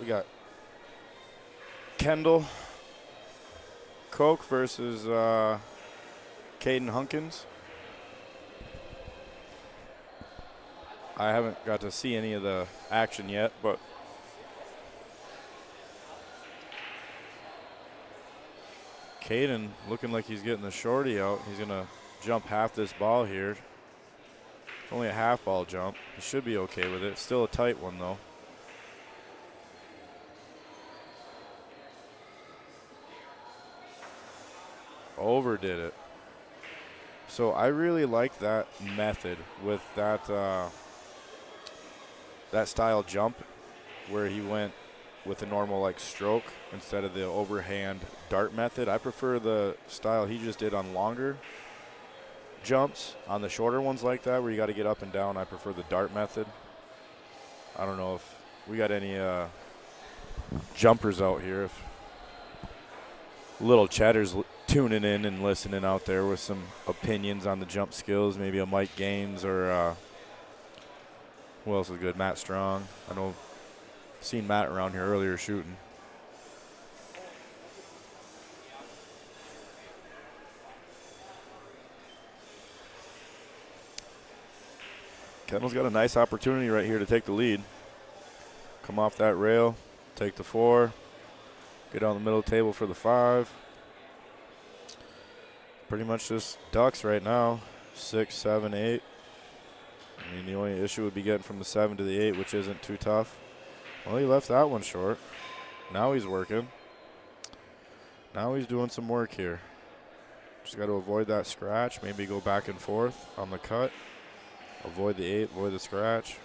We got Kendall Koch versus Caden Hunkins. I haven't got to see any of the action yet, but Caden looking like he's getting the shorty out. He's going to jump half this ball here. Only a half ball jump. He should be okay with it. Still a tight one, though. Overdid it. So I really like that method with that that style jump where he went with a normal like stroke instead of the overhand dart method. I prefer the style he just did on longer jumps. On the shorter ones like that where you got to get up and down, I prefer the dart method. I don't know if we got any jumpers out here. If little Cheddar's tuning in and listening out there with some opinions on the jump skills, maybe a Mike Gaines or who else is good? Matt Strong. I know seen Matt around here earlier shooting. Kendall's got a nice opportunity right here to take the lead. Come off that rail, take the 4, get on the middle table for the 5. Pretty much just ducks right now, 6, 7, 8. I mean, the only issue would be getting from the 7 to the 8, which isn't too tough. Well, he left that one short. Now he's working. Now he's doing some work here. Just got to avoid that scratch, maybe go back and forth on the cut. Avoid the 8, avoid the scratch.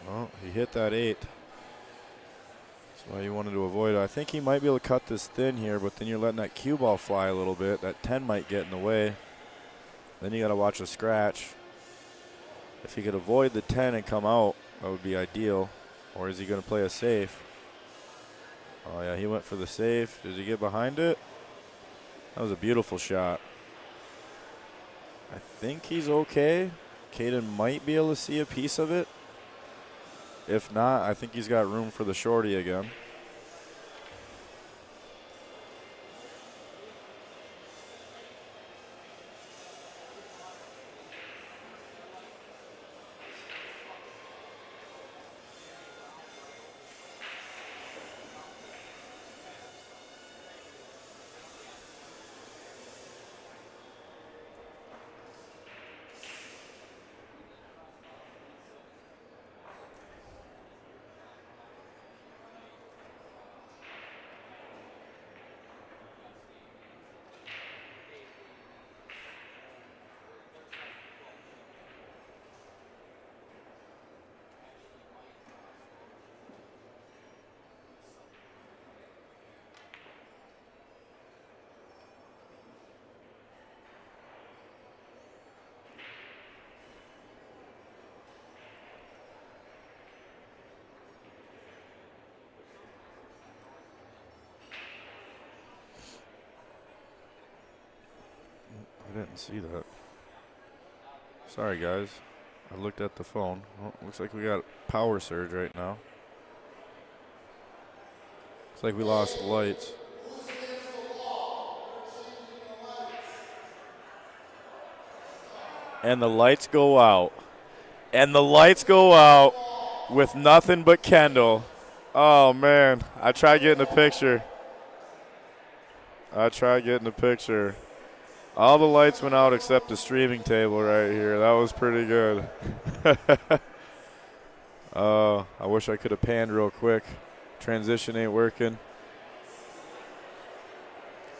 Well, he hit that 8. That's why you wanted to avoid it. I think he might be able to cut this thin here, but then you're letting that cue ball fly a little bit. That 10 might get in the way. Then you got to watch a scratch. If he could avoid the 10 and come out, that would be ideal. Or is he going to play a safe? Oh, yeah, he went for the safe. Did he get behind it? That was a beautiful shot. I think he's okay. Caden might be able to see a piece of it. If not, I think he's got room for the shorty again. I didn't see that. Sorry, guys. I looked at the phone. Well, looks like we got power surge right now. Looks like we lost the lights. And the lights go out. And the lights go out with nothing but Kendall. Oh, man. I tried getting a picture. All the lights went out except the streaming table right here. That was pretty good. I wish I could have panned real quick. Transition ain't working.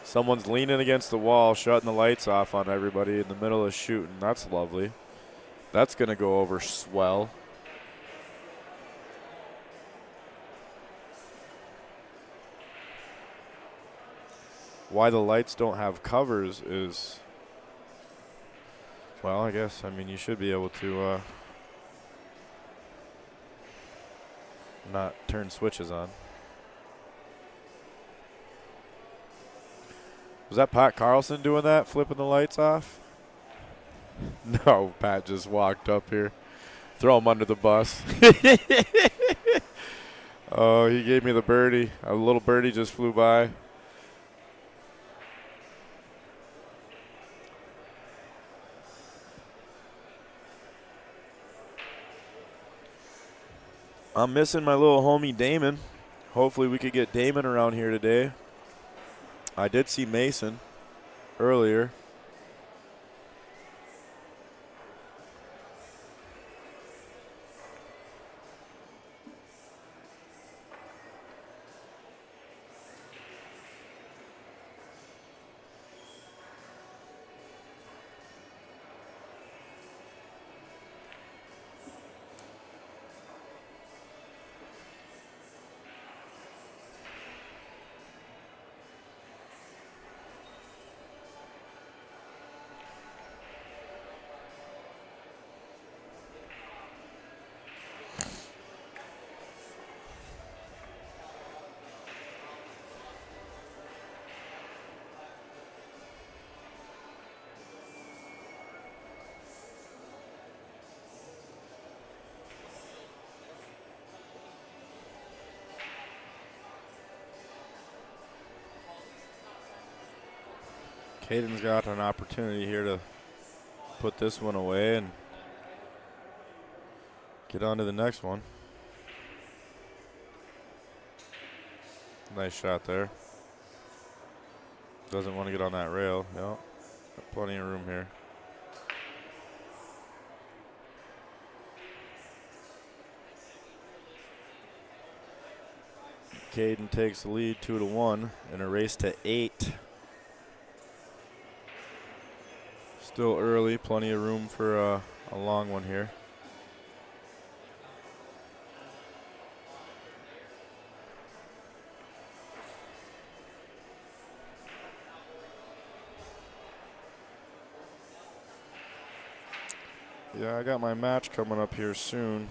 Someone's leaning against the wall, shutting the lights off on everybody in the middle of shooting. That's lovely. That's going to go over swell. Why the lights don't have covers is, well, I guess, I mean, you should be able to not turn switches on. Was that Pat Carlson doing that, flipping the lights off? No, Pat just walked up here. Throw him under the bus. Oh, he gave me the birdie. A little birdie just flew by. I'm missing my little homie Damon. Hopefully we could get Damon around here today. I did see Mason earlier. Caden's got an opportunity here to put this one away and get on to the next one. Nice shot there. Doesn't want to get on that rail. Yep. Got plenty of room here. Caden takes the lead 2-1 in a race to 8. Still early, plenty of room for a long one here. Yeah, I got my match coming up here soon.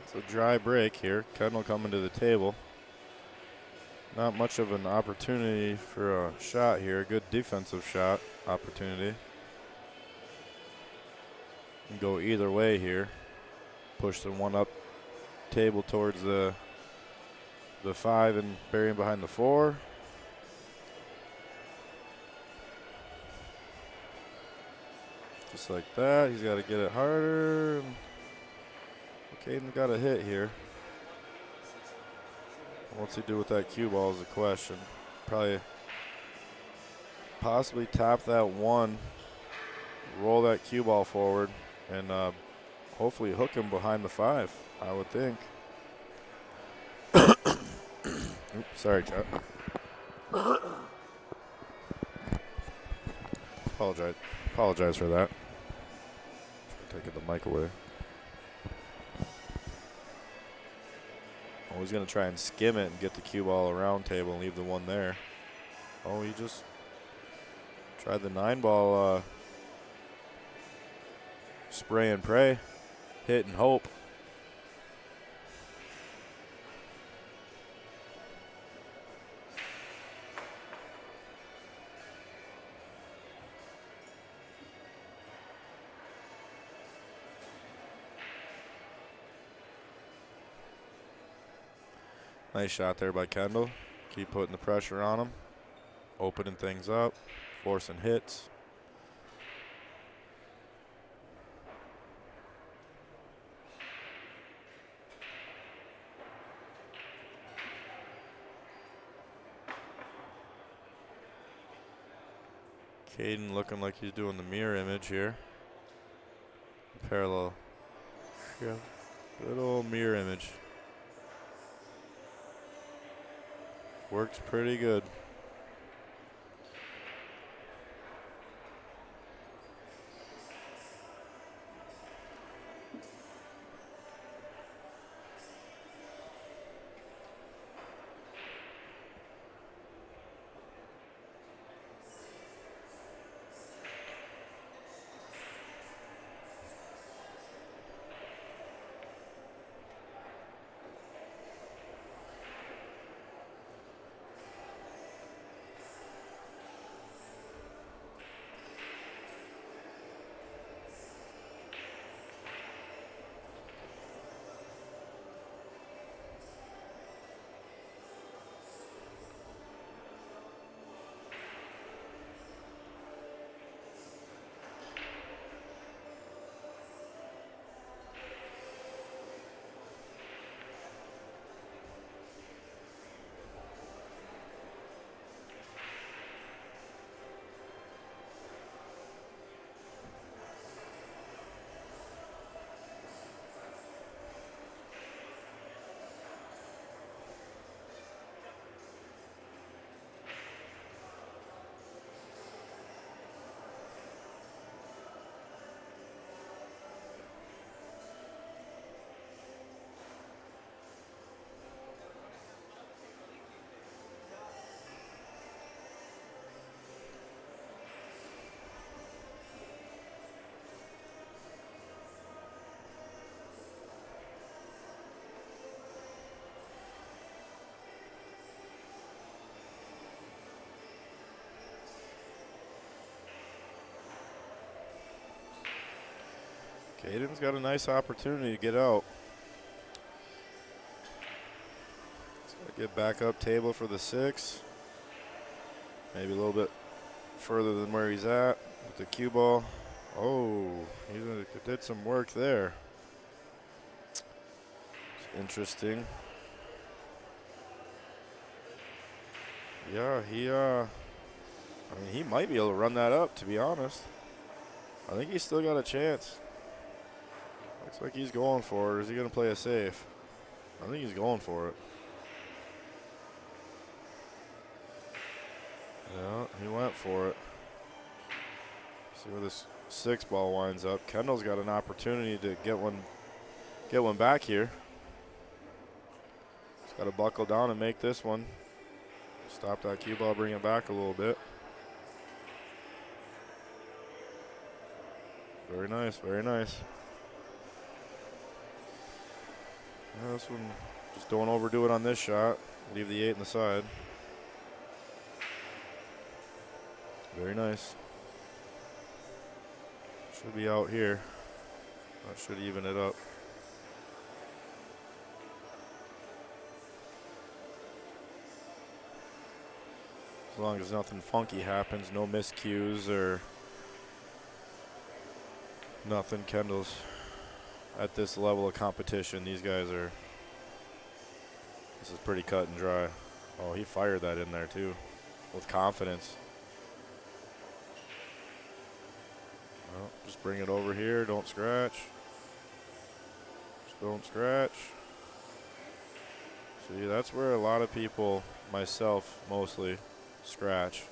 It's a dry break here. Kendall coming to the table. Not much of an opportunity for a shot here. Good defensive shot opportunity. Can go either way here. Push the one up table towards the 5 and bury him behind the 4. Just like that. He's got to get it harder. Caden's got a hit here. What's he do with that cue ball is the question. Probably possibly tap that 1, roll that cue ball forward, and hopefully hook him behind the 5, I would think. Oops, sorry, Chuck. Apologize for that. Taking the mic away. Oh, he's going to try and skim it and get the cue ball around table and leave the 1 there. Oh, he just tried the 9 ball spray and pray, hit and hope. Nice shot there by Kendall. Keep putting the pressure on him. Opening things up. Forcing hits. Caden looking like he's doing the mirror image here. Parallel. Yeah. Good old mirror image. Works pretty good. Caden's got a nice opportunity to get out. He's got to get back up table for the 6. Maybe a little bit further than where he's at with the cue ball. Oh, he did some work there. It's interesting. Yeah, I mean, he might be able to run that up, to be honest. I think he's still got a chance. Looks like he's going for it. Or is he going to play it safe? I think he's going for it. Yeah, he went for it. See where this 6 ball winds up. Kendall's got an opportunity to get one back here. He's got to buckle down and make this one. Stop that cue ball, bring it back a little bit. Very nice, very nice. Yeah, this one, just don't overdo it on this shot. Leave the 8 in the side. Very nice. Should be out here. That should even it up. As long as nothing funky happens, no miscues or nothing. Kendall's at this level of competition. These guys are, this is pretty cut and dry. Oh, he fired that in there too with confidence. Well, just bring it over here. Don't scratch. Just don't scratch. See, that's where a lot of people, myself mostly, scratch.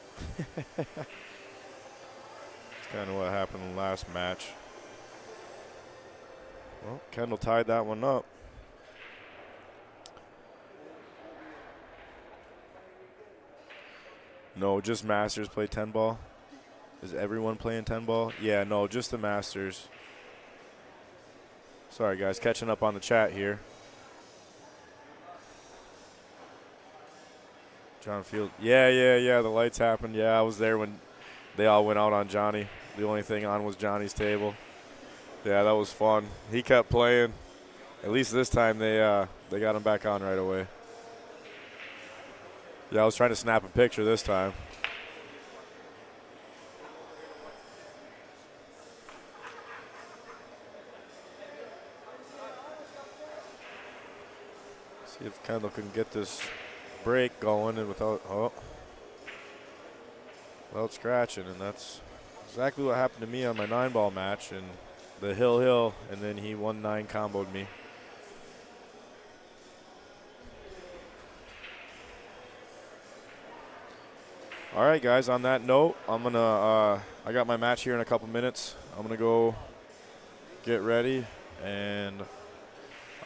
That's kind of what happened in the last match. Well, Kendall tied that one up. No, just Masters play 10 ball. Is everyone playing 10 ball? Yeah, no, just the Masters. Sorry, guys, catching up on the chat here. John Field. Yeah, the lights happened. Yeah, I was there when they all went out on Johnny. The only thing on was Johnny's table. Yeah, that was fun. He kept playing. At least this time they got him back on right away. Yeah, I was trying to snap a picture this time. See if Kendall can get this break going and without scratching, and that's exactly what happened to me on my 9-ball match and the hill, and then he 1-9 comboed me. All right, guys, on that note, I'm gonna I got my match here in a couple minutes. I'm gonna go get ready, and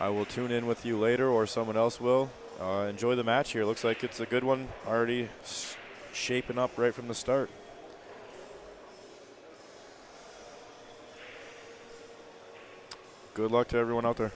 I will tune in with you later, or someone else will. Enjoy the match here. Looks like it's a good one, already shaping up right from the start. Good luck to everyone out there.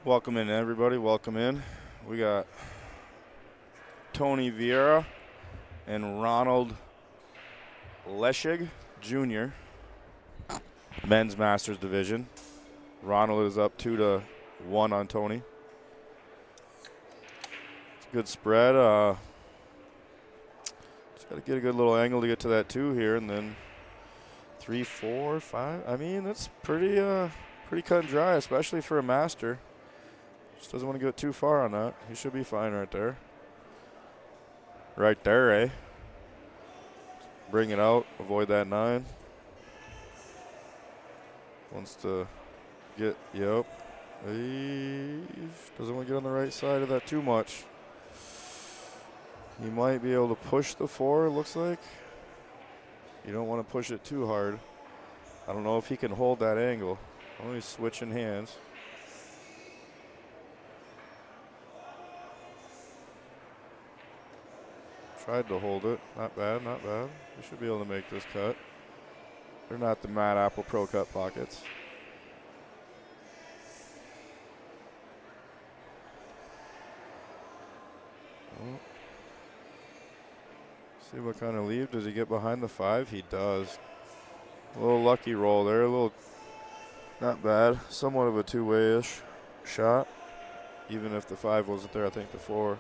Welcome in, everybody. Welcome in. We got Tony Vieira and Ronald Leschig Jr. Men's Masters Division. Ronald is up 2-1 on Tony. It's a good spread. Just got to get a good little angle to get to that 2 here, and then 3, 4, 5. I mean, that's pretty cut and dry, especially for a master. Just doesn't want to get too far on that. He should be fine right there. Right there, eh? Bring it out. Avoid that 9. Wants to get, yep. He doesn't want to get on the right side of that too much. He might be able to push the 4, it looks like. You don't want to push it too hard. I don't know if he can hold that angle. Oh, he's switching hands. Tried to hold it. Not bad, not bad. We should be able to make this cut. They're not the Mad Apple Pro Cut pockets. Oh. See what kind of leave. Does he get behind the 5? He does. A little lucky roll there. A little, not bad. Somewhat of a two-way-ish shot. Even if the 5 wasn't there, I think the 4.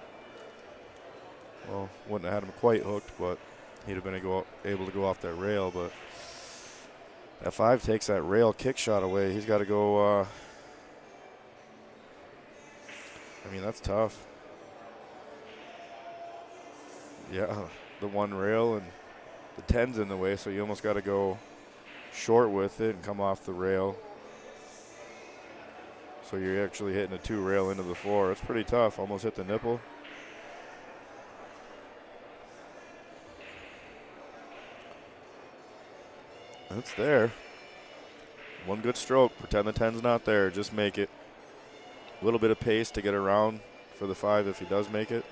Well, wouldn't have had him quite hooked, but he'd have been able to go off that rail. But that 5 takes that rail kick shot away. He's got to go. I mean, that's tough. Yeah, the 1 rail and the 10's in the way, so you almost got to go short with it and come off the rail. So you're actually hitting a 2 rail into the 4. It's pretty tough. Almost hit the nipple. It's there. 1 good stroke. Pretend the 10's not there. Just make it. A little bit of pace to get around for the 5 if he does make it.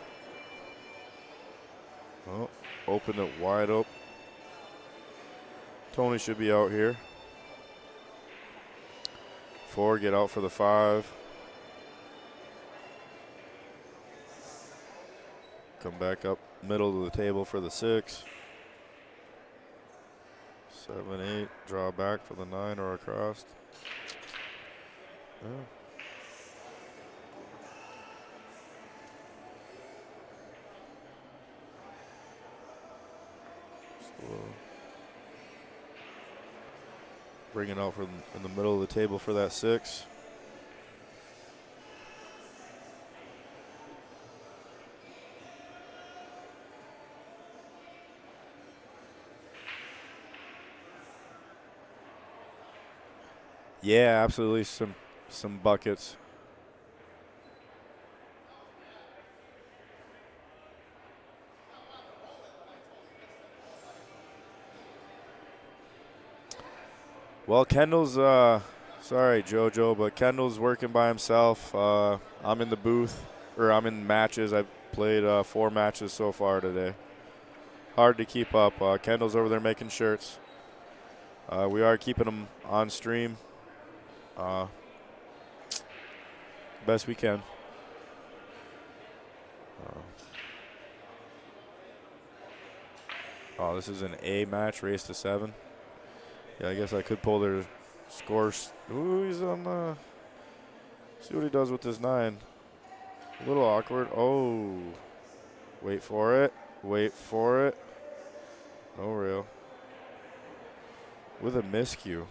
Oh, open it wide open. Tony should be out here. 4, get out for the 5. Come back up middle of the table for the 6. 7, 8, draw back for the 9 or across. Yeah. Slow. Bring it out from in the middle of the table for that 6. Yeah, absolutely some buckets. Well, Kendall's sorry JoJo, but Kendall's working by himself. I'm in the booth, or I'm in matches. I've played 4 matches so far today. Hard to keep up. Kendall's over there making shirts. We are keeping them on stream. Best we can. Oh, this is an A match, race to 7. Yeah, I guess I could pull their scores. Ooh, he's on the. See what he does with this 9. A little awkward. Oh, wait for it. Wait for it. No rail. With a miscue.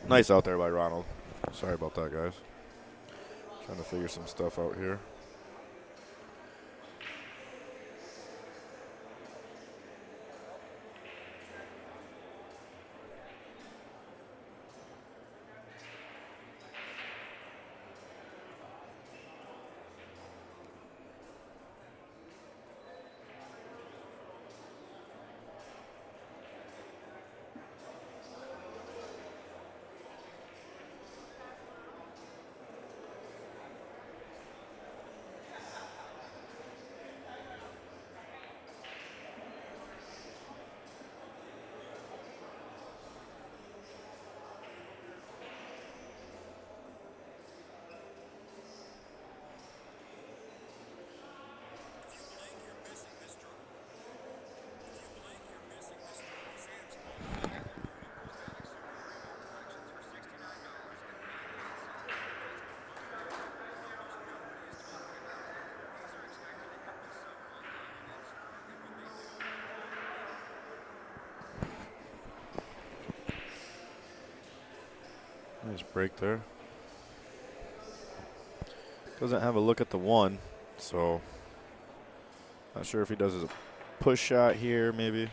Nice out there by Ronald. Sorry about that, guys. Trying to figure some stuff out here. Nice break there. Doesn't have a look at the one, so not sure if he does a push shot here, maybe.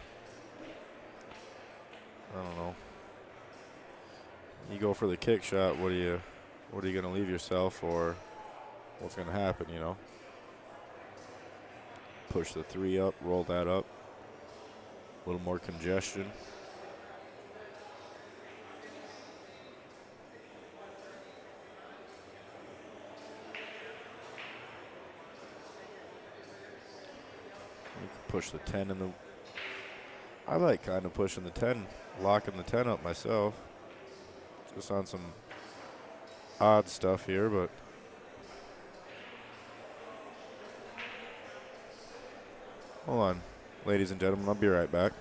I don't know. You go for the kick shot. What are you going to leave yourself, or what's going to happen? You know. Push the 3 up, roll that up. A little more congestion. You can push the 10 in the. I like kind of pushing the 10, locking the 10 up myself. Just on some odd stuff here, but. Hold on, ladies and gentlemen, I'll be right back.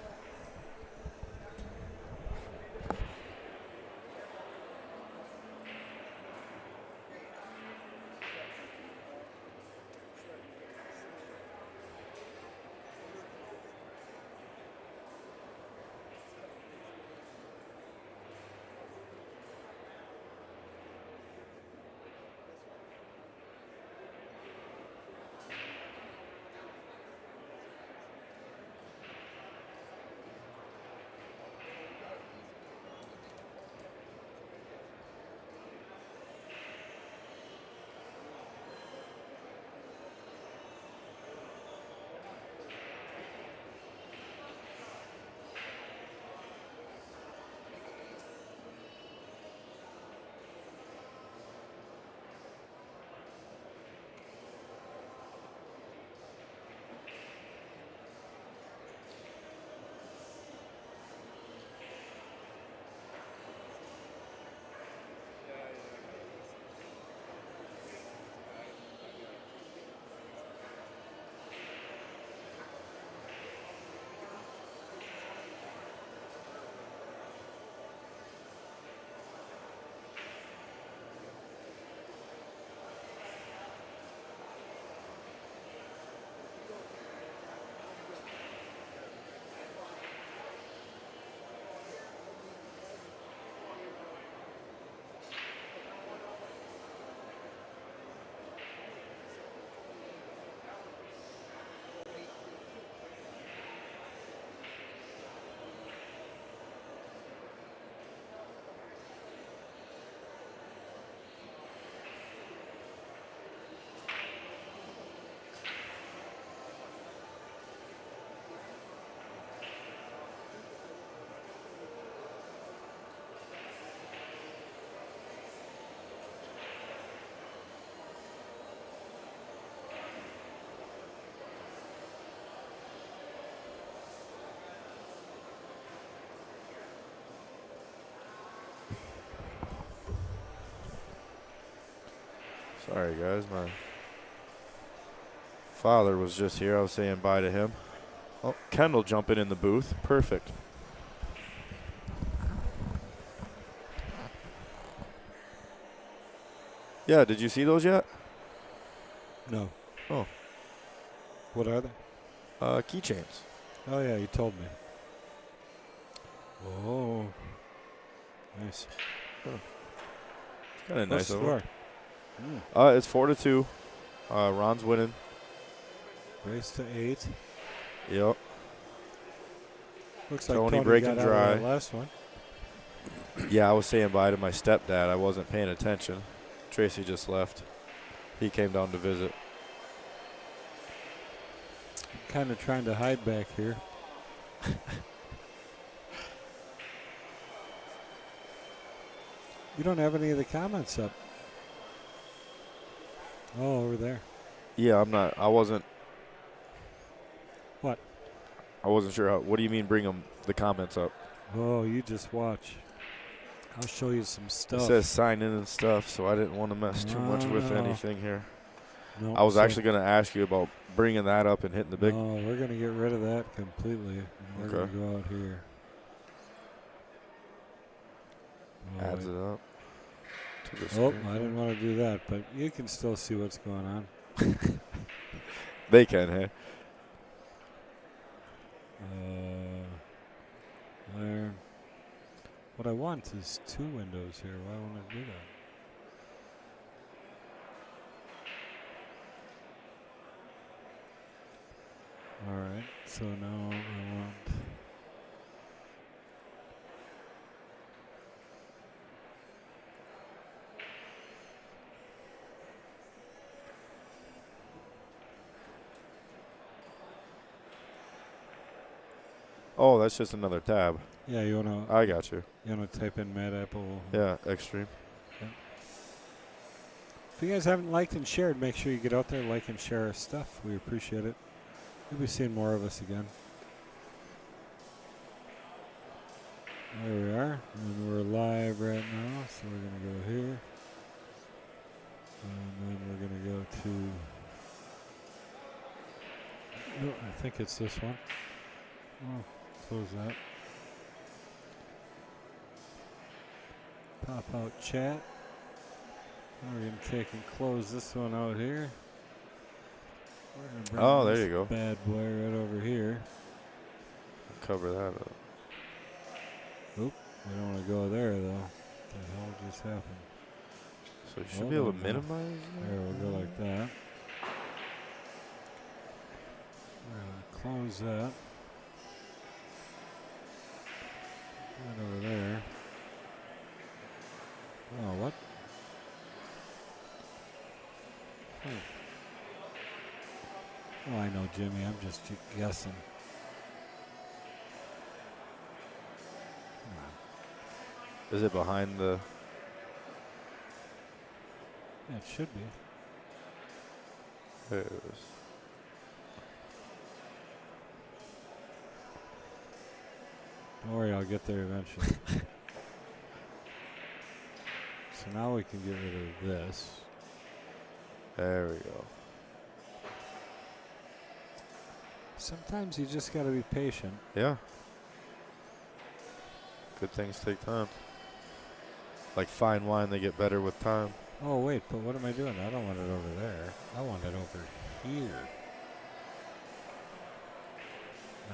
Sorry, guys. My father was just here. I was saying bye to him. Oh, Kendall jumping in the booth. Perfect. Yeah, did you see those yet? No. Oh. What are they? Keychains. Oh, yeah, you told me. Oh. Nice. Kind of What's nice the of him. score? It's 4-2. Ron's winning. Race to 8. Yep. Looks like Tony Tony breaking got out of that dry. last one. Yeah, I was saying bye to my stepdad. I wasn't paying attention. Tracy just left. He came down to visit. Kind of trying to hide back here. You don't have any of the comments up. Oh, over there. Yeah, I'm not. I wasn't. What? I wasn't sure how. What do you mean bring the comments up? Oh, you just watch. I'll show you some It stuff. says sign in and stuff, so I didn't want to mess too much with No. anything here. No, I was so- actually going to ask you about bringing that up and hitting the big. No, we're going to get rid of that completely. And we're going Okay. to go out here. Adds wait. it up to the Oh, screen. I didn't want to do that, but you can still see what's going on. They can, hey? There. What I want is 2 windows here. Why won't it do that? All right, so now I want. Oh, that's just another tab. Yeah, you wanna I got you. type in Mad Apple. Yeah, extreme. If you guys haven't liked and shared, make sure you get out there, like and share our stuff. We appreciate it. You'll be seeing more of us again. There we are, and we're live right now. So we're gonna go here, and then we're gonna go to. No, I think it's this one. Oh, close that. Pop out chat. Now we're going to take and close this one out here. We're gonna bring Oh, there this you go. bad boy right over here. Cover that up. Oop, we don't want to go there though. What the hell just happened? So you should Hold be able on to now. minimize There, we'll go like that. We're going to close that. Right over there. Oh, what? Oh, I know, Jimmy. I'm just guessing. Is it behind the... Yeah, it should be. There it is. Don't worry, I'll get there eventually. So now we can get rid of this. There we go. Sometimes you just got to be patient. Yeah. Good things take time. Like fine wine, they get better with time. Oh, wait, but what am I doing? I don't want it over there. I want it over here.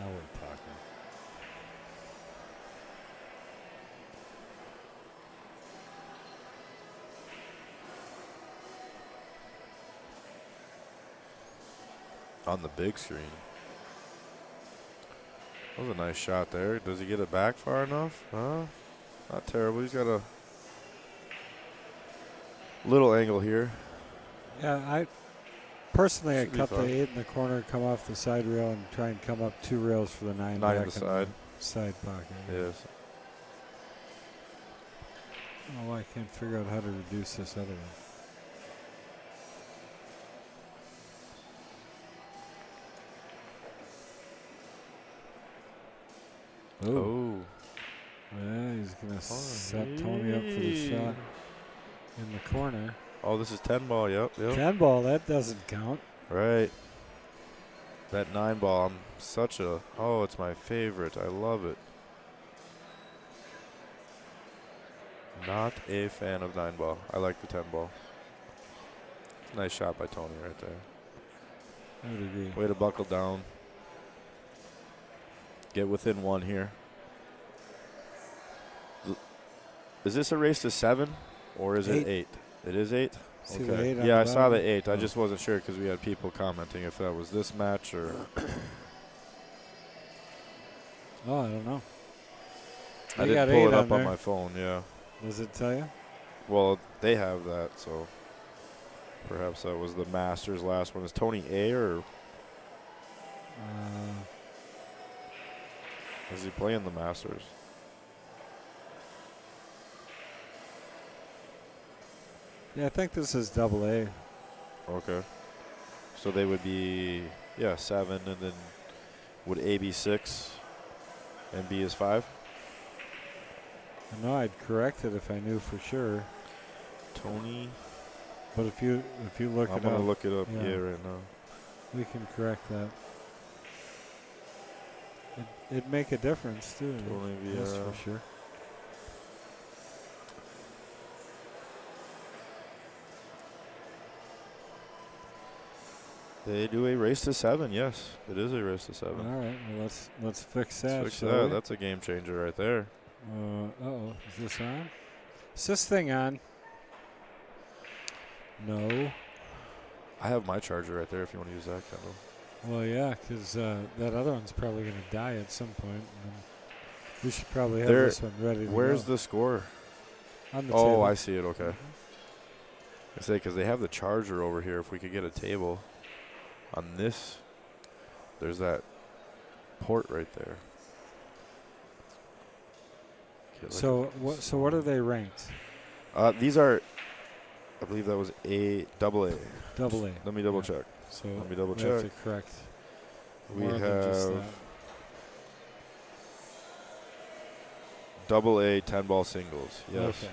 Now we're talking. On the big screen. That was a nice shot there. Does he get it back far enough? Not terrible. He's got a little angle here. Yeah, I personally Should be cut the fine. 8 in the corner, come off the side rail, and try and come up 2 rails for the 9 9 back on the in side. side pocket. Yes. Oh, I can't figure out how to reduce this other one. Oh. Oh. Yeah, he's going to set Tony up for the shot in the corner. Oh, this is 10 ball. Yep. 10 ball, that doesn't count. Right. That 9 ball, I'm such a... Oh, it's my favorite. I love it. Not a fan of 9 ball. I like the 10 ball. Nice shot by Tony right there. I would agree. Way to buckle down. Get within 1 here. Is this a race to 7 or is it 8? It is 8? See the Okay. 8 on Yeah, the I saw the bottom? 8. I Oh. just wasn't sure because we had people commenting if that was this match or. Oh, I don't know. I They got didn't pull 8 it up on there. my phone, yeah. Does it tell you? Well, they have that, so perhaps that was the Masters last one. Is Tony A or is he playing the Masters? Yeah, I think this is double A. Okay. So they would be, 7, and then would A be 6 and B is 5? I know I'd correct it if I knew for sure. Tony. But if you look I'm it going up, to look it up, yeah. right now. we can correct that. It'd make a difference too. Tony That's Vieira. for sure. They do a race to 7, yes. It is a race to 7. All right, well let's fix that. Let's fix shall that. we? That's a game changer right there. Uh-oh, is this on? Is this thing on? No. I have my charger right there if you want to use that, Kendall. Well, yeah, because that other one's probably going to die at some point. And we should probably have this one ready to Where's go. the score? On the Oh, table. I see it. Okay. I say because they have the charger over here. If we could get a table on this, there's that port right there. Okay, So what are they ranked? these are, I believe that was double A. Double A. Let me double Yeah. check. So Let me double we have check. to correct. We more than just have that. double A 10-ball singles. Yes. Okay.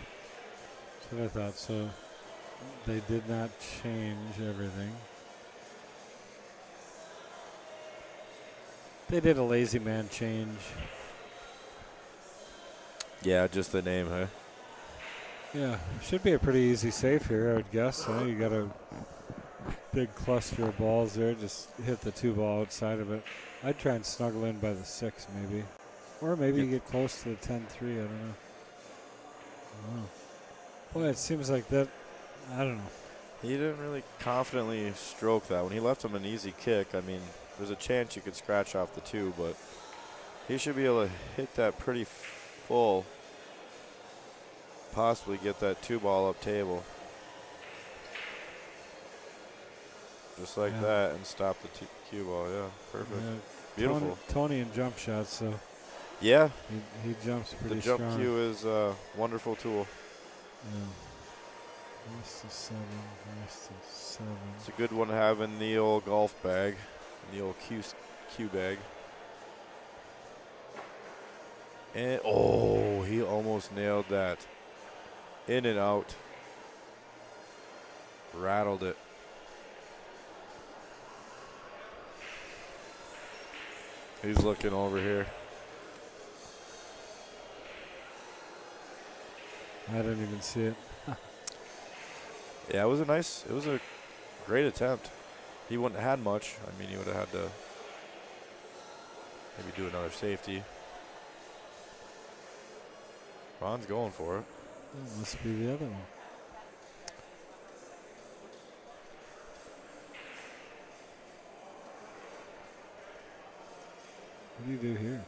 That's what I thought. So they did not change everything. They did a lazy man change. Yeah, just the name, huh? Yeah, should be a pretty easy save here, I would guess. You got a big cluster of balls there. Just hit the 2-ball outside of it. I'd try and snuggle in by the 6, maybe. Or maybe you get close to the 10-3. I don't know. Boy, it seems like that. I don't know. He didn't really confidently stroke that. When he left him an easy kick, I mean, there's a chance you could scratch off the 2, but he should be able to hit that pretty full. Possibly get that 2-ball up table. Just like that and stop the cue ball. Yeah, perfect. Yeah, Beautiful. Tony in jump shots, so Yeah, he jumps pretty the jump strong. cue is a wonderful tool. Yeah. Race to 7, race to 7. It's a good one to have in the old golf bag, in the old cue bag. And he almost nailed that. In and out. Rattled it. He's looking over here. I didn't even see it. Yeah, it was a great attempt. He wouldn't have had much. I mean, he would have had to maybe do another safety. Ron's going for it. That must be the other one. What do you do here?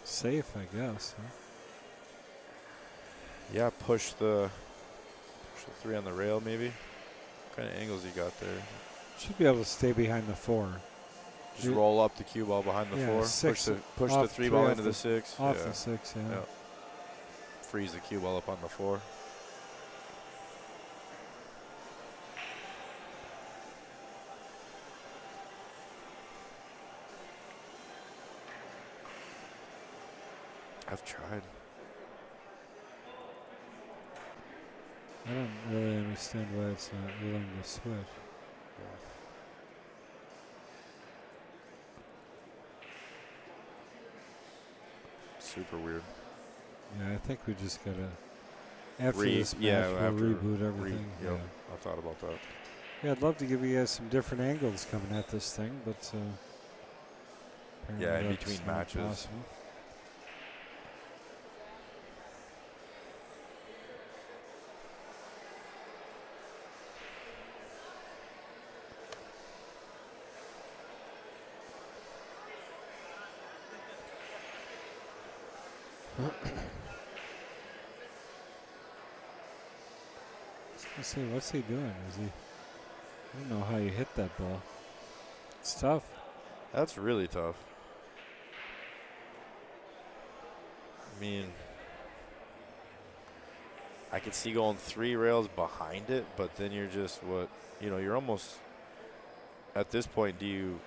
Safe, I guess. Huh? Yeah, push the 3 on the rail maybe. What kind of angles you got there? Should be able to stay behind the 4. Just roll up the cue ball behind the 4. 6 Push the 3 ball into the 6. Off the 6, yeah. Freeze the cue ball up on the 4. I've tried. I don't really understand why it's not willing to switch. Super weird. Yeah, I think we just gotta after this match after we'll reboot everything. Yep, I thought about that. Yeah, I'd love to give you guys some different angles coming at this thing, but Yeah, in apparently between that's not matches. possible. Let's see, what's he doing? I don't know how you hit that ball. It's tough. That's really tough. I mean, I could see going 3 rails behind it, but then you're just you're almost, at this point, do you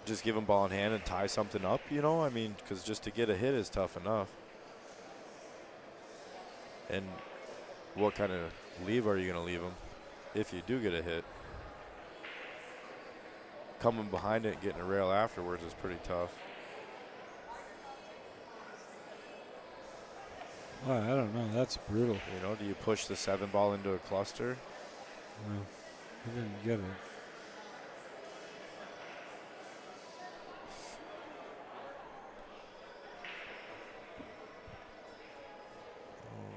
just give him ball in hand and tie something up, I mean, because just to get a hit is tough enough. And what kind of leave are you going to leave him if you do get a hit? Coming behind it and getting a rail afterwards is pretty tough. Oh, I don't know. That's brutal. Do you push the 7 ball into a cluster? No, he didn't get it.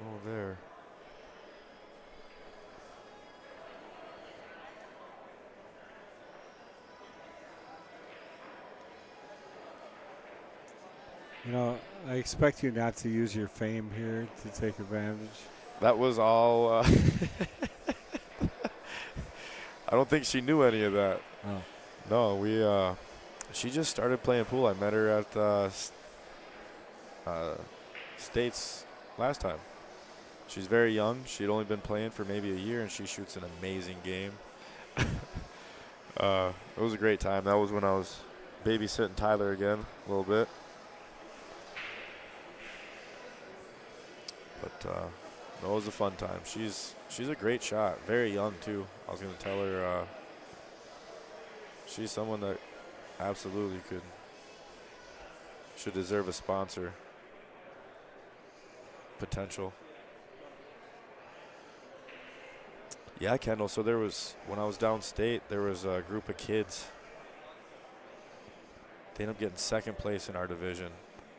Oh, there. I expect you not to use your fame here to take advantage. That was all. I don't think she knew any of that. Oh. No, she just started playing pool. I met her at States last time. She's very young. She'd only been playing for maybe a year, and she shoots an amazing game. It was a great time. That was when I was babysitting Tyler again a little bit. But no, it was a fun time. She's a great shot. Very young too. I was gonna tell her she's someone that absolutely should deserve a sponsor. Potential. Yeah, Kendall. So when I was downstate, there was a group of kids. They ended up getting second place in our division.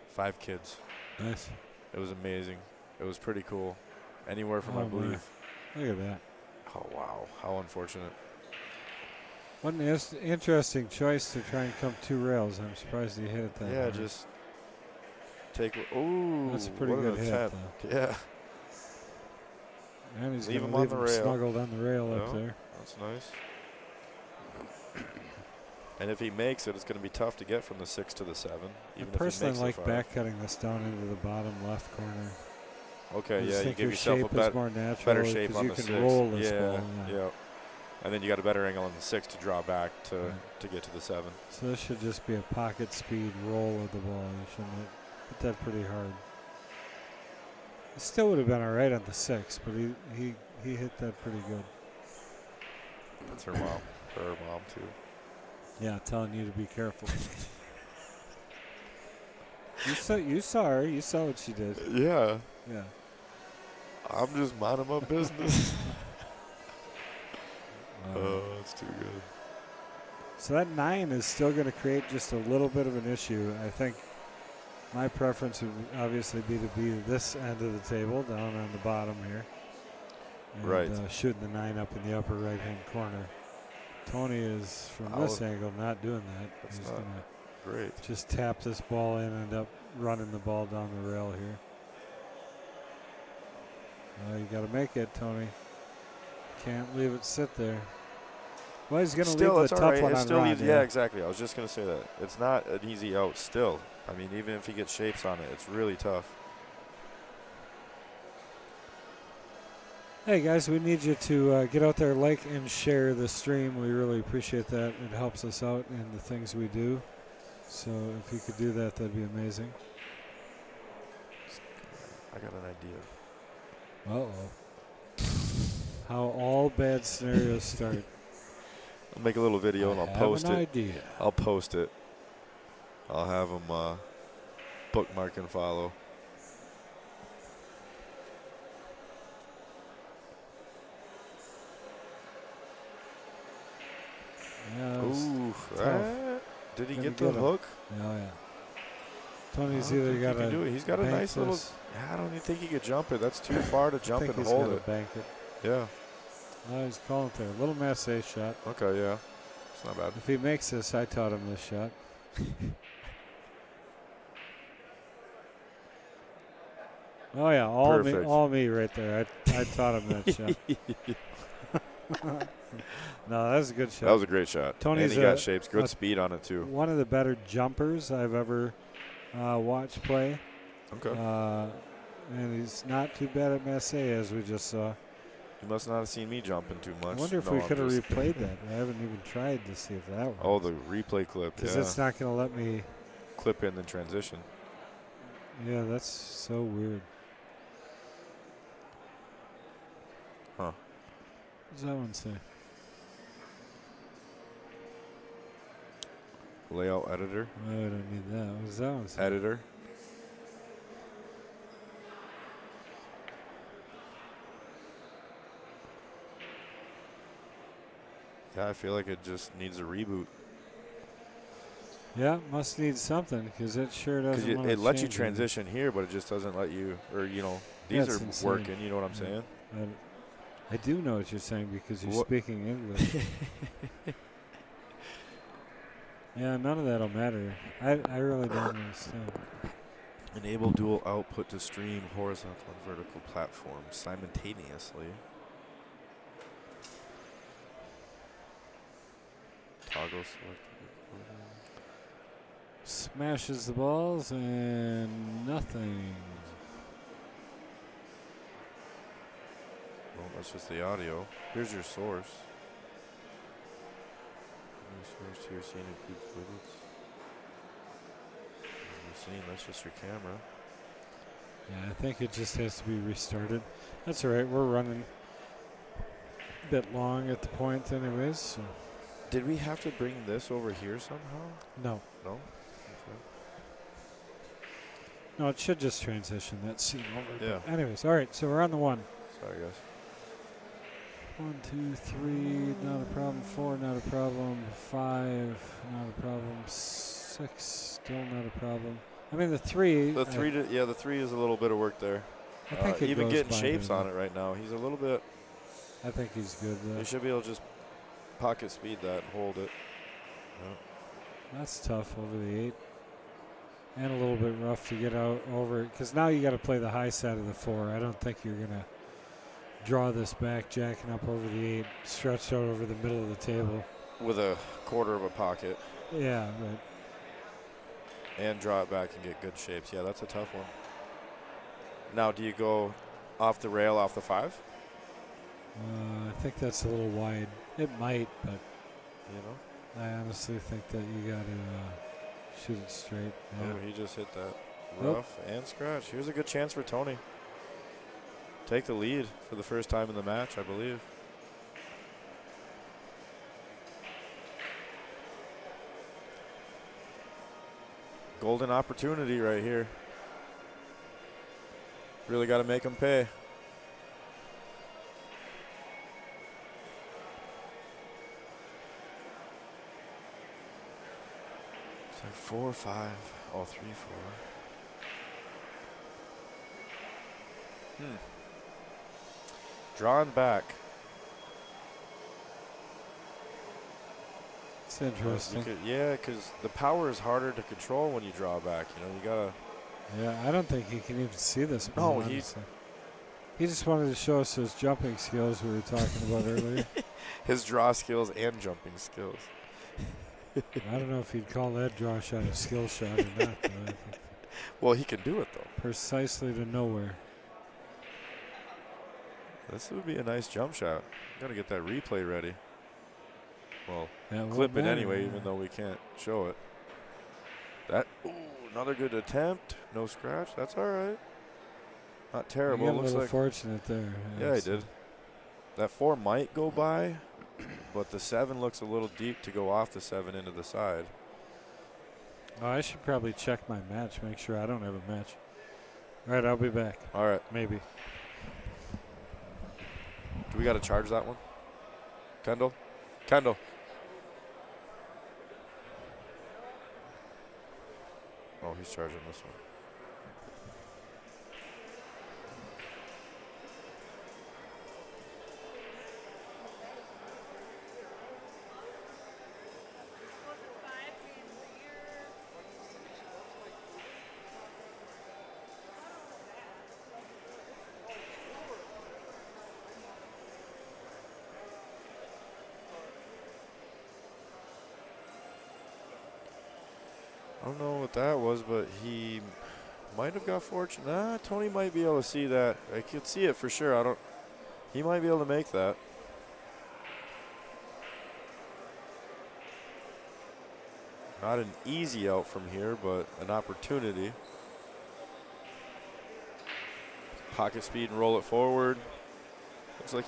5 kids. Nice. It was amazing. It was pretty cool. Anywhere from, I believe. Look at that. Oh, wow. How unfortunate. What an interesting choice to try and come 2 rails. I'm surprised he hit it that Yeah, hard. just take. Ooh, That's a pretty what an good hit, attempt. though. Yeah, And he's Leave going him to on leave the him rail. snuggled on the rail up Yeah. there. that's nice. And if he makes it, it's going to be tough to get from the 6 to the 7. I Even if he personally makes like the 5. back cutting this down into the bottom left corner. Okay, I just yeah, you think give your yourself shape a is more natural better shape because on you the can 6. roll this yeah, ball. yeah. And then you got a better angle on the 6 to draw back to Right. get to the 7. So this should just be a pocket speed roll of the ball. You shouldn't hit that pretty hard. It still would have been all right on the 6, but he hit that pretty good. That's her mom. Her mom too. Yeah, telling you to be careful. You saw her. You saw what she did. Yeah. Yeah. I'm just minding my business. Uh, Oh, that's too good. So that 9 is still going to create just a little bit of an issue. I think my preference would obviously be to be this end of the table, down on the bottom here. And, Right. Shooting the 9 up in the upper right-hand corner. Tony is, from this angle, not doing that. That's He's not going to great. just tap this ball in and end up running the ball down the rail here. You got to make it, Tony. Can't leave it sit there. Well, he's going to Still, leave it's the all tough right. one It on still Ron, leaves, yeah, exactly. I was just going to say that. It's not an easy out still. I mean, even if he gets shapes on it, it's really tough. Hey guys, we need you to get out there, like and share the stream. We really appreciate that. It helps us out in the things we do. So if you could do that, that'd be amazing. I got an idea. Uh-oh. How all bad scenarios start. I'll make a little video and I'll post I have an it. idea. I'll post it. I'll have him bookmark and follow. Yeah, that was Ooh, tough. did he Gonna get the get him. hook? Oh, yeah. Tony's I don't either think got he can do to it. He's got a bank nice little. this. Yeah, I don't even think he could jump it. That's too far to I jump think and he's hold got it. to bank it. Yeah. Oh, he's calling there. A little masse shot. Okay. Yeah. It's not bad. If he makes this, I taught him this shot. Oh yeah, Perfect. all me right there. I taught him that shot. No, that was a good shot. That was a great shot. Tony's and he got shapes. Good a- speed on it, too. One of the better jumpers I've ever watched play. Okay. And he's not too bad at Masse, as we just saw. You must not have seen me jumping too much. I wonder if No, we I'm could have just- replayed that. I haven't even tried to see if that works. Oh, the replay clip. Because Yeah. it's not going to let me. Clip in the transition. Yeah, that's so weird. Huh. What does that one say? Layout editor. Oh, I don't need that. What does that one say? Editor. Yeah, I feel like it just needs a reboot. Yeah, must need something because it sure Because doesn't. it lets you transition here, but it just doesn't let you, or, these That's are insane. working, you know what I'm Yeah. saying? I do know what you're saying because you're What- speaking English. Yeah, none of that'll matter. I really don't understand. Enable dual output to stream horizontal and vertical platforms simultaneously. Toggle select. Smashes the balls and nothing. Well, that's just the audio. Here's your source. New source here, scene includes widgets. Scene, that's just your camera. Yeah, I think it just has to be restarted. That's all right. We're running a bit long at the point anyways. So. Did we have to bring this over here somehow? No. No? Okay. No, it should just transition that scene over. Yeah. But anyways, all right. So we're on the 1. Sorry, guys. 1, 2, 3, not a problem. 4, not a problem. 5, not a problem. 6, still not a problem. I mean, the 3. The 3, the 3 is a little bit of work there. I think it even goes getting by shapes there, on it right now. He's a little bit. I think he's good. You should be able to just pocket speed that and hold it. That's tough over the 8. And a little bit rough to get out over it. Because now you got to play the high side of the 4. I don't think you're going to draw this back, jacking up over the 8, stretched out over the middle of the table. With a quarter of a pocket. Yeah, right. And draw it back and get good shapes. Yeah, that's a tough one. Now, do you go off the rail off the 5? I think that's a little wide. It might, but You know? I honestly think that you got to shoot it straight. Yeah. Oh, he just hit that Nope. rough and scratch. Here's a good chance for Tony. Take the lead for the first time in the match, I believe. Golden opportunity right here. Really got to make him pay. It's like 4 or 5. Oh, 3, 4. Drawn back. It's interesting. Yeah, because the power is harder to control when you draw back. You know, you gotta. Yeah, I don't think he can even see this. No, ball, he- honestly. He just wanted to show us his jumping skills we were talking about earlier. His draw skills and jumping skills. I don't know if he'd call that draw shot a skill shot or not. But I think Well, he can do it though. precisely to nowhere. This would be a nice jump shot. Gotta get that replay ready. Well, Yeah, it clip won't it matter, anyway, yeah. even though we can't show it. That, ooh, another good attempt. No scratch. That's all right. Not You terrible. got a Looks little like. fortunate there. Yeah, I so- did. That 4 might go by, but the 7 looks a little deep to go off the 7 into the side. Oh, I should probably check my match, make sure I don't have a match. All right, I'll be back. All right. Maybe. Do we got to charge that one? Kendall? Kendall. Oh, he's charging this one. don't know what that was, but he might have got fortunate. Tony might be able to see that. I could see it for sure. He might be able to make that. Not an easy out from here, but an opportunity. Pocket speed and roll it forward. Looks like,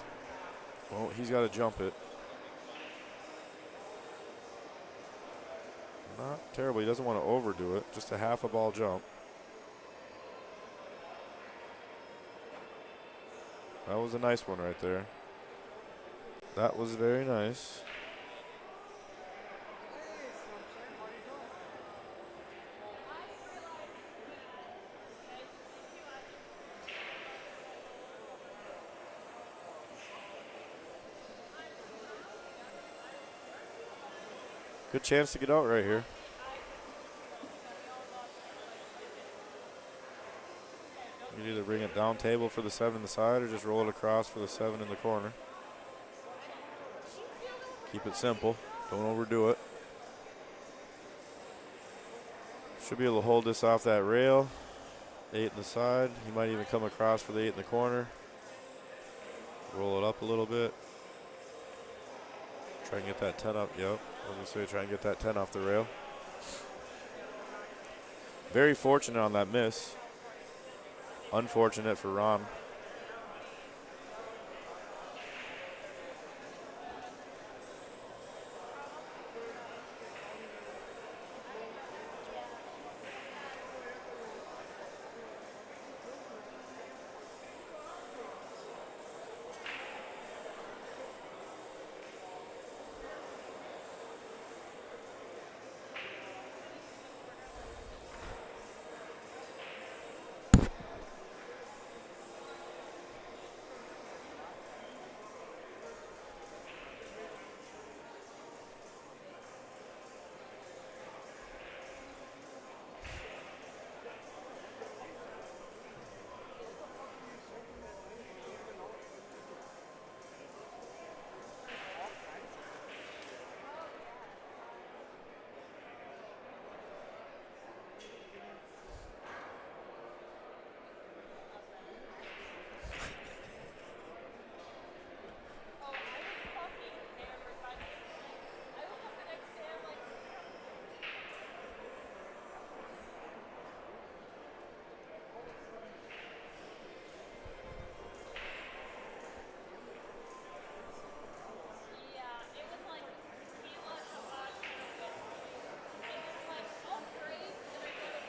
well, he's got to jump it. Not terrible. He doesn't want to overdo it. Just a half a ball jump. That was a nice one right there. That was very nice. Good chance to get out right here. You can either bring it down table for the 7 in the side or just roll it across for the 7 in the corner. Keep it simple. Don't overdo it. Should be able to hold this off that rail. 8 in the side. He might even come across for the 8 in the corner. Roll it up a little bit. Try and get that 10 up. Yep. I was going to say try and get that 10 off the rail. Very fortunate on that miss. Unfortunate for Ron.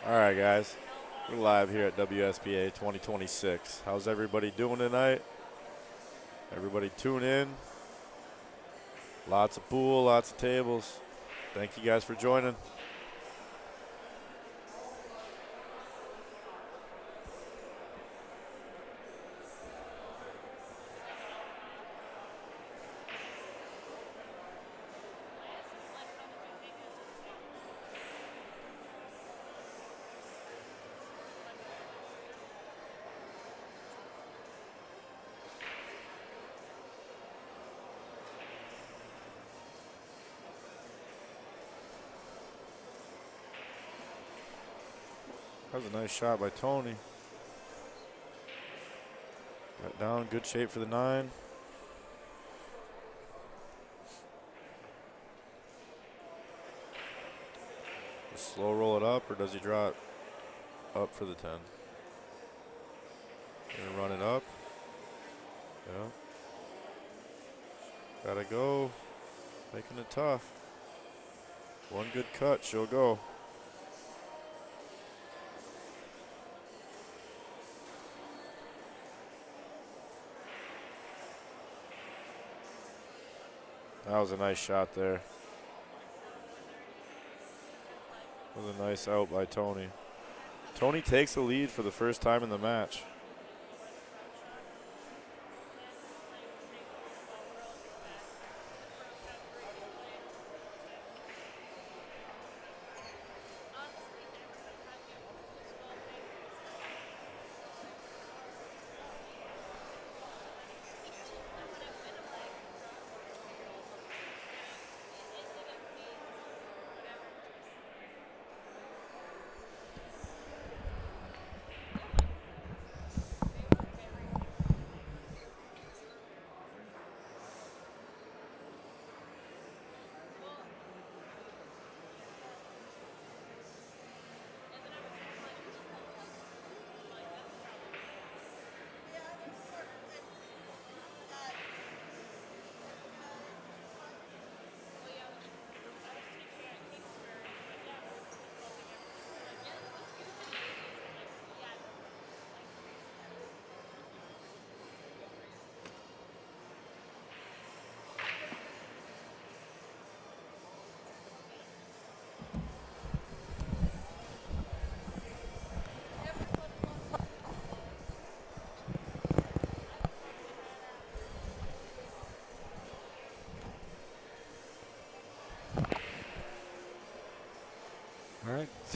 All right, guys. We're live here at WSPA 2026. How's everybody doing tonight? Everybody tune in. Lots of pool, lots of tables. Thank you guys for joining. That was a nice shot by Tony. Got down, good shape for the 9. Just slow roll it up, or does he draw it up for the 10? Gonna run it up. Yeah. Gotta go. Making it tough. One good cut, she'll go. That was a nice shot there. That was a nice out by Tony. Tony takes the lead for the first time in the match.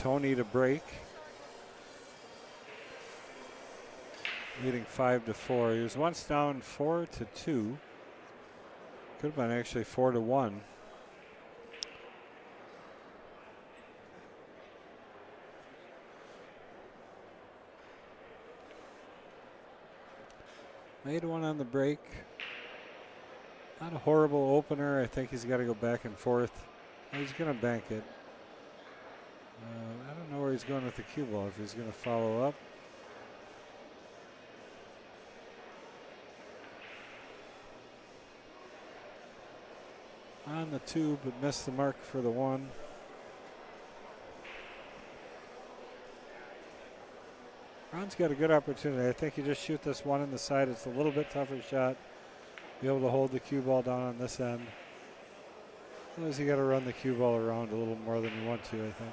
Tony to break. Leading 5-4. He was once down 4-2. Could have been actually 4-1. Made one on the break. Not a horrible opener. I think he's got to go back and forth. He's going to bank it. I don't know where he's going with the cue ball. If he's going to follow up. On the 2, but missed the mark for the 1. Ron's got a good opportunity. I think you just shoot this one in the side. It's a little bit tougher shot. Be able to hold the cue ball down on this end. Otherwise, you got to run the cue ball around a little more than you want to, I think.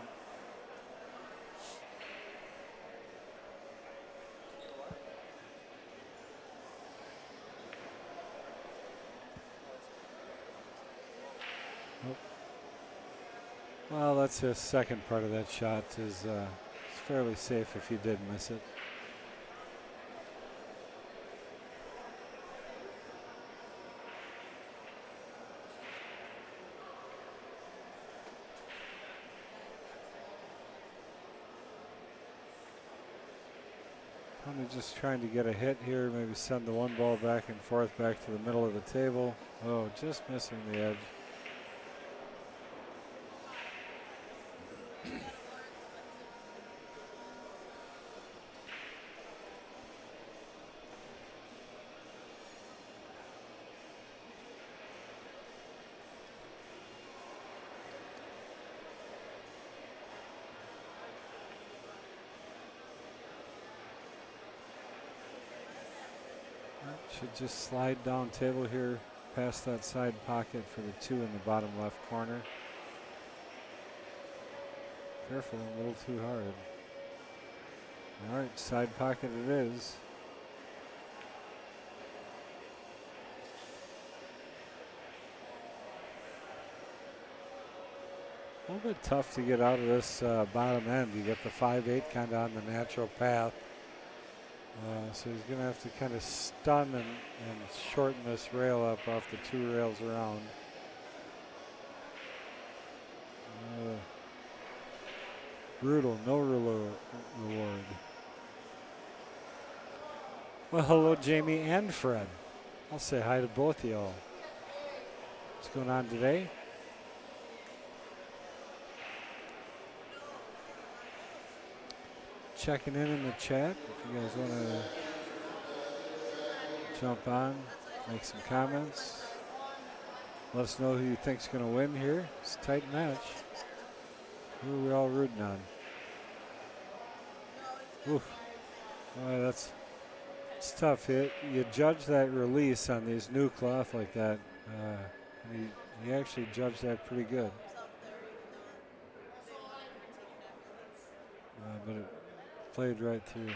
Nope. Well, that's the second part of that shot is fairly safe if you did miss it. Tony just trying to get a hit here, maybe send the one ball back and forth back to the middle of the table. Oh, just missing the edge. Should just slide down table here past that side pocket for the 2 in the bottom left corner. Careful, a little too hard. All right, side pocket it is. A little bit tough to get out of this bottom end. You get the 5-8 kind of on the natural path. So he's going to have to kind of stun and shorten this rail up off the 2 rails around. Brutal, no reward. Well, hello, Jamie and Fred. I'll say hi to both of y'all. What's going on today? Checking in the chat. If you guys want to jump on, make some comments. Let us know who you think's going to win here. It's a tight match. Who are we all rooting on? Oof. Boy, it's tough. You judge that release on these new cloth like that. You actually judge that pretty good. But it played right through.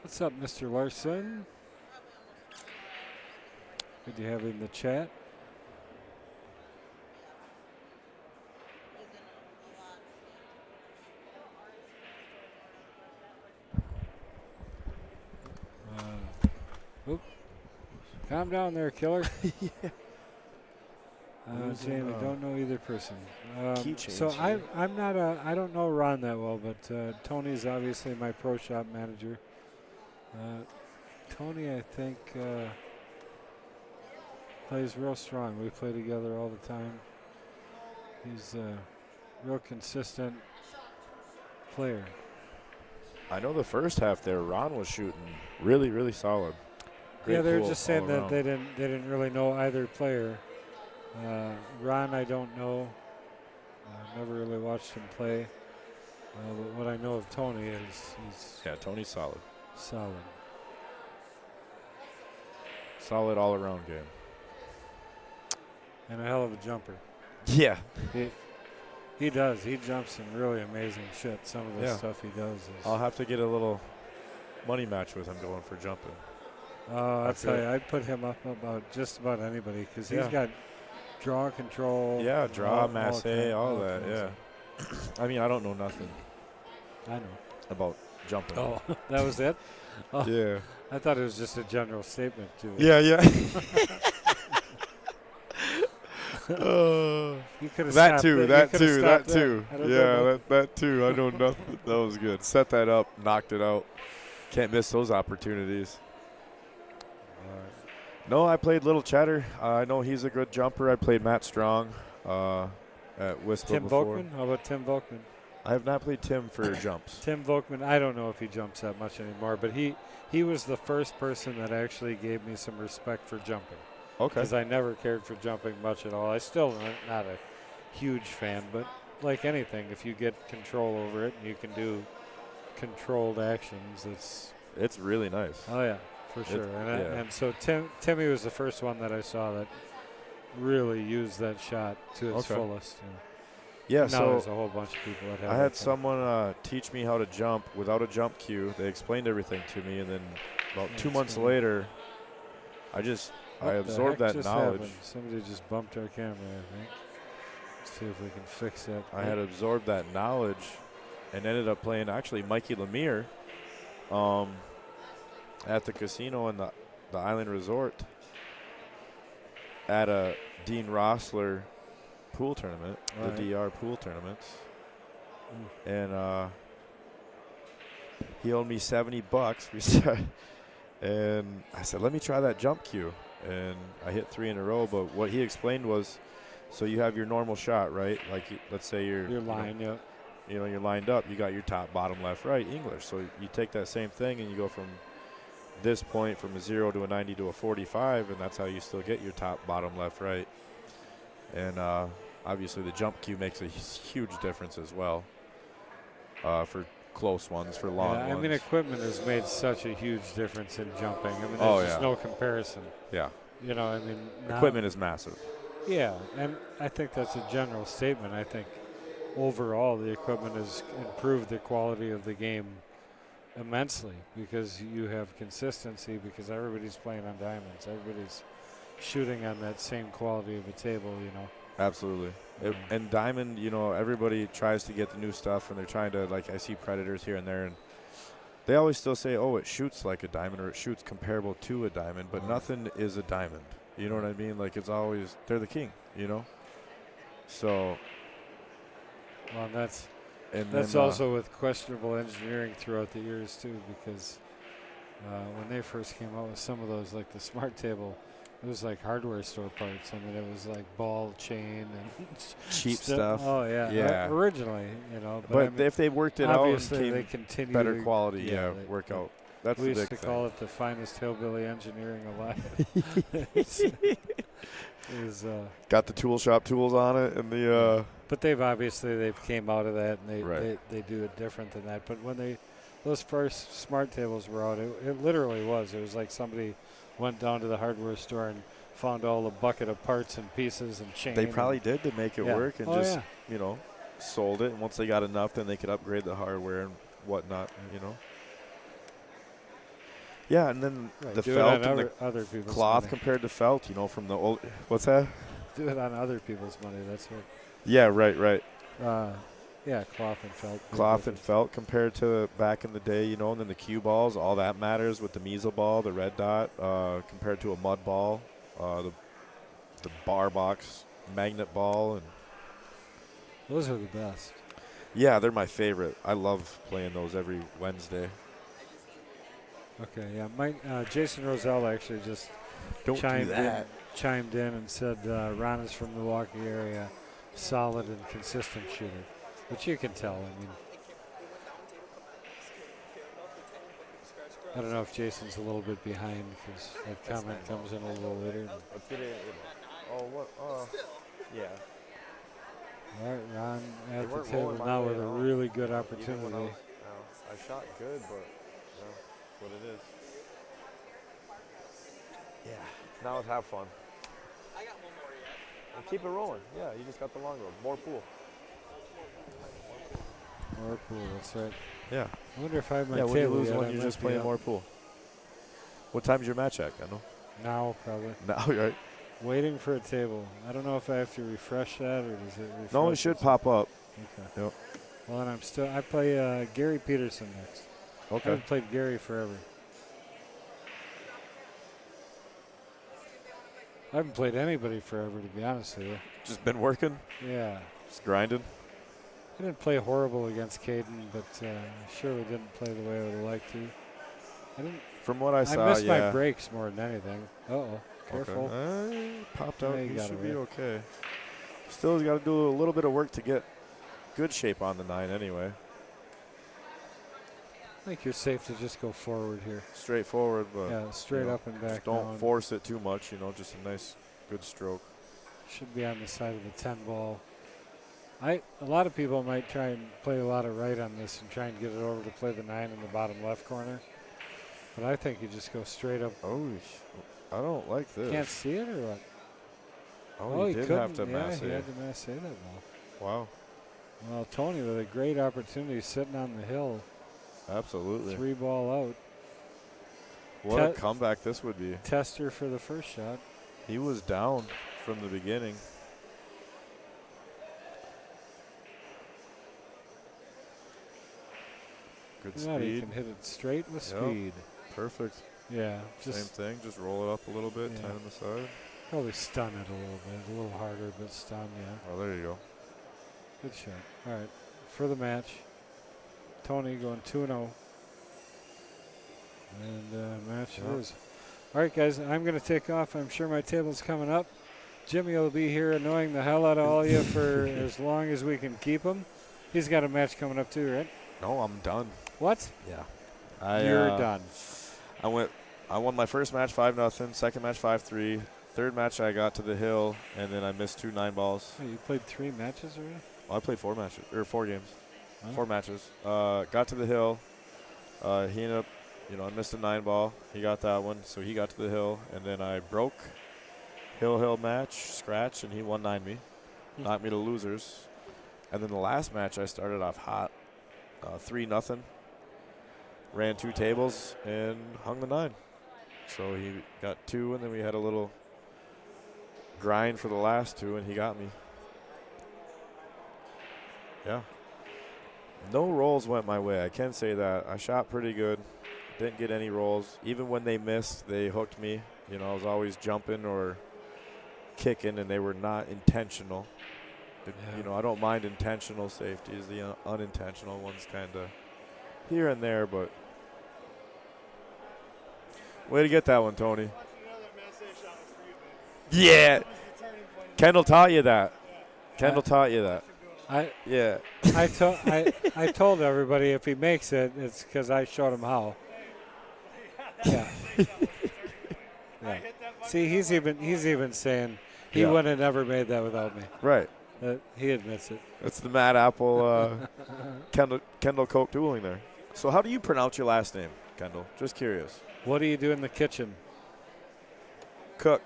What's up, Mr. Larson? Good to have you in the chat. Calm down there, killer. Yeah. Jamie, don't know either person. So I'm not I don't know Ron that well, but Tony's obviously my pro shop manager. Tony, I think, plays real strong. We play together all the time. He's a real consistent player. I know the first half there, Ron was shooting really, really solid. Great yeah, they're pool just saying all that around. they didn't really know either player. Ron, I don't know. Never really watched him play. But what I know of Tony is he's Tony's solid. solid. Solid all-around game. And a hell of a jumper. Yeah. He does. He jumps some really amazing shit. Some of the Yeah. stuff he does is. I'll have to get a little money match with him going for jumping. Oh, I tell feel- you, I'd put him up about just about anybody because he's Yeah. got draw control. Yeah, draw, masse, kinds- all that, kinds yeah. of- I mean, I don't know nothing I know. about jumping. Oh, that was it? Oh, Yeah. I thought it was just a general statement, too. Yeah, yeah. You could have That stopped too, there. that You coulda too, stopped that there. too. I don't Yeah, know. that too. I know nothing. That was good. Set that up, knocked it out. Can't miss those opportunities. No, I played Little Cheddar. I know he's a good jumper. I played Matt Strong at Wistler Tim before. Volkman? How about Tim Volkman? I have not played Tim for jumps. Tim Volkman, I don't know if he jumps that much anymore, but he was the first person that actually gave me some respect for jumping. Okay. Because I never cared for jumping much at all. I still am not a huge fan, but like anything, if you get control over it and you can do controlled actions, It's really nice. oh yeah, for sure. And so Timmy was the first one that I saw that really used that shot to its Okay. fullest. Yeah, Now so there's a whole bunch of people that have I that had thing. someone teach me how to jump without a jump cue. They explained everything to me, and then about Yeah, 2 it's months good. later, I What the absorbed heck that just knowledge. happened? Somebody just bumped our camera, I think. Let's see if we can fix that. I had absorbed that knowledge and ended up playing actually Mikey Lemire at the casino in the Island Resort at a Dean Rossler pool tournament, Right. the DR pool tournaments. And he owed me $70. We said, and I said, let me try that jump cue. And I hit 3 in a row. But what he explained was, so you have your normal shot, right? Like, let's say Your line, yeah. you're lined up. You got your top, bottom, left, right, English. So you take that same thing and you go from this point from a 0 to a 90 to a 45, and that's how you still get your top, bottom, left, right. And obviously the jump cue makes a huge difference as well for close ones, for long Yeah, ones. I mean, equipment has made such a huge difference in jumping. I mean, there's Oh, just yeah. no comparison. Yeah. You know, I mean, now- Equipment is massive. Yeah, and I think that's a general statement. I think overall the equipment has improved the quality of the game immensely because you have consistency because everybody's playing on diamonds. Everybody's shooting on that same quality of a table, you know. Absolutely. And Diamond, you know, everybody tries to get the new stuff, and they're trying to, like, I see Predators here and there, and they always still say, oh, it shoots like a diamond or it shoots comparable to a diamond, but nothing is a diamond. You know what I mean? Like, it's always, they're the king, you know? So. Well, and that's Then, also with questionable engineering throughout the years, too, because when they first came out with some of those, like the Smart Table, it was like hardware store parts. I mean, it was like ball chain and cheap stuff. Oh, yeah. Yeah. Originally, you know. But I mean, if they worked it out and obviously they came continue better to- quality, they- work out. That's we the used big to thing. call it the finest hillbilly engineering alive. Got the tool shop tools on it, and the But they've came out of that, and Right. they do it different than that. But when those first Smart Tables were out, it literally was. It was like somebody went down to the hardware store and found all the bucket of parts and pieces and chain. they probably did to make it Yeah. work, and Oh, just yeah. you know, sold it. And once they got enough, then they could upgrade the hardware and whatnot. You know. Yeah, and then Right, the do felt it on and other people's cloth money. compared to felt, you know, from the old. What's that? Do it on other people's money. That's what. Yeah, right. Yeah, cloth and felt. Cloth and felt compared to back in the day, you know, and then the cue balls, all that matters with the measle ball, the red dot, compared to a mud ball, the bar box magnet ball, and Those are the best. yeah, they're my favorite. I love playing those every Wednesday. Okay, yeah. Jason Roselle actually just Don't do that. chimed in and said Ron is from Milwaukee area, solid and consistent shooter, which you can tell. I mean, I don't know if Jason's a little bit behind because that comment comes in a little later. Let's get it. Oh, what? Yeah. All right, Ron They at the weren't table rolling my now way with a at all. really good Even when opportunity. I shot good, but that's what it is. Yeah. Now it's have fun. I got one more yet. And keep it rolling. Yeah, you just got the long road. More pool. More pool, that's right. Yeah. I wonder if I have my Yeah, table when you lose yet, one, I you're might just be playing up. more pool. What time's your match at, Kendall? Now, probably. Now, right? Waiting for a table. I don't know if I have to refresh that or does it refresh? No, it should pop up. Okay. Yep. Well, and I play Gary Peterson next. I Okay. haven't played Gary forever. I haven't played anybody forever, to be honest with you. Just been working, Yeah. just grinding. I didn't play horrible against Caden, but I surely didn't play the way I would have liked to. I didn't. From what I saw, missed yeah. my breaks more than anything. Uh-oh. Careful. Okay. Popped out. Yeah, you He got should it be right. okay. Still, he's got to do a little bit of work to get good shape on the 9 anyway. I think you're safe to just go forward here. Straightforward, but Yeah, straight know, up and back just don't down. force it too much. Just a nice, good stroke. Should be on the side of the 10 ball. A lot of people might try and play a lot of right on this and try and get it over to play the 9 in the bottom left corner. But I think you just go straight up. Oh, I don't like this. Can't see it or what? Oh, he did couldn't. have to mass he it. had to mass that ball. Wow, Well, Tony with a great opportunity sitting on the hill. absolutely. 3 ball out. What a comeback this would be. Tester for the first shot. He was down from the beginning. Good Yeah, he speed. can hit it straight with Yep. speed. Perfect. Yeah, Same just thing. Just roll it up a little bit, Yeah. 10 on the side. probably stun it a little bit. A little harder, but stun, yeah. Oh, there you go. Good shot. All right, for the match, Tony going 2-0. And match it Yep. is. All right, guys, I'm going to take off. I'm sure my table's coming up. Jimmy will be here annoying the hell out of all you for as long as we can keep him. He's got a match coming up too, right? No, I'm done. What? Yeah. You're done. I won my first match 5-0, second match 5-3, third match I got to the hill, and then I missed 2 9-balls. Oh, you played 3 matches already? Well, I played 4 matches, or 4 games, Huh? 4 matches. Got to the hill. He ended up, I missed a 9-ball. He got that one, so he got to the hill, and then I broke hill match, scratch, and he 1-9 me, knocked me to losers. And then the last match I started off hot, 3-0. Ran 2 tables and hung the 9. So he got 2, and then we had a little grind for the last 2, and he got me. Yeah. No rolls went my way. I can say that. I shot pretty good. Didn't get any rolls. Even when they missed, they hooked me. I was always jumping or kicking, and they were not intentional. Yeah. I don't mind intentional safeties. The unintentional ones kind of here and there, but way to get that one, Tony. Yeah. Kendall taught you that. Kendall taught you that. Yeah. I told everybody if he makes it, it's because I showed him how. Yeah. Yeah. See, he's even saying he Yeah. wouldn't have never made that without me. Right. He admits it. That's the Mad Apple Kendall Coke dueling there. So how do you pronounce your last name, Kendall? Just curious. What do you do in the kitchen? Cook.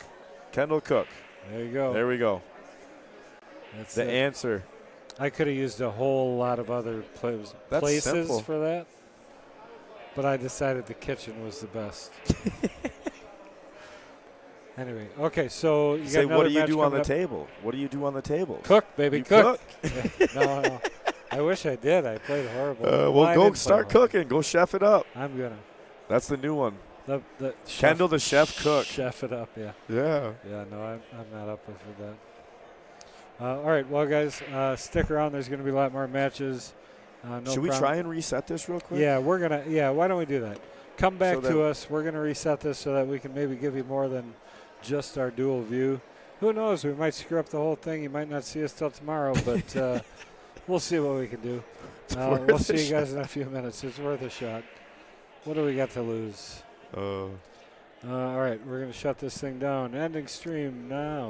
Kendall Cook. There you go. There we go. That's The it. answer. I could have used a whole lot of other places simple. for that, but I decided the kitchen was the best. Anyway, okay, so you Say, got another what do you match do on the coming up. table? What do you do on the table? Cook, baby, You cook. Yeah, no. I wish I did. I played horrible. Well, I go didn't play start horrible. cooking. Go chef it up. I'm gonna. That's the new one. The Kendall the chef cook. Chef it up, yeah. Yeah. Yeah, no, I'm not up with that. All right, well, guys, stick around. There's going to be a lot more matches. No Should we problem. try and reset this real quick? Yeah, we're gonna. Yeah, why don't we do that? Come back So to us. We're gonna reset this so that we can maybe give you more than just our dual view. Who knows? We might screw up the whole thing. You might not see us till tomorrow, but we'll see what we can do. worth We'll a see you guys in a few minutes. It's worth a shot. What do we got to lose? All right, we're gonna shut this thing down. Ending stream now.